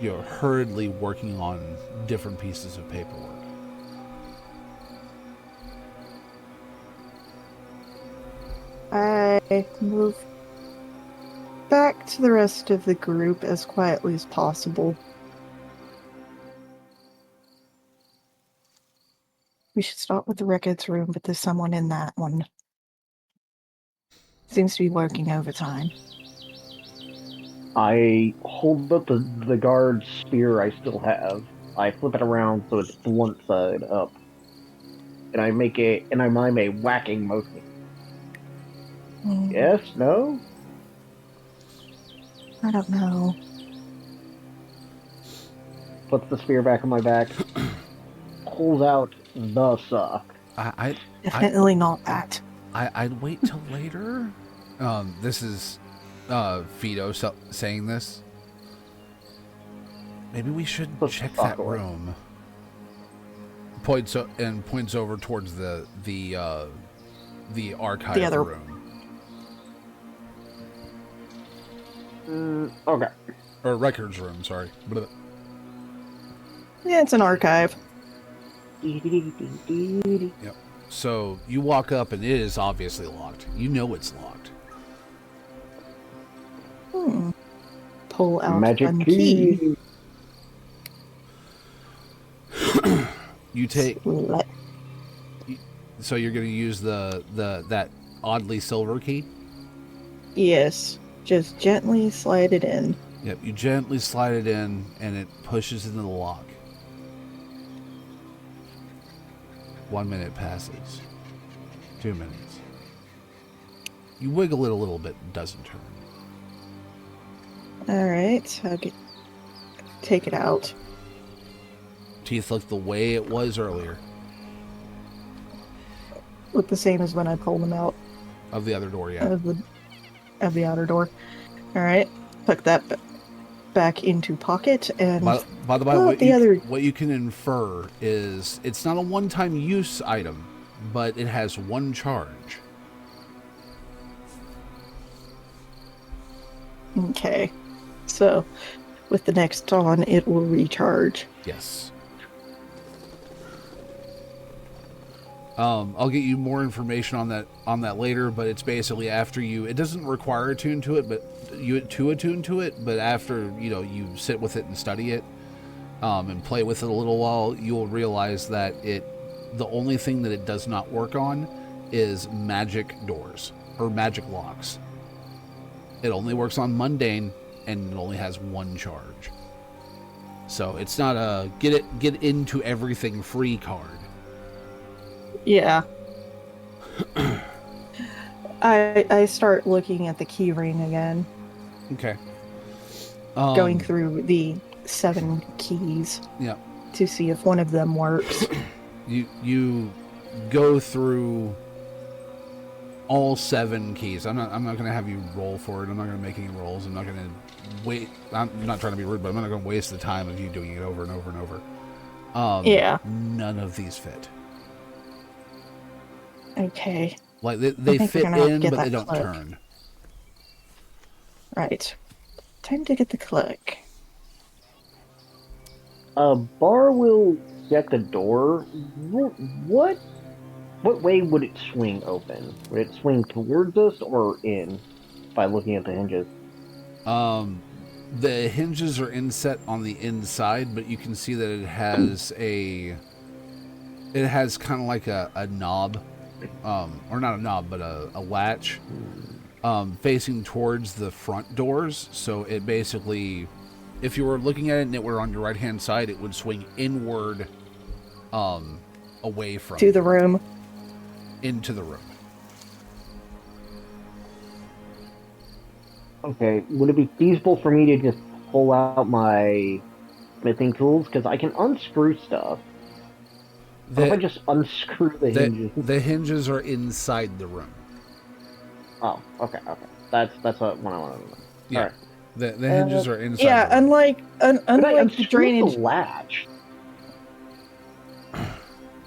You're hurriedly working on different pieces of paperwork. I move back to the rest of the group as quietly as possible. We should start with the records room, but there's someone in that one. Seems to be working overtime. I hold up the guard's spear I still have. I flip it around so it's blunt side up. And I mime a whacking motion. Yes? No? I don't know. Puts the spear back on my back. Pulls out the sock. Definitely not that. I'd wait till later. This is Fido saying this. Maybe we should check that room. Points over towards the archive The other room. Okay. Or records room, sorry. Yeah, it's an archive. Yep. So you walk up and it is obviously locked. You know it's locked. Pull out Magic one key. You take. Let- So you're going to use that oddly silver key? Yes. Just gently slide it in. Yep, you gently slide it in and it pushes into the lock. 1 minute passes. 2 minutes. You wiggle it a little bit, it doesn't turn. Alright, I'll take it out. Teeth look the way it was earlier. Look the same as when I pulled them out Of the other door, yeah. of the outer door. Alright, put that back into pocket and By the way, what you can infer is it's not a one-time use item, but it has one charge. Okay. So with the next on it will recharge. Yes. I'll get you more information on that later, but it's basically after it doesn't require attune to it, but attune to it, but after, you sit with it and study it, and play with it a little while, you'll realize that the only thing that it does not work on is magic doors or magic locks. It only works on mundane and it only has one charge. So it's not a get into everything free card. Yeah. I start looking at the key ring again. Okay. Going through the 7 keys. Yeah. To see if one of them works. You go through all 7 keys. I'm not going to have you roll for it. I'm not going to make any rolls. I'm not going to wait. I'm not trying to be rude, but I'm not going to waste the time of you doing it over and over and over. Yeah. None of these fit. Okay. Like they fit in, but they don't cloak. turn. Right. Time to get the cloak. Bar will check the door. What way would it swing open? Would it swing towards us or in? By looking at the hinges. The hinges are inset on the inside, but you can see that it has kind of like a knob, or not a knob, but a latch facing towards the front doors. So it basically, if you were looking at it and it were on your right hand side, it would swing inward, away from To the room. into the room. Okay, would it be feasible for me to just pull out my smithing tools? Because I can unscrew stuff. What if I just unscrew the hinges? The hinges are inside the room. Oh, okay. That's what I wanted to know. Yeah. Alright. The hinges are inside. Yeah, the room. unlike Could I the unscrew drainage, the latch?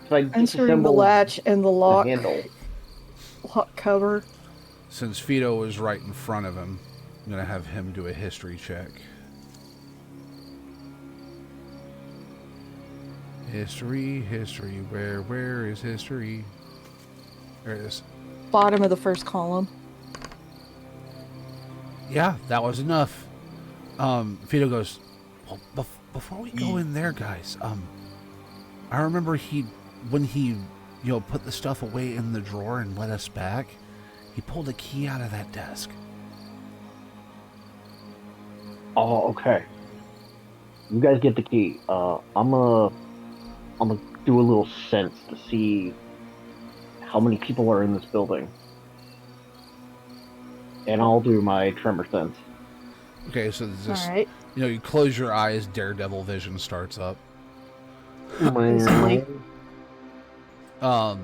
So I unscrewing the disassemble latch and the the lock handle. cover. Since Fido is right in front of him, I'm gonna have him do a history check. History. Where is history? There it is. Bottom of the first column. Yeah, that was enough. Fido goes, well, before we go in there, guys, I remember when he, put the stuff away in the drawer and let us back, he pulled a key out of that desk. Oh, okay. You guys get the key. I'm gonna do a little sense to see how many people are in this building. And I'll do my tremor sense. Okay, so there's this, All right. you close your eyes, Daredevil vision starts up. Basically. The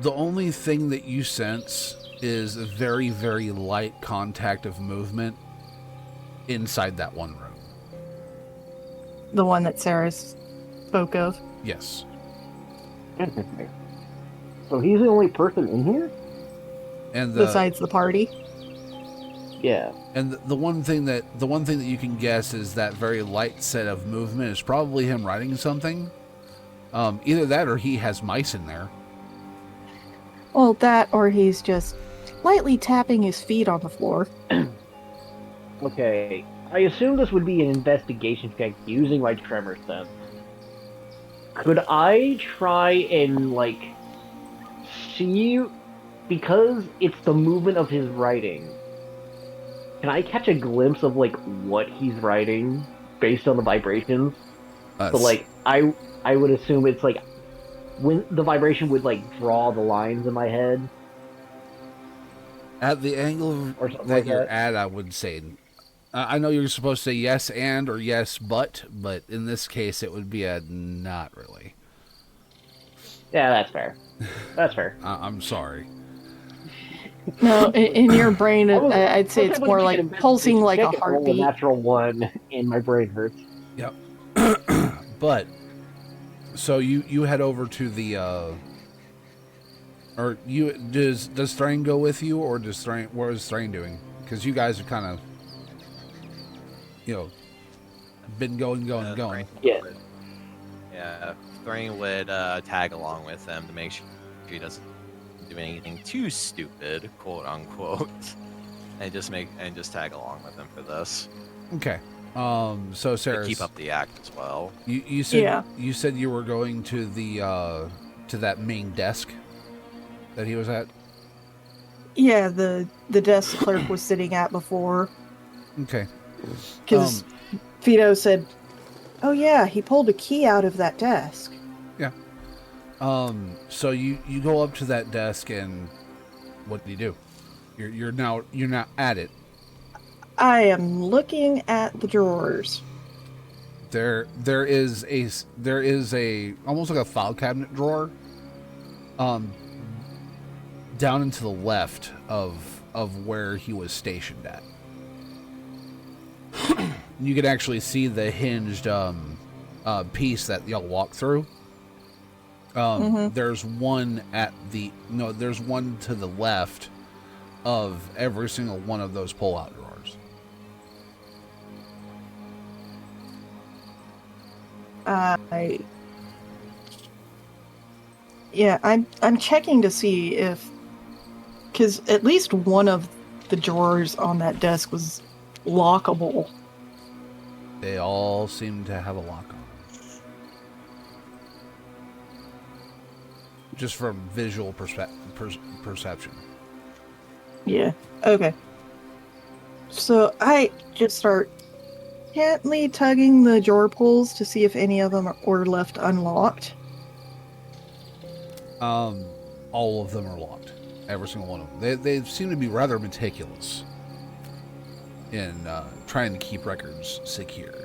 only thing that you sense is a very, very light contact of movement inside that one room. The one that Sarah spoke of. Yes. Interesting. So he's the only person in here? And Besides the party. Yeah. And the one thing that you can guess is that very light set of movement is probably him writing something. Either that or he has mice in there. Well, that or he's just lightly tapping his feet on the floor. Okay. I assume this would be an investigation check using my tremor sense. Could I try and, see... Because it's the movement of his writing, can I catch a glimpse of, what he's writing based on the vibrations? So, I would assume it's, when the vibration would, draw the lines in my head. At the angle Or something that like you're that. at, I would say... I know you're supposed to say yes and or yes but in this case it would be a not really. Yeah, that's fair. That's fair. I'm sorry. No, in your brain, I'd say I was it's able to more make like an pulsing like a investigation check and roll heartbeat. natural one, and my brain hurts. Yep. But so you head over to the or you does Thrain go with you, or does Thrain, what is Thrain doing? Because you guys have kind of been going. Thrain Yeah. would- Yeah, Thrain would tag along with them to make sure he doesn't do anything too stupid, quote unquote, and just tag along with them for this. Okay. So Sarah, To keep up the act as well. You said Yeah. you said you were going to the to that main desk that he was at. Yeah, the desk clerk was sitting at before. Okay. Because Fido said, "Oh yeah, he pulled a key out of that desk." Yeah. So you go up to that desk and what do you do? You're now at it. I am looking at the drawers. There is a almost like a file cabinet drawer down and to the left of where he was stationed at. You can actually see the hinged piece that y'all walk through. There's one there's one to the left of every single one of those pull-out drawers. I'm checking to see if, because at least one of the drawers on that desk was lockable. They all seem to have a lock on them. Just from visual perception. Yeah. Okay. So I just start gently tugging the drawer pulls to see if any of them were left unlocked. All of them are locked. Every single one of them. They seem to be rather meticulous in trying to keep records secured.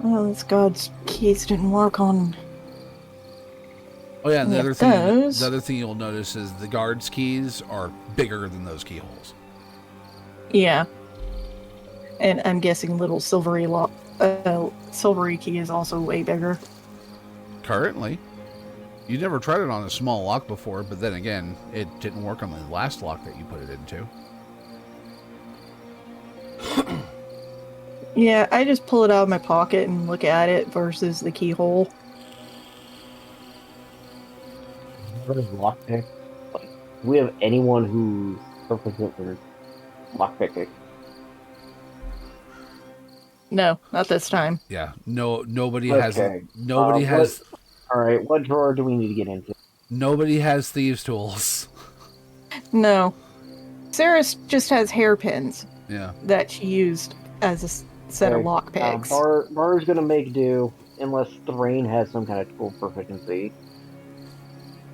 Oh, this god's keys didn't work on. Oh yeah, and the Yeah, other thing you'll notice is the guards' keys are bigger than those keyholes. Yeah. And I'm guessing little silvery silvery key is also way bigger. Currently, you never tried it on a small lock before, but then again, it didn't work on the last lock that you put it into. Yeah, I just pull it out of my pocket and look at it versus the keyhole. What is lockpick? Like, do we have anyone who's proficient in lockpicking? No, not this time. Yeah, nobody Okay. has All right, what drawer do we need to get into? nobody has thieves' tools. No. Sarah just has hairpins Yeah. that she used as a set of Okay, lockpicks. Bar's gonna make do unless Thrain has some kind of tool proficiency.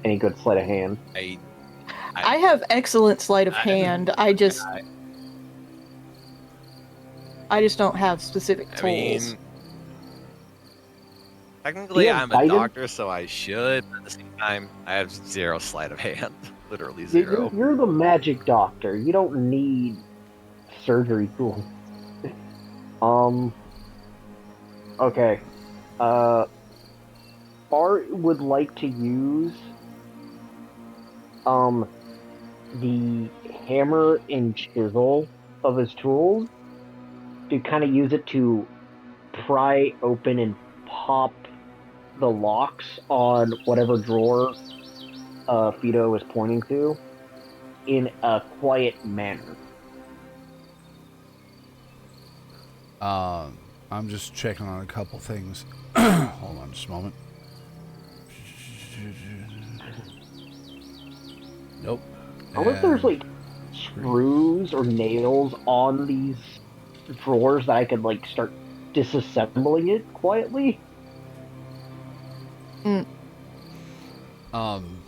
Any good sleight of hand. I have excellent sleight of hand. I just don't have specific tools. I mean, technically, Yeah, I'm a Biden? doctor, so I should. But at the same time, I have zero sleight of hand. Literally zero. You're the magic doctor. You don't need surgery tools. Okay. Bar would like to use the hammer and chisel of his tools to kind of use it to pry open and pop the locks on whatever drawer Fido is pointing to in a quiet manner. I'm just checking on a couple things. Hold on just a moment. Nope. I wonder if there's like screws or nails on these drawers that I could like start disassembling it quietly.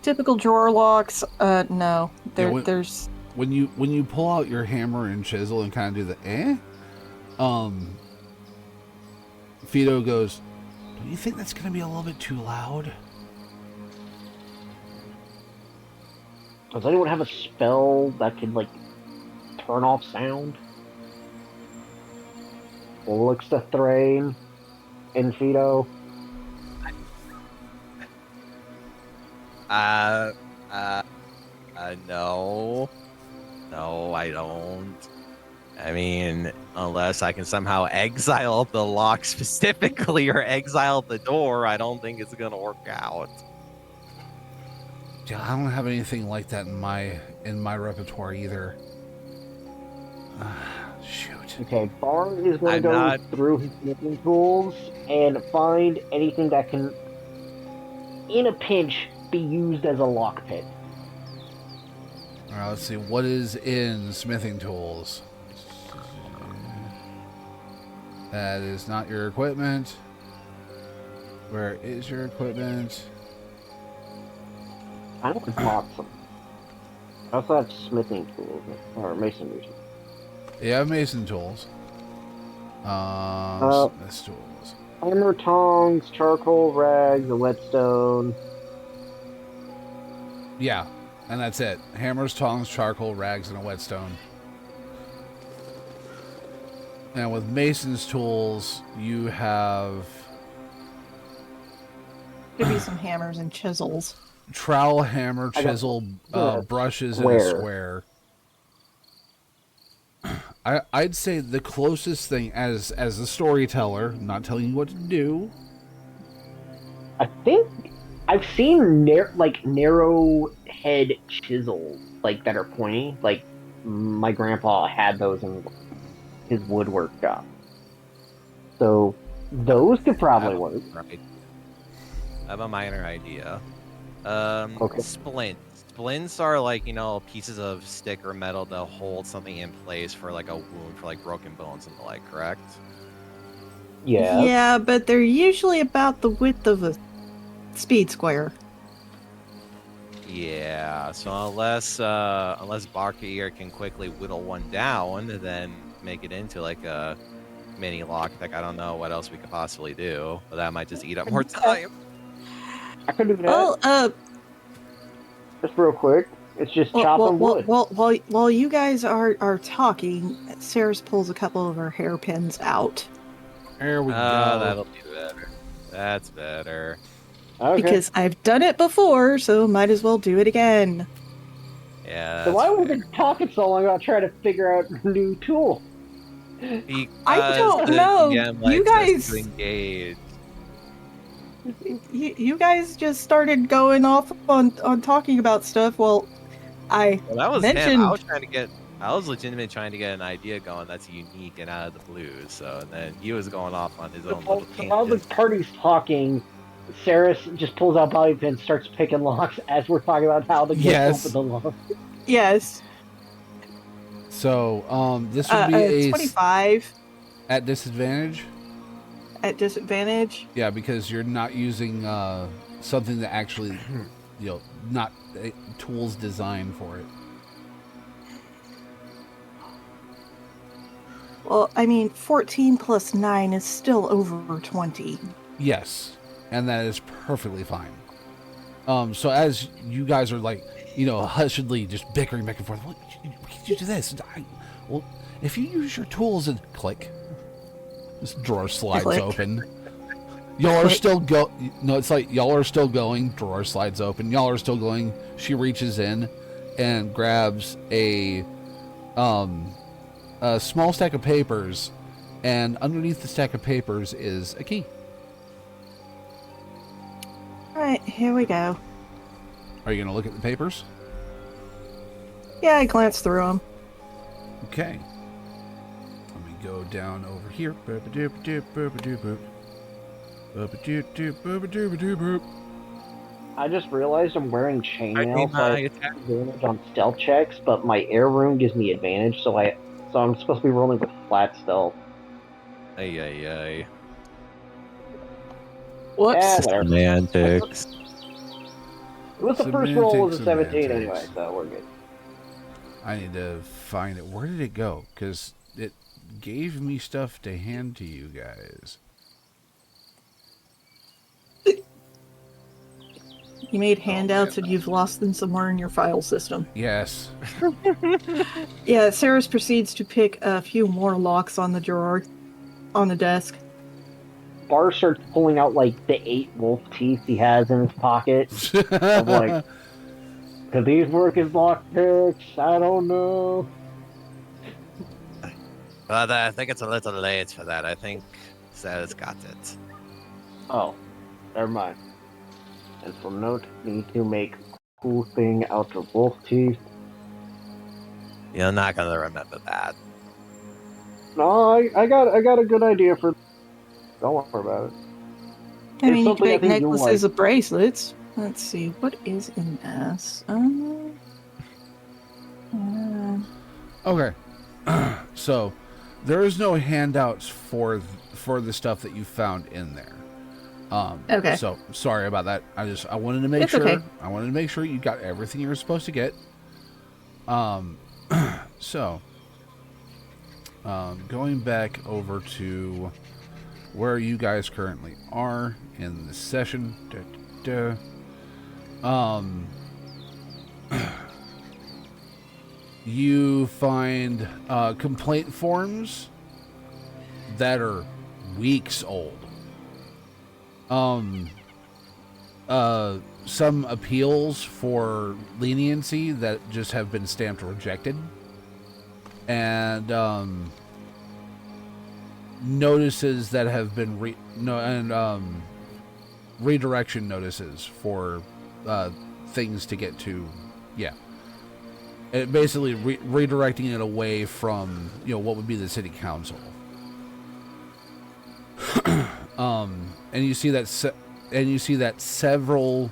Typical drawer locks, no. There's when you pull out your hammer and chisel and kind of do the Fido goes, "Do you think that's going to be a little bit too loud?" Does anyone have a spell that can like turn off sound? Looks to Thrain and Fido. No. No, I don't. I mean, unless I can somehow exile the lock specifically or exile the door, I don't think it's gonna work out. Yeah, I don't have anything like that in my repertoire either. Shoot. Okay, Bar is going to go through his knitting tools and find anything that can, in a pinch, be used as a lockpick. All right, let's see. What is in smithing tools? That is not your equipment. Where is your equipment? I want to bought some. I also have smithing tools or masonry tools. You have mason tools. Smith tools. Hammer, tongs, charcoal, rags, a whetstone. Yeah, and that's it. Hammers, tongs, charcoal, rags, and a whetstone. And with mason's tools, you have could be some hammers and chisels. trowel, hammer, chisel, brushes, and a square. I'd say the closest thing, as a storyteller, not telling you what to do. I think I've seen narrow head chisels like that are pointy. Like my grandpa had those in his woodwork shop. So those could probably work. Right. I have a minor idea. Okay. Splints. splints are like, you know, pieces of stick or metal that hold something in place for like a wound for like broken bones and the like, correct? Yeah. Yeah, but they're usually about the width of a speed square. Yeah, so unless Barker here can quickly whittle one down, then make it into like a mini lockpick. I don't know what else we could possibly do, but that might just eat up more time. I could do that. Well, Just real quick. It's just chopping wood. while you guys are talking, Ceres pulls a couple of her hairpins out. There we go. That'll be better. That's better. Okay. Because I've done it before, so might as well do it again. Yeah. So why that's were fair. we talking so long about trying to figure out a new tool? I don't Because the know. DM You likes us guys- to engage. You guys just started going off on talking about stuff. Well, Well, that was him. mentioned. I was legitimately trying to get an idea going that's unique and out of the blue. So, and then he was going off on his own little So while the tangent. party's talking, Saris just pulls out bobby pins, starts picking locks as we're talking about how to get Yes. open the lock. Yes, So, this would be a 25 at disadvantage. at disadvantage. Yeah, because you're not using something that actually, not tools designed for it. Well, I mean, 14 plus 9 is still over 20. Yes, and that is perfectly fine. So as you guys are like, hushedly just bickering back and forth, well, we can do this. Well, if you use your tools and click, this drawer slides Click. open. Y'all are Click. still No, it's like y'all are still going. Drawer slides open. Y'all are still going. She reaches in and grabs a small stack of papers, and underneath the stack of papers is a key. Alright, here we go. Are you gonna look at the papers? Yeah, I glanced through them. Okay. Let me go down over here. Boop-a-doop-a-doop, boop-a-doop-boop. Boop-a-doop-doop, boop-a-doop-a-doop-boop. I just realized I'm wearing chainmail, so I have attack. advantage on stealth checks, but my air rune gives me advantage, so I'm supposed to be rolling with flat stealth. Ay, ay, ay. Whoops. Yeah, whatever. Semantics. It was the first roll was a Semantics, 17 anyway, semantics. so we're good. I need to find it. Where did it go? Because it gave me stuff to hand to you guys. You made handouts and you've lost them somewhere in your file system. Yes. Yeah, Ceres proceeds to pick a few more locks on the drawer, on the desk. Bar starts pulling out like the 8 wolf teeth he has in his pocket. I'm like, could these work as lockpicks? I don't know. But I think it's a little late for that. I think Sarah's got it. Oh, never mind. And from note, need to make a cool thing out of wolf teeth. You're not gonna remember that. No, I got a good idea for. Don't worry about it. I It's mean, you something can I make think you'll necklaces of bracelets. Let's see, what is in this? Okay. So, there is no handouts for the stuff that you found in there. Okay. So sorry about that. I wanted to make It's sure. okay. I wanted to make sure you got everything you were supposed to get. So, going back over to where you guys currently are in the session. You find complaint forms that are weeks old. Some appeals for leniency that just have been stamped rejected, and notices that have been redirection notices for things to get to. Yeah, it basically redirecting it away from what would be the city council. And you see that several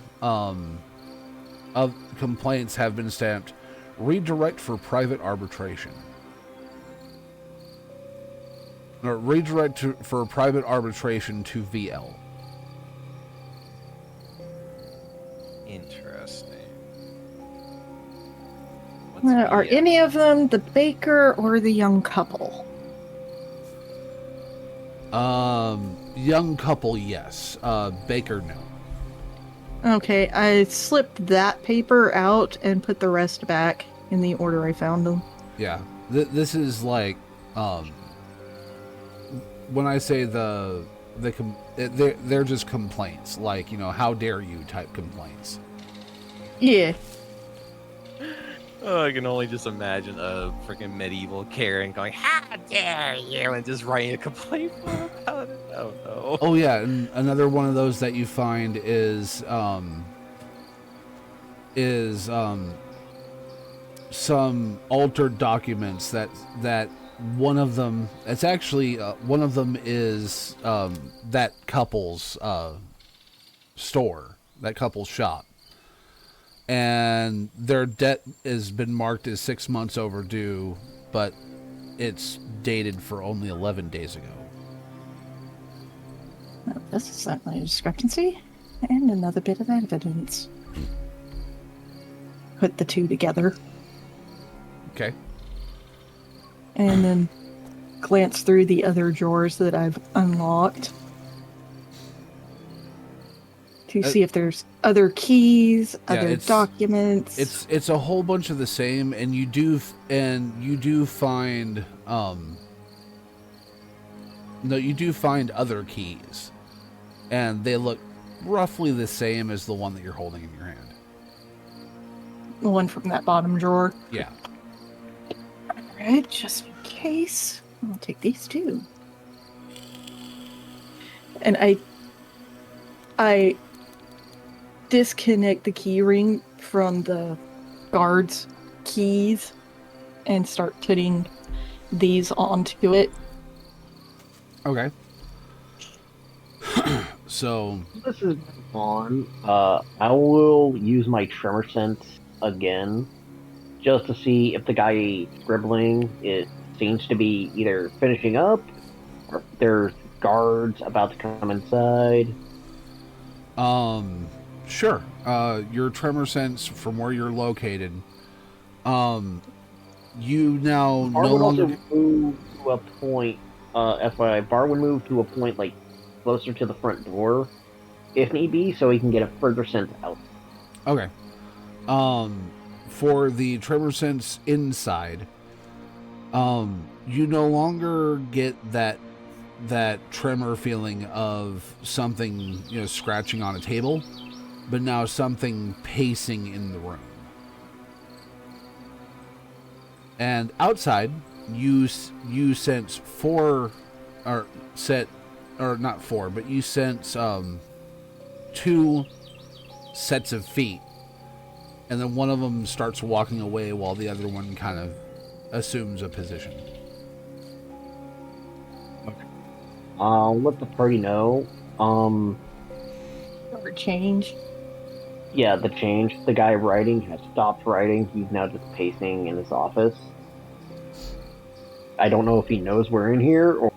of complaints have been stamped redirect for private arbitration. Or redirect for private arbitration to VL. Interesting. Are any of them the baker or the young couple? Young couple, yes. Baker, no. Okay, I slipped that paper out and put the rest back in the order I found them. Yeah. This is like, when I say they're just complaints, like, how dare you type complaints. Yeah. Oh, I can only just imagine a freaking medieval Karen going, "How dare you!" and just writing a complaint form about it. Oh no. Oh yeah, and another one of those that you find is some altered documents that one of them, it's actually one of them is that couple's store, that couple's shop, and their debt has been marked as 6 months overdue, but it's dated for only 11 days ago. Well, this is certainly a discrepancy. And another bit of evidence. Put the two together. Okay. And then glance through the other drawers that I've unlocked. To see if there's other keys, other documents. It's a whole bunch of the same, and you do find you do find other keys, and they look roughly the same as the one that you're holding in your hand. The one from that bottom drawer. Yeah. Alright, just in case. I'll take these too. And I disconnect the key ring from the guard's keys and start putting these onto it. Okay. So This is on. I will use my tremor sense again, just to see if the guy scribbling seems to be either finishing up, or if there's guards about to come inside. Sure. Your tremor sense from where you're located. You now Bar no would longer. also move to a point. FYI, Bar would move to a point like closer to the front door, if need be, so he can get a further sense out. Okay. For the tremor sense inside, you no longer get that tremor feeling of something, scratching on a table, but now something pacing in the room. And outside, you sense you sense 2 sets of feet, and then one of them starts walking away while the other one kind of assumes a position. I'll let the party know. Or change. Yeah, the change. The guy writing has stopped writing. He's now just pacing in his office. I don't know if he knows we're in here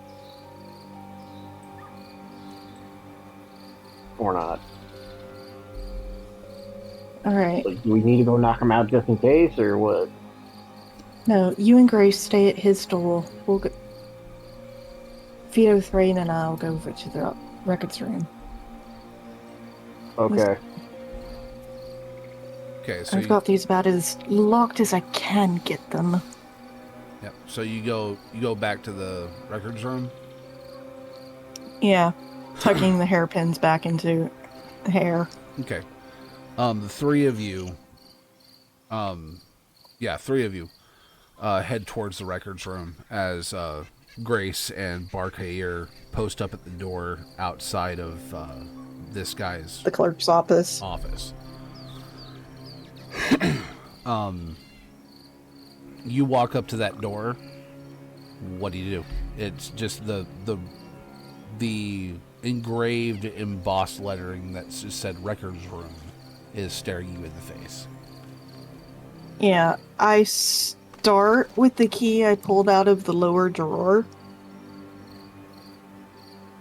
or not. Alright. Like, do we need to go knock him out just in case, or what? No, you and Grace stay at his door. We'll go. Vito, Thrain, and I'll go over to the records room. Okay. Okay, so I've got these about as locked as I can get them. Yep. So you go back to the records room. Yeah, tucking the hairpins back into the hair. Okay. The three of you head towards the records room as Grace and Barkair post up at the door outside of this guy's The clerk's office. You walk up to that door. What do? It's just the engraved, embossed lettering that just said records room is staring you in the face. Yeah, I start with the key I pulled out of the lower drawer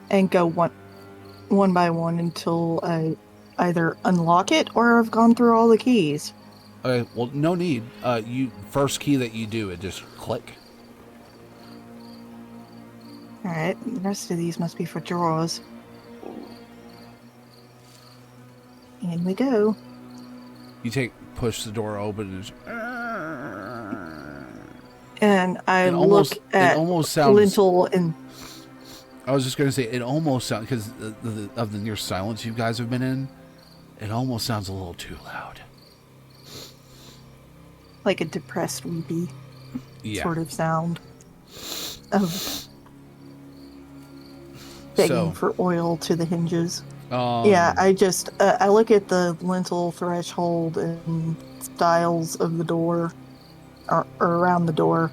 and go one by one until I either unlock it or I've gone through all the keys. Okay, well, no need. First key that you do, it just click. Alright, the rest of these must be for drawers. In we go. You push the door open, and And I it look at it almost sounds. lintel and... I was just gonna say it almost sounds, because of the near silence you guys have been in. It almost sounds a little too loud. like a depressed weepy sort of sound of begging for oil to the hinges. Yeah, I just I look at the lintel threshold and styles of the door or around the door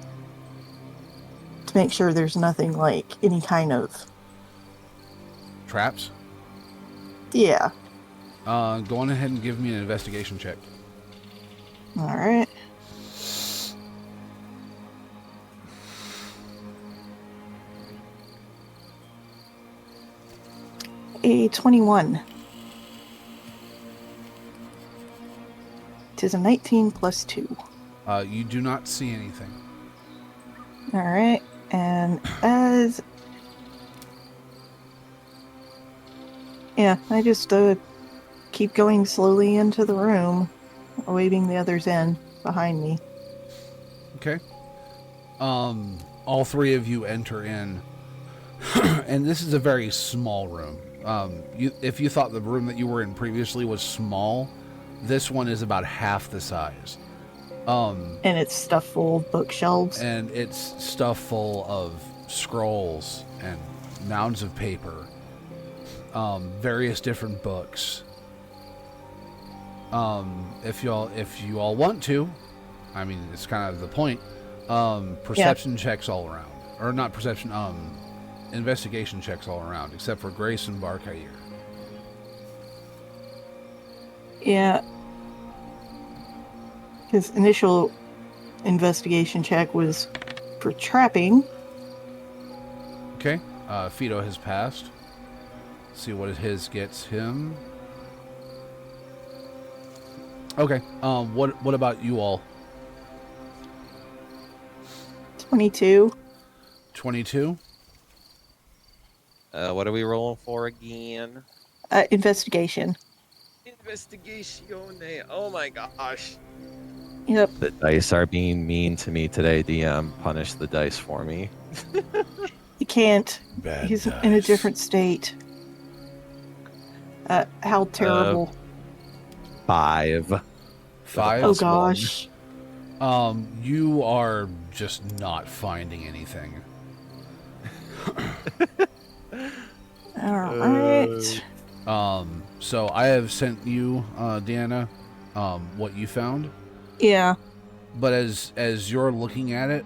to make sure there's nothing like any kind of traps. Yeah. Go on ahead and give me an investigation check. All right. A 21. Tis a 19 plus 2. You do not see anything. All right, and as I just keep going slowly into the room, waving the others in behind me. Okay. All three of you enter in, and this is a very small room. If you thought the room that you were in previously was small, this one is about half the size. And it's stuffed full of bookshelves. And it's stuffed full of scrolls and mounds of paper, various different books. If you all want to, I mean, it's kind of the point. Perception checks all around, or not perception. Investigation checks all around, except for Grace and Barkair. Yeah. His initial investigation check was for trapping. Okay. Fido has passed. See what his gets him. Okay. What about you all? 22. 22. What are we rolling for again? Investigation. Investigatione. Oh my gosh. Yep. The dice are being mean to me today, DM. Punish the dice for me. He can't. Bad He's dice. in a different state. How terrible. 5. 5. Oh gosh. You are just not finding anything. Alright. So I have sent you, Deanna, what you found. Yeah. But as you're looking at it,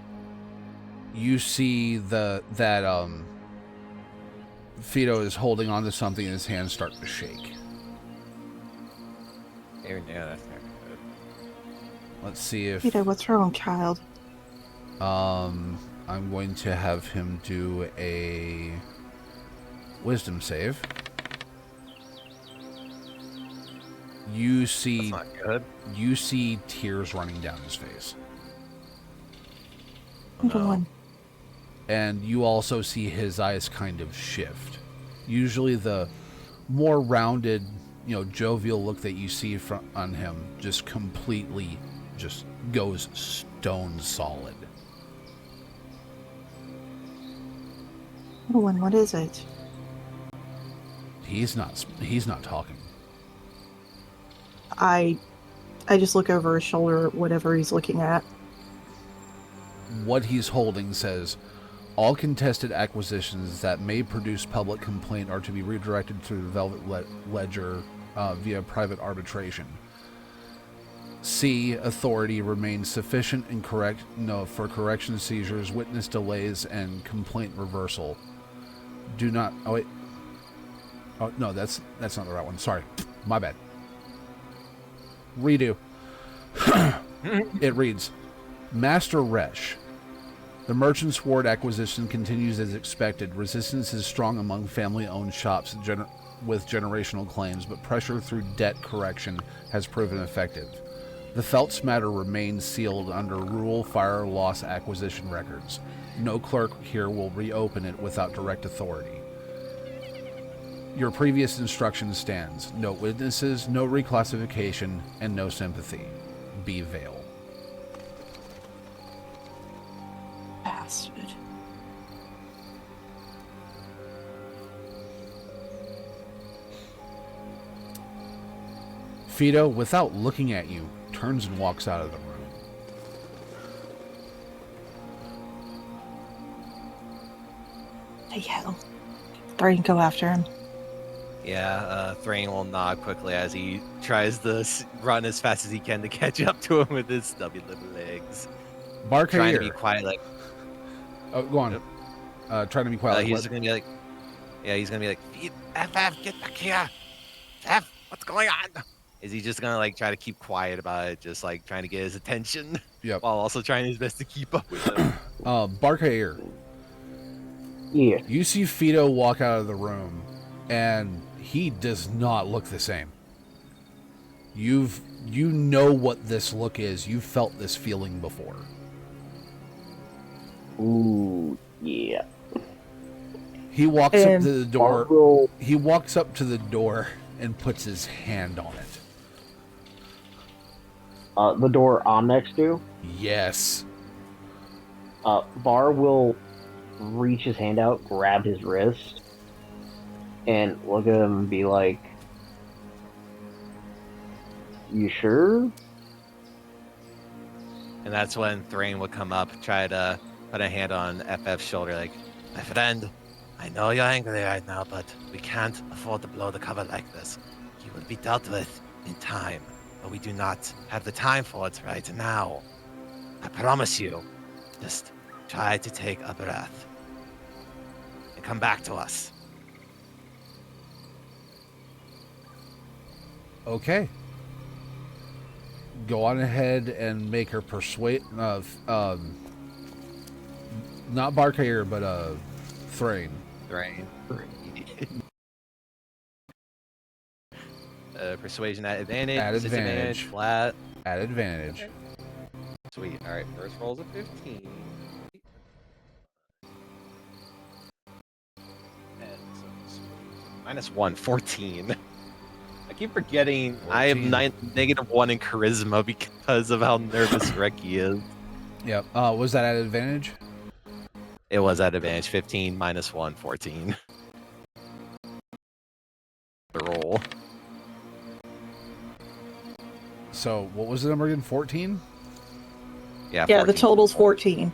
you see that Fido is holding on to something and his hands start to shake. Yeah, that's not good. Let's see if Peter, what's wrong, child? I'm going to have him do a wisdom save. You see That's not good. You see tears running down his face. Little No. one. And you also see his eyes kind of shift. Usually the more rounded, jovial look that you see on him just completely just goes stone solid. Little one, what is it? He's not talking. I just look over his shoulder at whatever he's looking at. What he's holding says, all contested acquisitions that may produce public complaint are to be redirected to the Velvet Ledger via private arbitration. C, authority remains sufficient and for correction seizures, witness delays, and complaint reversal. Do not... Oh, wait. Oh, no, that's not the right one. Sorry. My bad. Redo. It reads, Master Resh. The Merchant's Ward acquisition continues as expected. Resistance is strong among family-owned shops with generational claims, but pressure through debt correction has proven effective. The Feltz matter remains sealed under Rule Fire Loss acquisition records. No clerk here will reopen it without direct authority. Your previous instruction stands. No witnesses, no reclassification, and no sympathy. B. Vale. Bastard. Fido, without looking at you, turns and walks out of the room. The hell. Thrain, go after him. Yeah, Thrain will nod quickly as he tries to run as fast as he can to catch up to him with his stubby little legs. Bark Trying to be here. quiet, like. Oh, go on. Trying to be quiet. Like He's what? gonna be like, yeah, he's gonna be like, FF, get back here. FF, what's going on? Is he just gonna like try to keep quiet about it, just like trying to get his attention, Yep. while also trying his best to keep up with him? Bark here. Yeah. You see Fido walk out of the room, and he does not look the same. You know what this look is. You've felt this feeling before. Ooh, yeah. He walks up And to the door. Barbara, He walks up to the door and puts his hand on it. the door I'm next to, Yes. Bar will reach his hand out, grab his wrist, and look at him and be like, "You sure?" And that's when Thrain would come up, try to put a hand on FF's shoulder, like, my friend, I know you're angry right now, but we can't afford to blow the cover like this. You will be dealt with in time, but we do not have the time for it right now. I promise you, just try to take a breath and come back to us. Okay. Go on ahead and make her persuade. Not Barkair, but Thrain. Thrain. Persuasion at advantage. At disadvantage, advantage. Flat. At advantage. Sweet. All right. First roll's a 15. And so -1, 14. I keep forgetting I have 14. -1 in charisma because of how nervous Reki is. Yep. Was that at advantage? It was at advantage. 15 -1, 14. The roll. So what was the number again? 14? Yeah. Yeah, the 14. total's 14.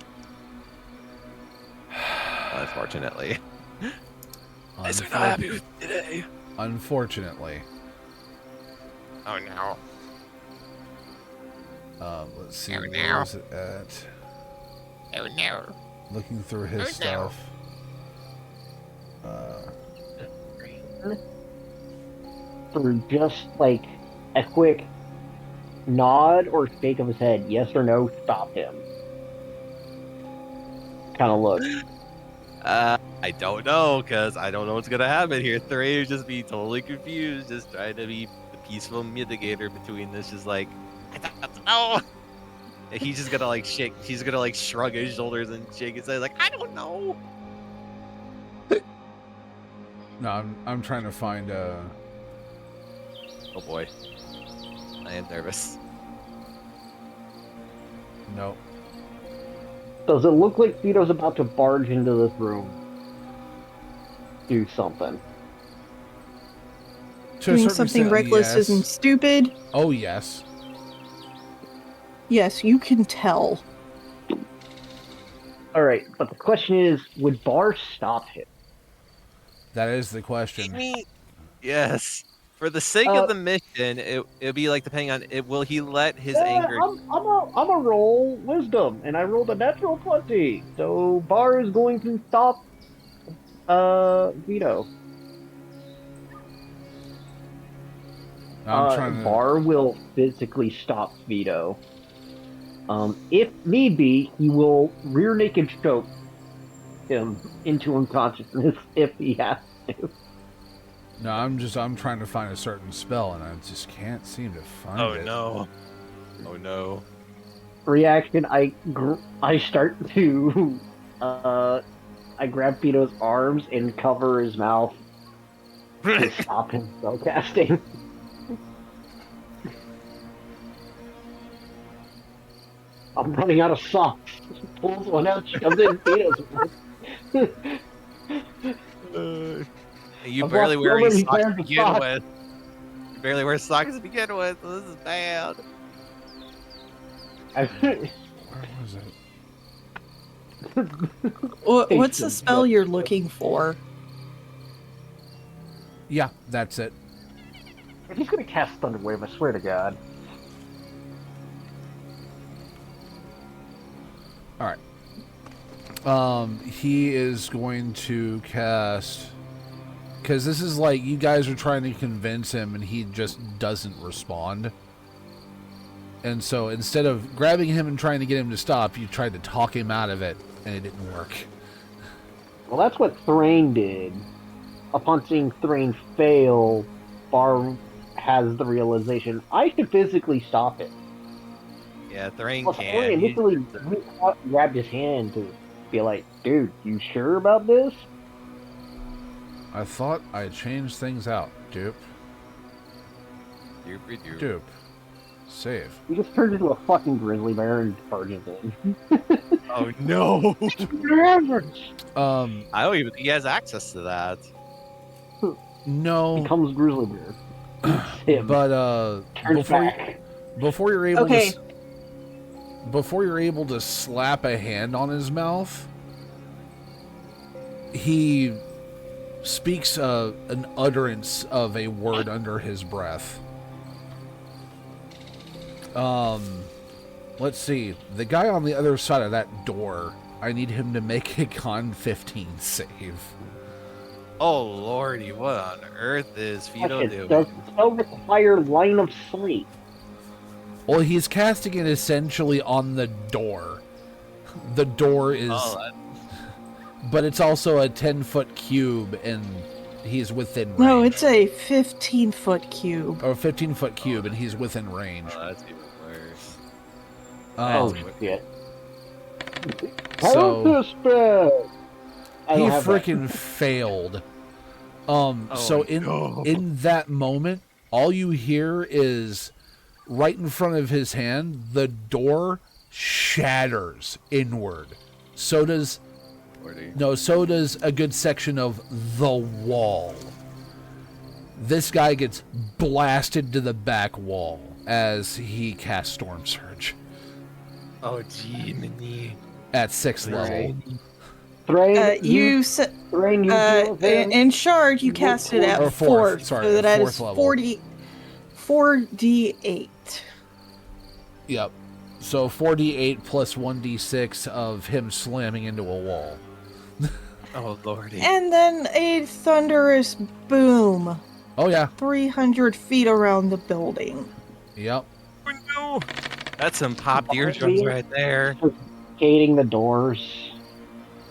Unfortunately. Unfor- today. Unfortunately. Oh no. Let's see. Oh, Where no. was it at? Oh no. Looking through his Oh, no. stuff. For just like a quick nod or shake of his head, yes or no, stop him. Kind of look. I don't know, because I don't know what's gonna happen here. Thrain would just be totally confused, just trying to be the peaceful mitigator between this, just like, I don't know. And he's just gonna like shake, he's gonna like shrug his shoulders and shake his head, like, I don't know. No, I'm trying to find. Oh boy. I am nervous. No. Does it look like Fido's about to barge into this room? Do something. To a Doing certain something extent, reckless yes. isn't stupid. Oh yes. Yes, you can tell. Alright, but the question is, would Bar stop him? That is the question. Yes. For the sake of the mission, it'd be like depending on it. Will he let his anger? I'm a roll wisdom, and I rolled a natural 20. So Bar is going to stop Vito. I'm trying to. Bar will physically stop Vito. If need be, he will rear naked choke him into unconsciousness if he has to. No, I'm trying to find a certain spell, and I just can't seem to find Oh it. no. Oh no. Reaction: I start to I grab Vito's arms and cover his mouth to stop him spellcasting. I'm running out of socks. She pulls one out, shoves it in Vito's mouth. You I've barely lost wear so any many socks pairs to of begin socks. with. You barely wear socks to begin with, so this is bad. Where was it? What's the spell you're looking for? Yeah, that's it. He's gonna cast Thunderwave, I swear to God. All right. He is going to cast, because this is like you guys are trying to convince him, and he just doesn't respond. And so instead of grabbing him and trying to get him to stop, you tried to talk him out of it, and it didn't work. Well, that's what Thrain did. Upon seeing Thrain fail, Bar has the realization, I should physically stop it. Yeah, Thrain Plus, can. Thrain initially reached out and grabbed his hand to be like, dude, you sure about this? I thought I changed things out. Dupe. Dupe. Save. He just turns into a fucking grizzly bear and charges in. Oh no! I don't even think he has access to that. No. Becomes grizzly bear. Him. But Turns back. before you're able Okay. to before you're able to slap a hand on his mouth, he speaks an utterance of a word under his breath. Let's see. The guy on the other side of that door, I need him to make a con 15 save. Oh lordy, what on earth is Vito It doing? does so require line of sight. Well, he's casting it essentially on the door. The door is... But it's also a 10-foot cube, and he's within range. No, it's a 15-foot cube. Or a 15-foot cube, and he's within range. Oh, that's even worse. Oh, That's shit. So- Counter spell! I He don't have that. freaking failed. So no. in that moment, all you hear is right in front of his hand, the door shatters inward. So does a good section of the wall. This guy gets blasted to the back wall as he casts Storm Surge Oh gee, Minnie. at 6th level. Thrain, You said Thrain, you deal with him. in Shard you cast it at Or 4th, sorry, so that fourth is level. 4d8. Yep. So 4d8 plus 1d6 of him slamming into a wall. Oh lordy. And then a thunderous boom Oh yeah. 300 feet around the building. Yep. Oh no! That's some popped eardrums right there. Gating the doors.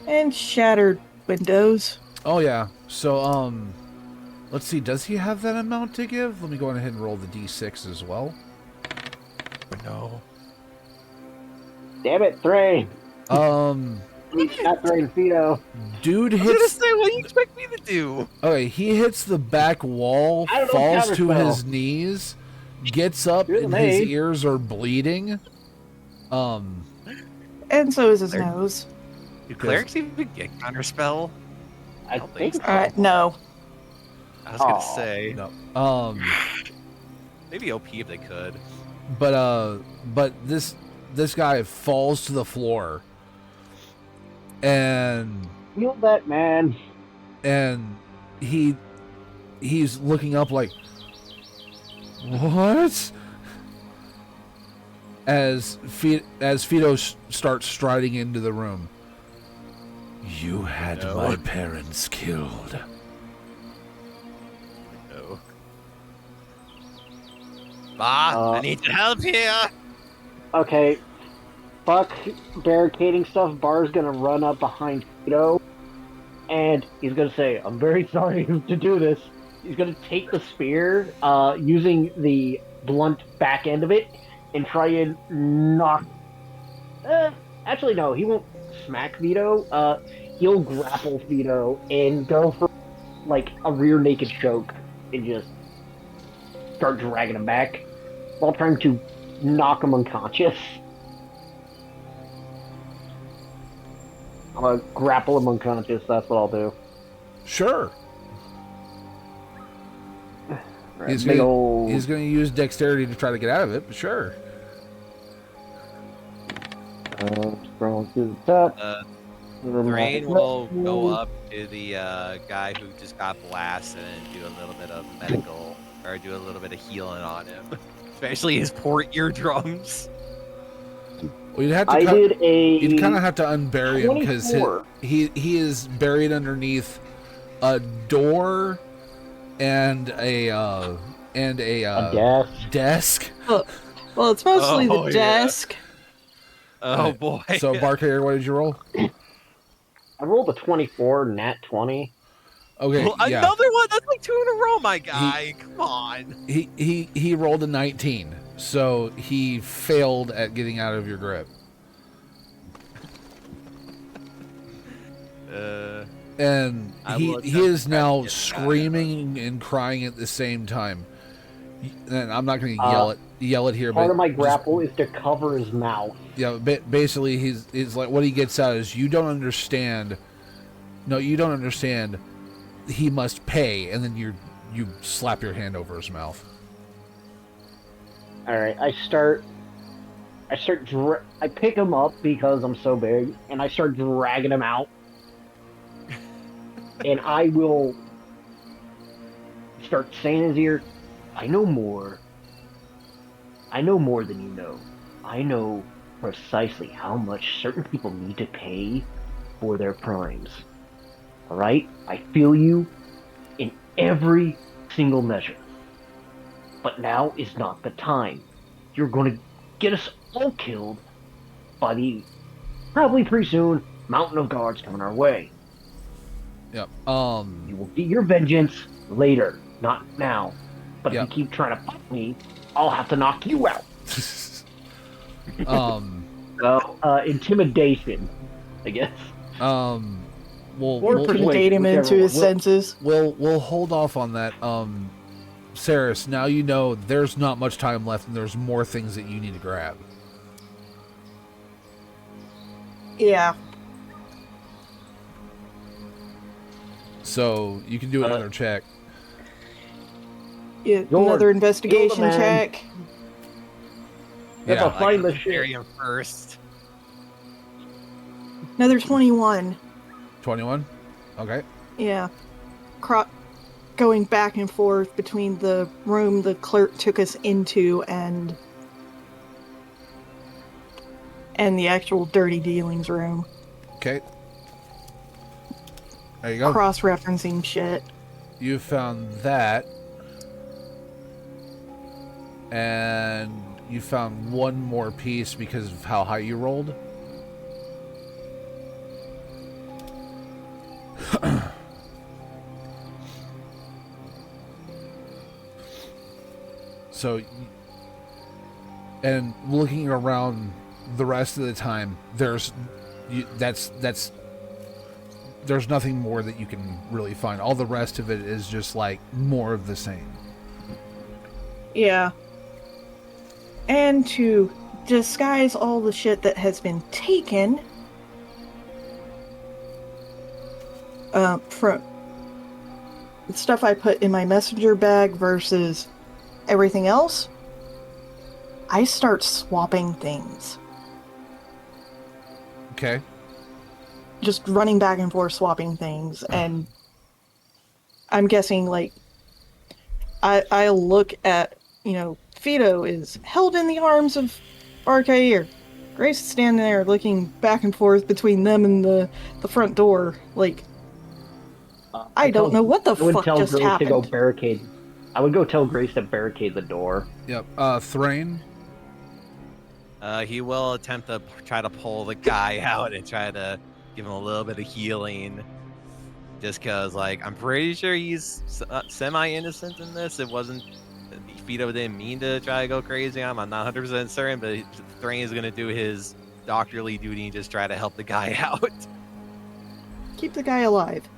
And shattered windows. Oh yeah. So let's see, does he have that amount to give? Let me go ahead and roll the d6 as well. Oh no. Damn it, Thrain. Not Thrain, Vito. Dude I was gonna hits say, what do you expect me to do? Okay, he hits the back wall, I don't know, falls to counterspell. his knees, gets up, Good and his made. ears are bleeding. And so is his There- nose. Do clerics even get counterspell? I don't think think so. No. I was gonna Aw. say No. maybe OP if they could. But this guy falls to the floor, and Feel that, man. he's looking up like, what? As Fido starts striding into the room. You had No. my parents killed. No. I need your help here. Okay, fuck barricading stuff. Bar's gonna run up behind Fido, and he's gonna say, "I'm very sorry to do this." He's gonna take the spear, using the blunt back end of it, and try and knock. Actually, no, he won't smack Vito. He'll grapple Vito and go for like a rear naked choke and just start dragging him back while trying to knock him unconscious. I'm gonna grapple him unconscious. That's what I'll do. Sure. Right, He's big gonna, old. he's gonna use dexterity to try to get out of it, but sure. Scrolling through the top. Thrain will go up to the guy who just got blasted and do a little bit of medical, or do a little bit of healing on him. Especially his poor eardrums. Well, you'd have to you'd kind of a have to unbury him because 24. he is buried underneath a door and a desk. desk. Well, it's mostly Oh, the yeah. desk. Oh Right. boy. So, Barker, what did you roll? I rolled a 24, nat 20. Okay, Well, yeah. another one? That's like 2 in a row, my guy. Come on. He rolled a 19, so he failed at getting out of your grip. And I he will is attempt now to get screaming and crying at the same time. And I'm not going to yell it here, Part but of my just- grapple is to cover his mouth. yeah, basically he's like, what he gets out is, you don't understand. No, you don't understand. He must pay, and then you slap your hand over his mouth. All right, I pick him up because I'm so big, and I start dragging him out. And I will start saying in his ear, I know more than you know. I know precisely how much certain people need to pay for their crimes. Alright? I feel you in every single measure. But now is not the time. You're going to get us all killed by the, probably pretty soon, mountain of guards coming our way. Yep. You will get your vengeance later, not now. But Yep. if you keep trying to fight me, I'll have to knock you out. Intimidation, I guess. We'll Intimidate him into his senses. we'll hold off on that. Saris, now you know there's not much time left, and there's more things that you need to grab. Yeah. So you can do another check. Yeah, You're another investigation the man. check. If I Yeah. find the Bury shit. him first. Another 21. 21. Okay. Yeah. Going back and forth between the room the clerk took us into and the actual dirty dealings room. Okay. There you go. Cross-referencing shit. You found that. And you found one more piece because of how high you rolled. So, and looking around the rest of the time, there's nothing more that you can really find. All the rest of it is just like more of the same. Yeah. And to disguise all the shit that has been taken from the stuff I put in my messenger bag versus everything else, I start swapping things. Okay. Just running back and forth swapping things, and I'm guessing like I look at, Fido is held in the arms of Arcair. Grace is standing there looking back and forth between them and the front door, like I don't know what the fuck just Grace to go happened. barricade I would go tell Grace to barricade the door. Yep. Thrain. He will attempt to try to pull the guy out and try to give him a little bit of healing. Just because, like, I'm pretty sure he's semi-innocent in this. It wasn't... Fido didn't mean to try to go crazy on him. I'm not 100% certain, but Thrain is going to do his doctorly duty and just try to help the guy out. Keep the guy alive.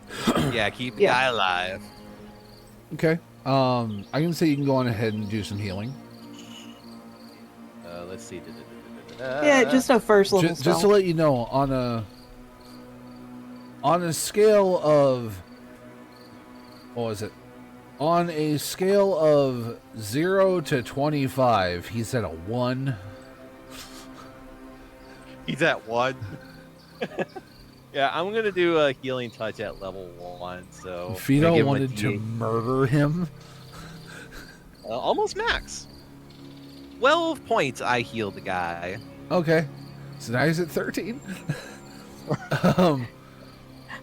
Yeah, keep the guy alive. Okay. I can say you can go on ahead and do some healing. Let's see. Yeah, just a first level spell. Just to let you know, on a scale of, what was it? On a scale of 0 to 25, he's at a 1. He's at 1. Yeah, I'm gonna do a healing touch at level 1. So Fido wanted to murder him. Almost max. 12 points. I healed the guy. Okay, so now he's at 13.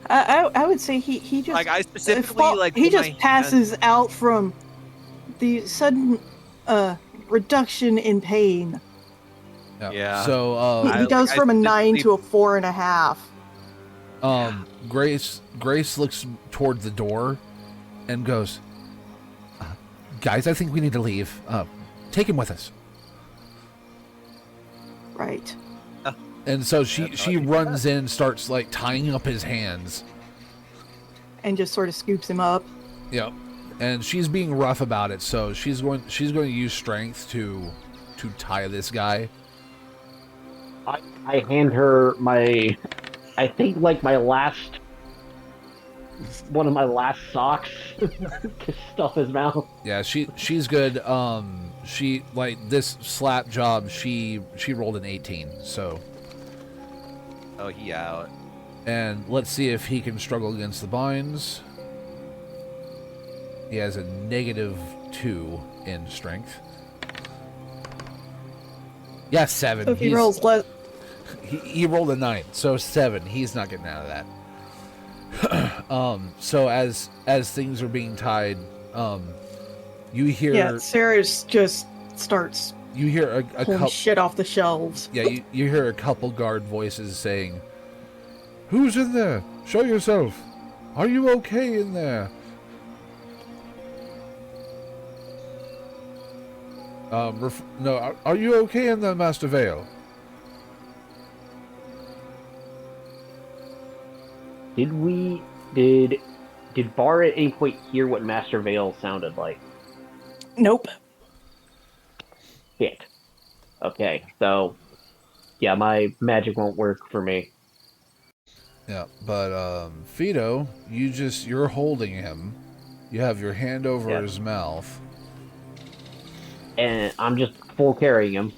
I would say he just like I specifically he just passes out from the sudden reduction in pain. Yeah. So he goes from a 9 to a 4.5. Grace looks toward the door and goes, guys, I think we need to leave. Take him with us. Right. And so she runs in, starts like tying up his hands, and just sort of scoops him up. Yep. And she's being rough about it, so she's going to use strength to tie this guy. I hand her my, I think like one of my last socks to stuff his mouth. Yeah, she's good. She, like, this slap job, she rolled an 18, so. Oh, he out. And let's see if he can struggle against the binds. He has a -2 in strength. Yeah, 7. So if he rolls less. He rolled a 9, so 7. He's not getting out of that. So as things are being tied, you hear... Yeah, Sarah just starts... You hear a couple shit off the shelves. Yeah, you hear a couple guard voices saying, "Who's in there? Show yourself. Are you okay in there?" No, are you okay in there, Master Vale? Did Bar at any point hear what Master Vale sounded like? Nope. Shit. Okay, so yeah, my magic won't work for me. Yeah, but Fido, you're holding him. You have your hand over his mouth. And I'm just full carrying him.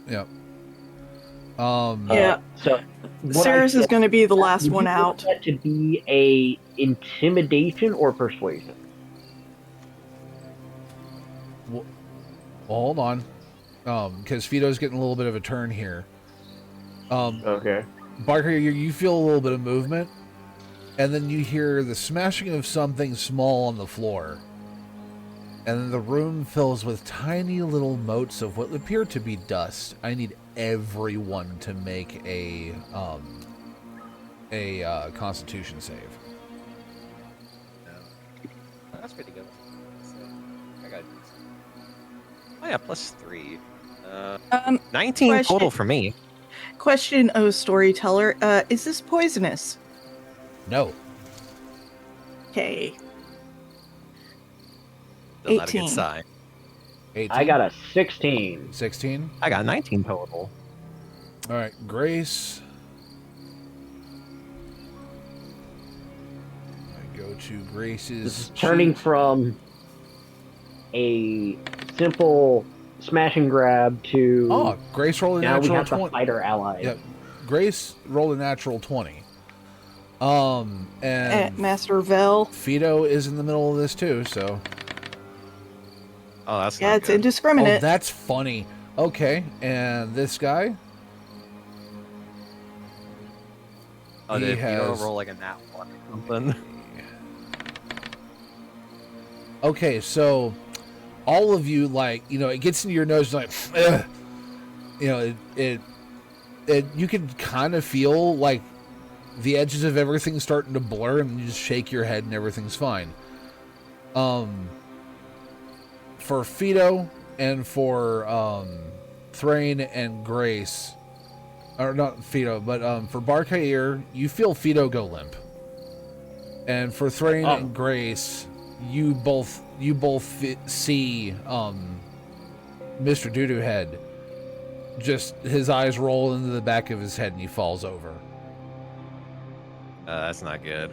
Yep. So Sarah's is going to be the last one out. That to be a intimidation or persuasion? Well, hold on. Because Fido's getting a little bit of a turn here. Okay. Barker, you feel a little bit of movement, and then you hear the smashing of something small on the floor. And then the room fills with tiny little motes of what appear to be dust. I need everyone to make a Constitution save. That's pretty good. I got. Oh yeah, +3. 19 question. total for me. Question, oh storyteller, is this poisonous? No. Okay. Still not a 18. good sign. 18? I got a 16. 16? I got 19 total. All right, Grace. I go to Grace's. This is turning from a simple smash and grab to. Oh, Grace rolled a now natural we have 20. to fight our allies. Yep. Grace rolled a natural 20. And Master Vel. Fido is in the middle of this too, so. Oh, that's Yeah, not it's good. indiscriminate. Oh, that's funny. Okay, and this guy? Oh, he did you has- roll like a nat 1 or something? Okay, so all of you, like, you know, it gets into your nose, like, ugh. You know, it you can kind of feel like the edges of everything starting to blur, and you just shake your head and everything's fine. For Fido and for Thrain and Grace, or not Fido, but for Barkair, you feel Fido go limp, and for Thrain and Grace, you both see Mr. Doodoo Head. Just his eyes roll into the back of his head and he falls over. That's not good.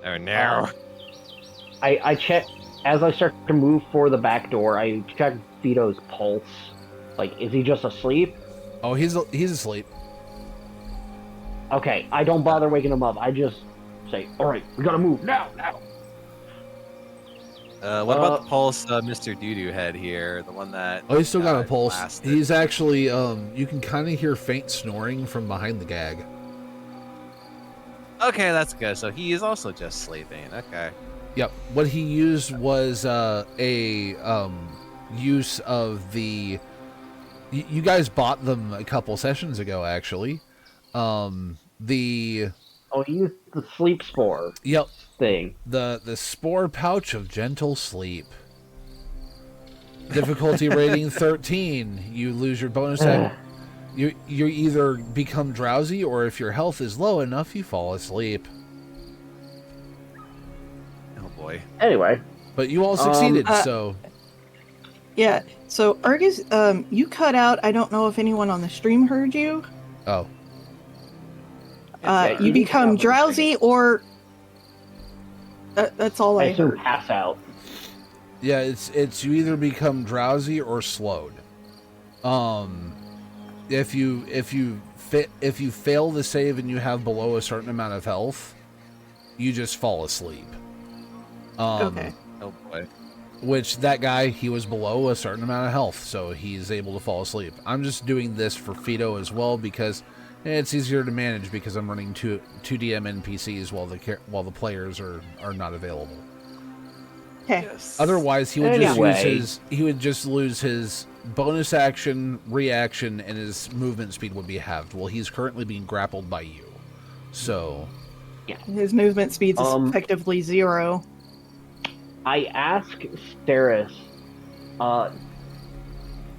Oh no. I check as I start to move for the back door. I check Fido's pulse. Like, is he just asleep? Oh, he's asleep. Okay, I don't bother waking him up. I just say, "All right, we gotta move now." What about the pulse, Mr. Doodoo Head here? The one that... Oh, he's still got a pulse. blasted. He's actually, you can kind of hear faint snoring from behind the gag. Okay, that's good. So he is also just sleeping. Okay. Yep. What he used was a use of the... You guys bought them a couple sessions ago, actually. The... Oh, he used the sleep spore Yep. thing. The spore pouch of gentle sleep. Difficulty rating 13. You lose your bonus act. You either become drowsy, or if your health is low enough, you fall asleep. Oh boy. Anyway, But you all succeeded, so Yeah. So Argus, you cut out. I don't know if anyone on the stream heard you. oh, Yeah, You you become can- drowsy, or that's all I I assume heard. pass out. yeah. It's you either become drowsy or slowed. If you fail the save and you have below a certain amount of health, you just fall asleep. Okay. Oh boy. Which that guy, he was below a certain amount of health, so he's able to fall asleep. I'm just doing this for Fido as well because it's easier to manage because I'm running two DM NPCs while the players are not available. Okay. Yes. Otherwise, he would Anyway. just lose his bonus action, reaction, and his movement speed would be halved. Well, he's currently being grappled by you, so His movement speed is effectively 0. I ask Steris, all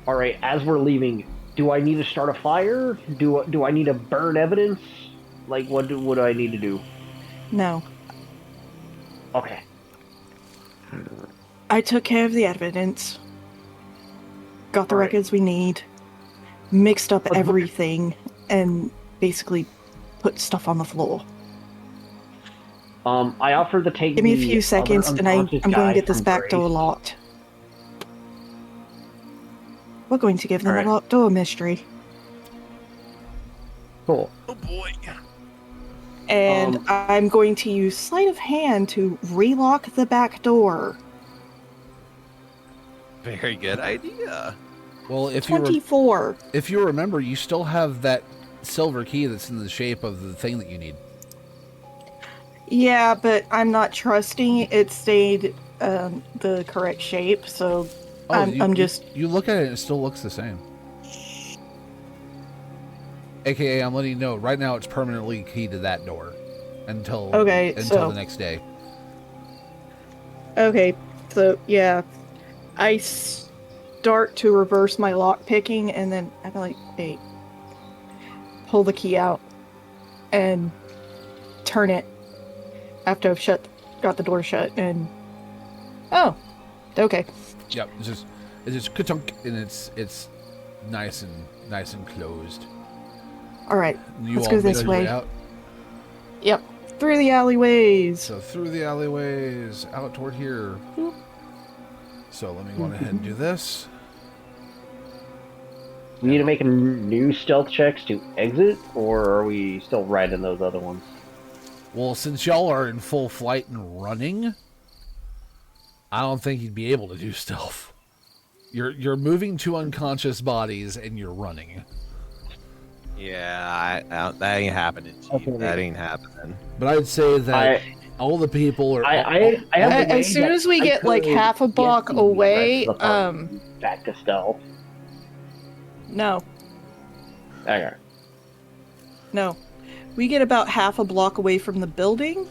right, as we're leaving, do I need to start a fire? Do I need to burn evidence? Like, what do I need to do? No. Okay. I took care of the evidence. Got the Alright. records we need. Mixed up But- everything and basically put stuff on the floor. I offer to take Give me a the few seconds other and I'm unconscious going guy to get this from back Grace. door locked. We're going to give them Alright. a locked door mystery. Cool. Oh boy. And I'm going to use sleight of hand to relock the back door. Very good idea. well, if 24. you remember, you still have that silver key that's in the shape of the thing that you need. Yeah, but I'm not trusting it stayed the correct shape, so I'm just... You look at it and it still looks the same. AKA, I'm letting you know, right now it's permanently keyed to that door until so- the next day. Okay, so yeah. I start to reverse my lock picking and then I'm like, hey, pull the key out and turn it after I've got the door shut and oh, okay. Yep, it's just ka-tunk, and it's nice and closed. All right, You let's all go made this your way way. out. Yep, through the alleyways. So through the alleyways, out toward here. Boop. So let me go on ahead and do this. We need to make a new stealth checks to exit, or are we still right in those other ones? Well, since y'all are in full flight and running, I don't think you'd be able to do stealth. You're moving two unconscious bodies and you're running. Yeah, that ain't happening, Chief. Okay. That ain't happening. But I'd say that all the people are. I have a way As soon that as we I get like could half a get block the away, rest of the party back to stealth. no, Okay. no. We get about half a block away from the building,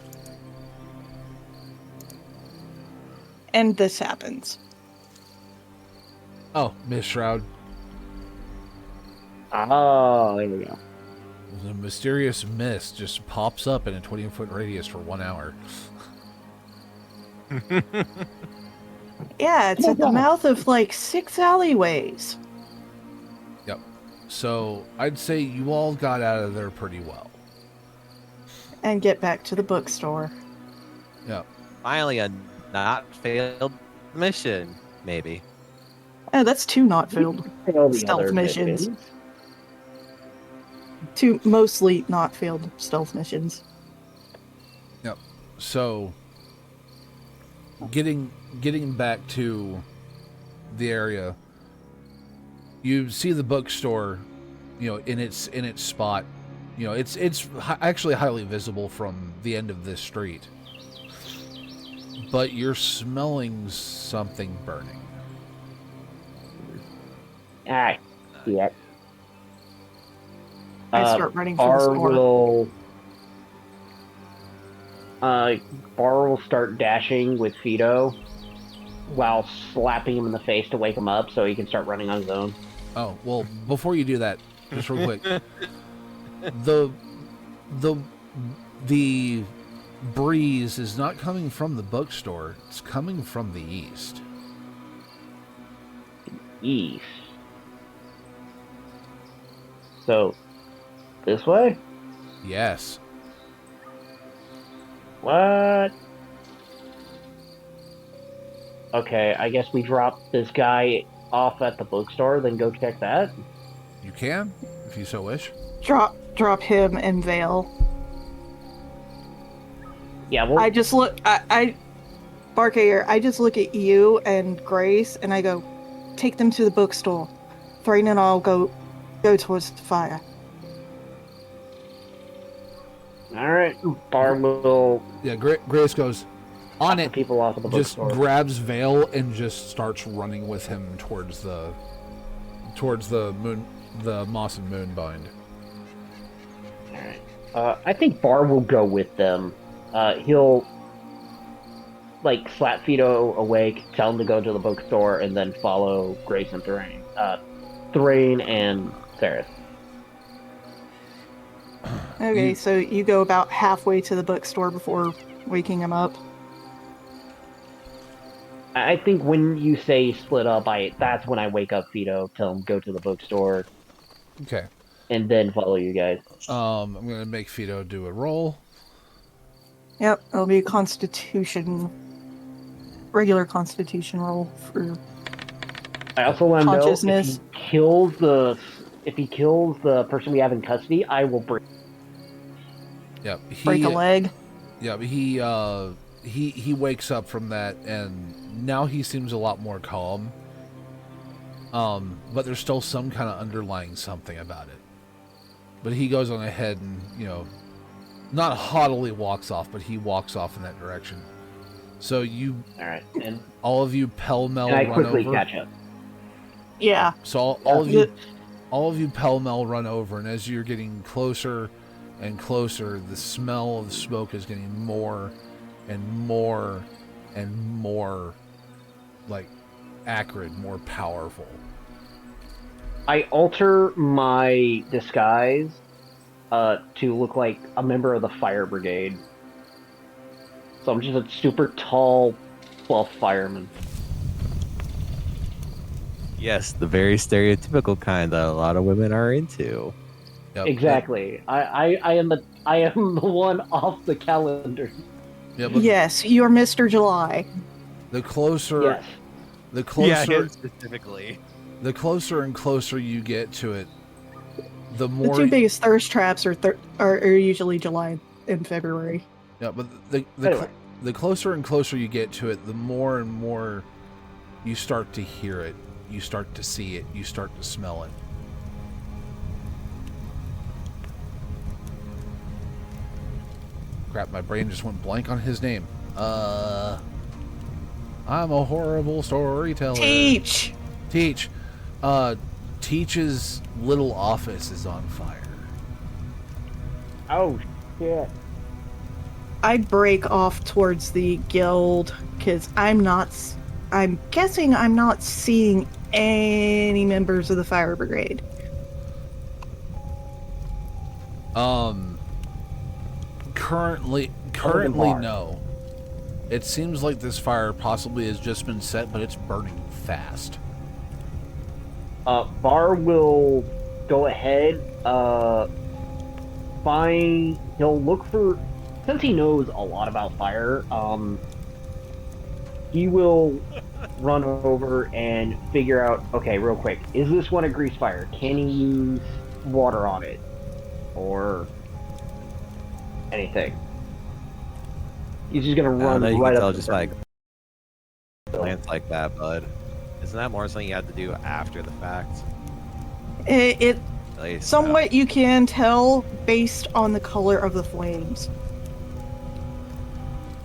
and this happens. Oh, Miss Shroud. Oh, there we go. The mysterious mist just pops up in a 20-foot radius for 1 hour. Yeah, it's Oh, at the God. mouth of like 6 alleyways. Yep. So I'd say you all got out of there pretty well. And get back to the bookstore. Yep. Finally, a not failed mission, maybe. Oh, that's 2 not failed. Fail the Stealth other missions. 2 mostly not failed stealth missions. Yep. So getting back to the area, you see the bookstore, in its spot. It's actually highly visible from the end of this street. But you're smelling something burning. Ah, yeah. I start running for the Bar store. Bar will start dashing with Fido while slapping him in the face to wake him up so he can start running on his own. Oh, well, before you do that, just real quick. The breeze is not coming from the bookstore. It's coming from the east. East. So, this way? Yes. What? Okay, I guess we drop this guy off at the bookstore, then go check that. You can, if you so wish. Drop him and Vale. Yeah, well, I just look. I Barkayer, I just look at you and Grace, and I go, take them to the bookstore. Thrain and I'll go towards the fire. alright. Bar will Yeah, Grace goes on the it. people off at the Just bookstore. grabs Vale and just starts running with him towards the moon, the moss and moon bind. Alright. I think Bar will go with them. He'll slap Fido awake, tell him to go to the bookstore, and then follow Grace and Thrain. Thrain and Sarah. Okay, so you go about halfway to the bookstore before waking him up. I think when you say split up, that's when I wake up Fido, tell him go to the bookstore, Okay. and then follow you guys. I'm gonna make Fido do a roll. Yep, it'll be a regular constitution roll for. I also want to know Consciousness. if he kills the person we have in custody, I will break. Yep. Break a leg. Yeah, he wakes up from that, and now he seems a lot more calm. But there's still some kind of underlying something about it. But he goes on ahead and, not haughtily walks off, but he walks off in that direction. So Alright, and all of you pell-mell I run quickly over. catch up. Yeah. So all of you pell-mell run over, and as you're getting closer and closer, the smell of the smoke is getting more and more and more acrid, more powerful. I alter my disguise to look like a member of the fire brigade. So I'm just a super tall, buff fireman. Yes, the very stereotypical kind that a lot of women are into. Yep. Exactly. I am the one off the calendar. Yeah, but Yes, you're Mr. July. the closer, Yes. the closer, specifically. the closer and closer you get to it, the The more. two biggest thirst traps are usually July and February. Yeah, but Anyway. the closer and closer you get to it, the more and more you start to hear it, you start to see it, you start to smell it. Crap, my brain just went blank on his name. I'm a horrible storyteller. Teach! Teach. Teach's little office is on fire. Oh, shit. I break off towards the guild because I'm guessing I'm not seeing any members of the fire brigade. Currently no. It seems like this fire possibly has just been set, but it's burning fast. Bar will go ahead, he'll look for, since he knows a lot about fire, he will run over and figure out, okay, real quick, is this one a grease fire? Can he use water on it? Or anything? He's just gonna run you right can up tell to just the like plants like that, bud. Isn't that more something you have to do after the fact? It At least, somewhat you can tell based on the color of the flames.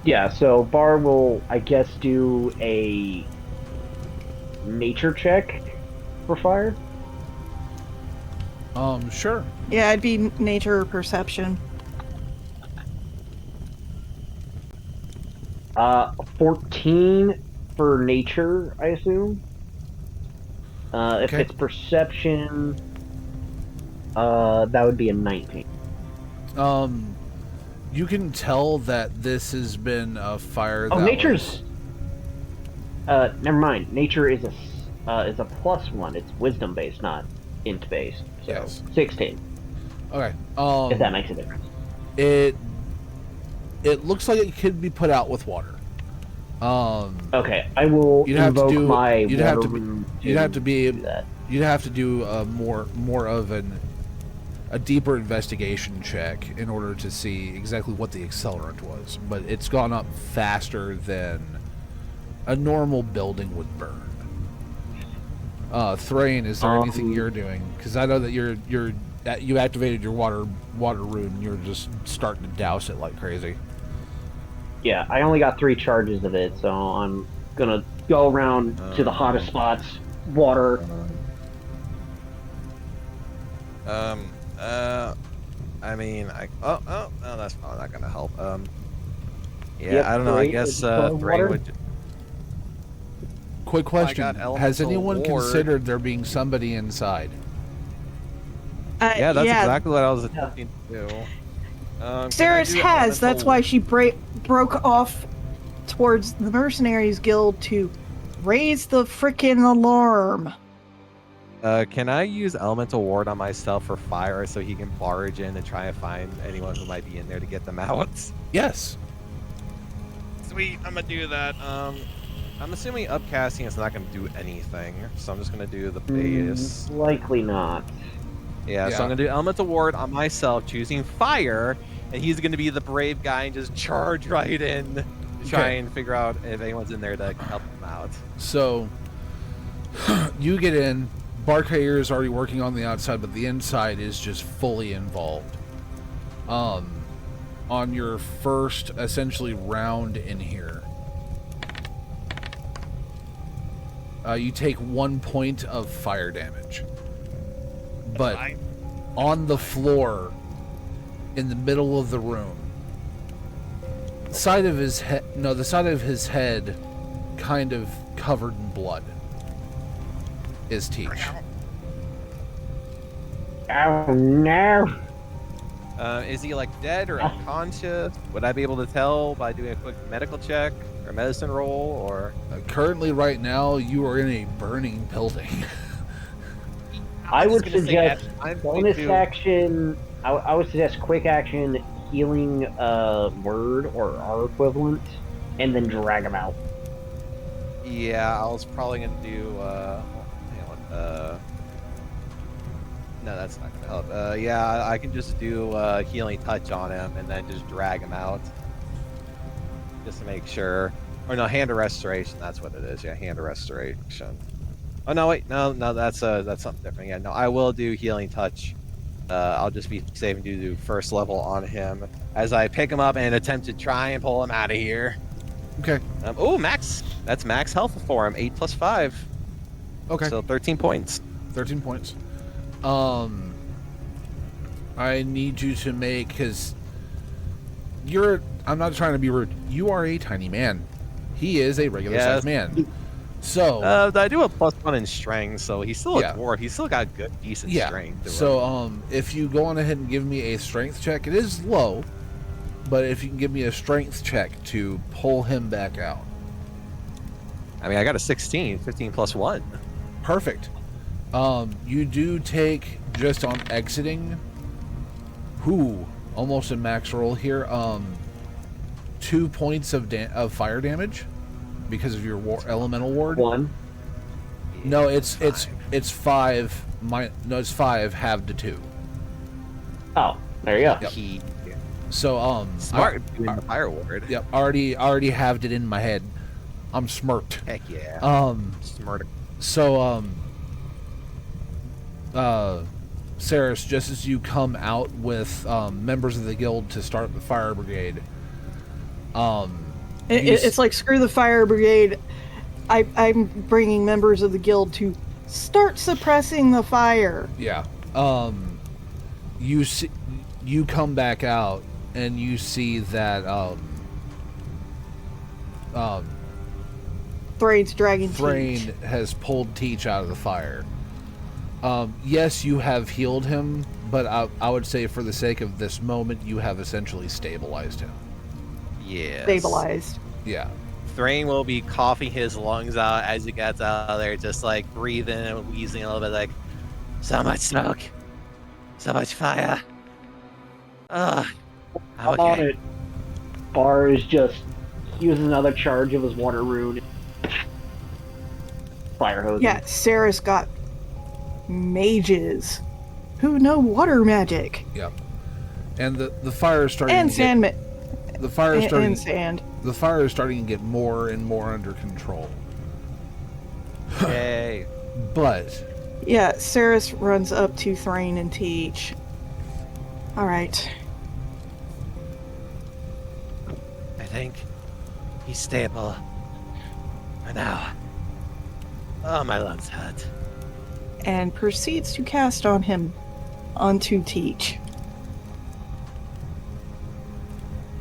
Yeah, so Bar will, I guess, do a nature check for fire. Sure. Yeah, it'd be nature or perception. 14 for nature, I assume. If Okay. it's perception, that would be a 19. You can tell that this has been a fire that nature's... never mind. Nature is a +1. It's wisdom based, not int based. So Yes. 16. Okay. If that makes a difference. It looks like it could be put out with water. Okay, I will invoke my you'd have to do more of a deeper investigation check in order to see exactly what the accelerant was, but it's gone up faster than a normal building would burn. Thrain, is there anything you're doing? Because I know that you activated your water rune and you're just starting to douse it like crazy. Yeah, I only got 3 charges of it, so I'm gonna go around to the hottest spots, water. I mean, oh, that's probably not gonna help. Yeah, Yep, I don't know. I Thrain guess is throwing Thrain water. would. Quick question: got has elemental anyone ward. considered there being somebody inside? Yeah, that's exactly what I was attempting to do. Ceres can I do has. That's elemental- why she broke off towards the Mercenaries Guild to raise the frickin' alarm. Can I use elemental ward on myself for fire so he can barge in and try and find anyone who might be in there to get them out? Yes. Sweet, I'm gonna do that. I'm assuming upcasting is not gonna do anything, so I'm just gonna do the base. Likely not. Yeah, so I'm gonna do elemental ward on myself, choosing fire, and he's gonna be the brave guy and just charge right in to try and figure out if anyone's in there to help him out. So you get in. Barkair is already working on the outside, but the inside is just fully involved. On your first essentially round in here, you take 1 point of fire damage. But on the floor, in the middle of the room, the side of his head, kind of covered in blood, is Teach. Oh no! Is he like dead or unconscious? Would I be able to tell by doing a quick medical check or medicine roll? Or Currently, right now, you are in a burning building. I would gonna say suggest I'm going bonus to- action. I would suggest quick action, healing word or our equivalent, and then drag him out. Yeah, I was probably gonna do. No, that's not gonna help. Yeah, I can just do healing touch on him and then just drag him out, just to make sure. Or no, hand of restoration. That's what it is. Yeah, hand of restoration. Oh no, wait, no, that's something different. Yeah, no, I will do healing touch I'll just be safe and do first level on him as I pick him up and attempt to try and pull him out of here. Okay. Oh, max. That's max health for him. 8 plus 5. Okay. So 13 points. 13 points. I need you to make, because I'm not trying to be rude. You are a tiny man. He is a regular sized man. So I do a +1 in strength, so he's still Yeah. a dwarf. He's still got good, decent yeah. strength. So if you go on ahead and give me a strength check, it is low, but if you can give me a strength check to pull him back out. I mean, I got a 16, 15 plus 1. Perfect. You do take, just on exiting, almost a max roll here, 2 points of fire damage because of your elemental ward. 1. No, it's 5. It's 5 halved to 2. Oh, there you go. Yep. So Smart doing the fire ward. Yep, already halved it in my head. I'm smirked. Heck yeah. Smart. So Saris, just as you come out with members of the guild to start the fire brigade, It's like, screw the fire brigade. I'm bringing members of the guild to start suppressing the fire. yeah. You come back out and you see that Thrain's dragging Thrain Teach. has pulled Teach out of the fire. Yes, you have healed him, but I would say for the sake of this moment, you have essentially stabilized him. Yeah. Stabilized. Yeah. Thrain will be coughing his lungs out as he gets out of there, just like breathing and wheezing a little bit, like, so much smoke, so much fire. Ugh. I'm on it. Bar is just using another charge of his water rune. Fire hose. Yeah, Sarah's got mages who know water magic. Yep. And the fire is starting And to sand. get, the fire is starting And sand. the fire is starting to get more and more under control. Yay. But Yeah, Saris runs up to Thrain and Teach. Alright. I think he's stable for now. Oh, my lungs hurt. And proceeds to cast on him onto Teach.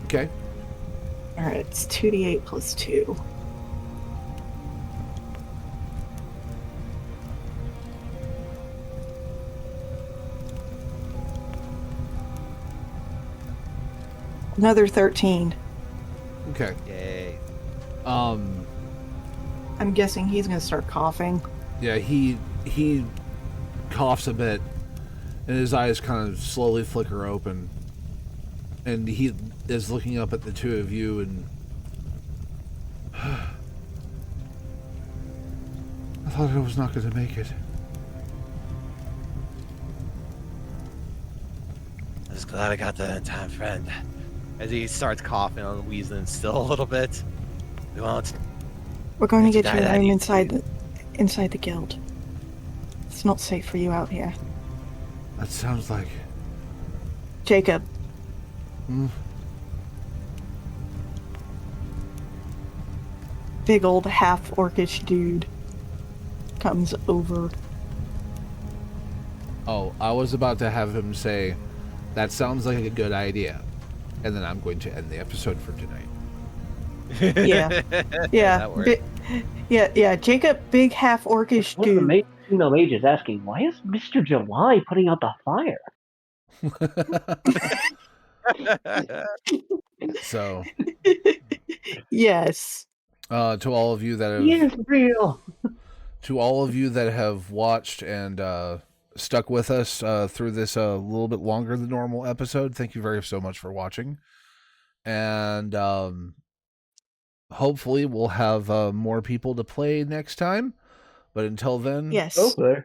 okay. Alright, it's 2d8 plus 2. Another 13. Okay. Yay. I'm guessing he's gonna start coughing. Yeah, he coughs a bit, and his eyes kind of slowly flicker open, and he is looking up at the two of you, and I thought I was not going to make it. I'm just glad I got there in time, friend. As he starts coughing and wheezing still a little bit. We won't. We're going to Did you get you die a that room easily? inside the guild. It's not safe for you out here. That sounds like... Jacob, big old half-orcish dude comes over. Oh, I was about to have him say, that sounds like a good idea. And then I'm going to end the episode for tonight. Yeah. Yeah. That works. Yeah. Jacob, big half-orcish One of dude. the female mages asking, why is Mr. July putting out the fire? So, Yes. to all of you that have... He is real. To all of you that have watched and stuck with us through this a little bit longer than normal episode, thank you very so much for watching. And hopefully we'll have more people to play next time. But until then, Yes. Okay.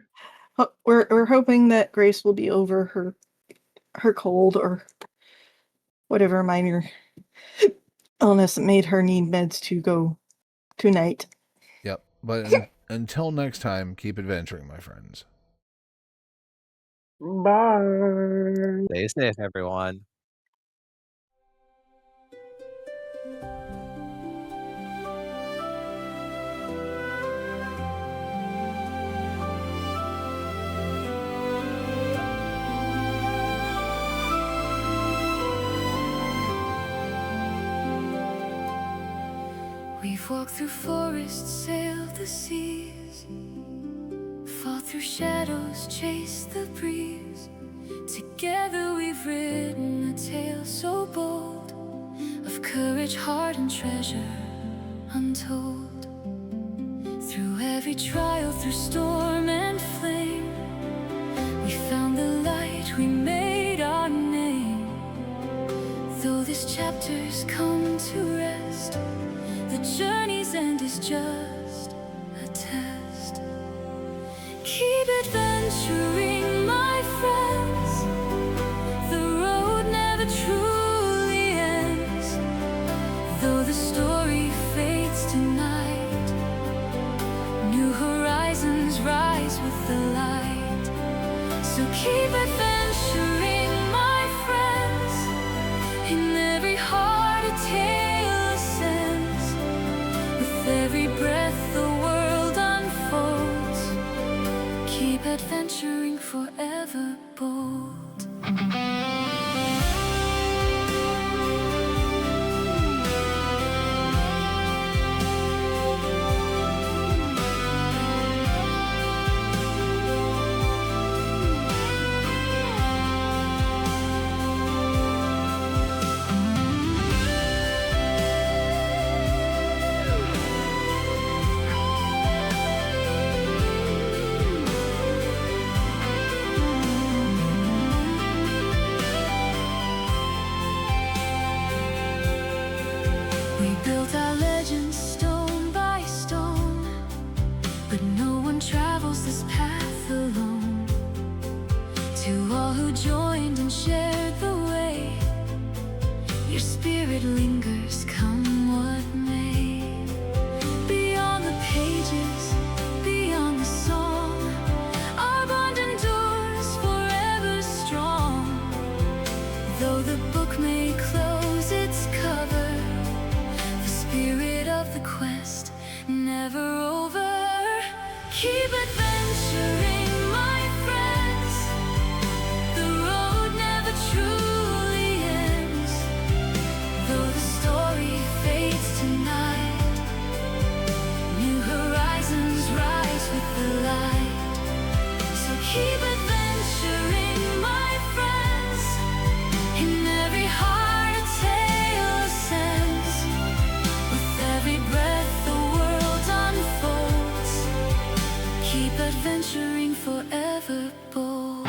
We're hoping that Grace will be over her cold or whatever minor illness that made her need meds to go tonight. Yep. But until next time, keep adventuring, my friends. Bye. Stay safe, everyone. We've walked through forests, sailed the seas, fought through shadows, chased the breeze. Together we've written a tale so bold, of courage, heart, and treasure untold. Through every trial, through storm and flame, we found the light, we made our name. Though this chapter's come to rest, the journey's end is just a test. Keep adventuring, my friends. The road never truly ends. Though the story fades tonight, new horizons rise with the light. So keep adventuring, my friends. In every heart a tale ascends. With every breath the world unfolds. Keep adventuring forever bold. We built our legends stone by stone, but no one travels this path alone. To all who joined and shared the way, your spirit lingers, come what may. Beyond the pages, beyond the song, our bond endures forever strong. Though the book may close its cover, the spirit of the quest never over. Keep adventuring, my friends. The road never truly ends. Though the story fades tonight, new horizons rise with the light. So keep adventuring, my friends. In every heart a tale ascends. With every breath the world unfolds. Keep adventuring forever bold.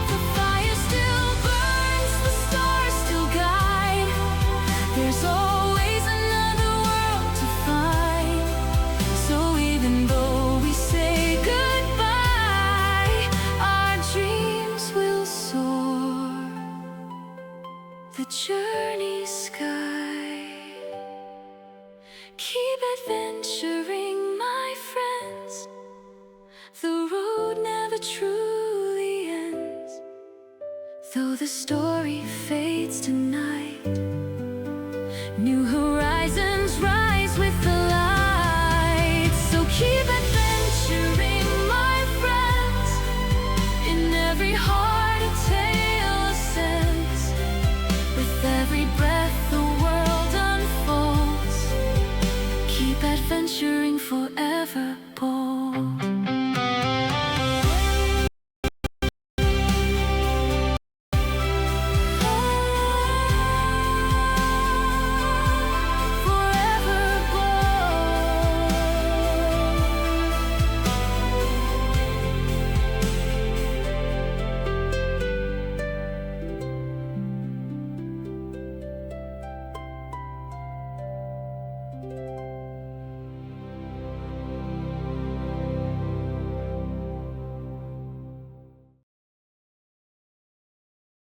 The fire still burns, the stars still guide. There's always another world to find. So even though we say goodbye, our dreams will soar the journey sky. Keep adventuring, my friends. The road never truly ends. Though the story fades tonight,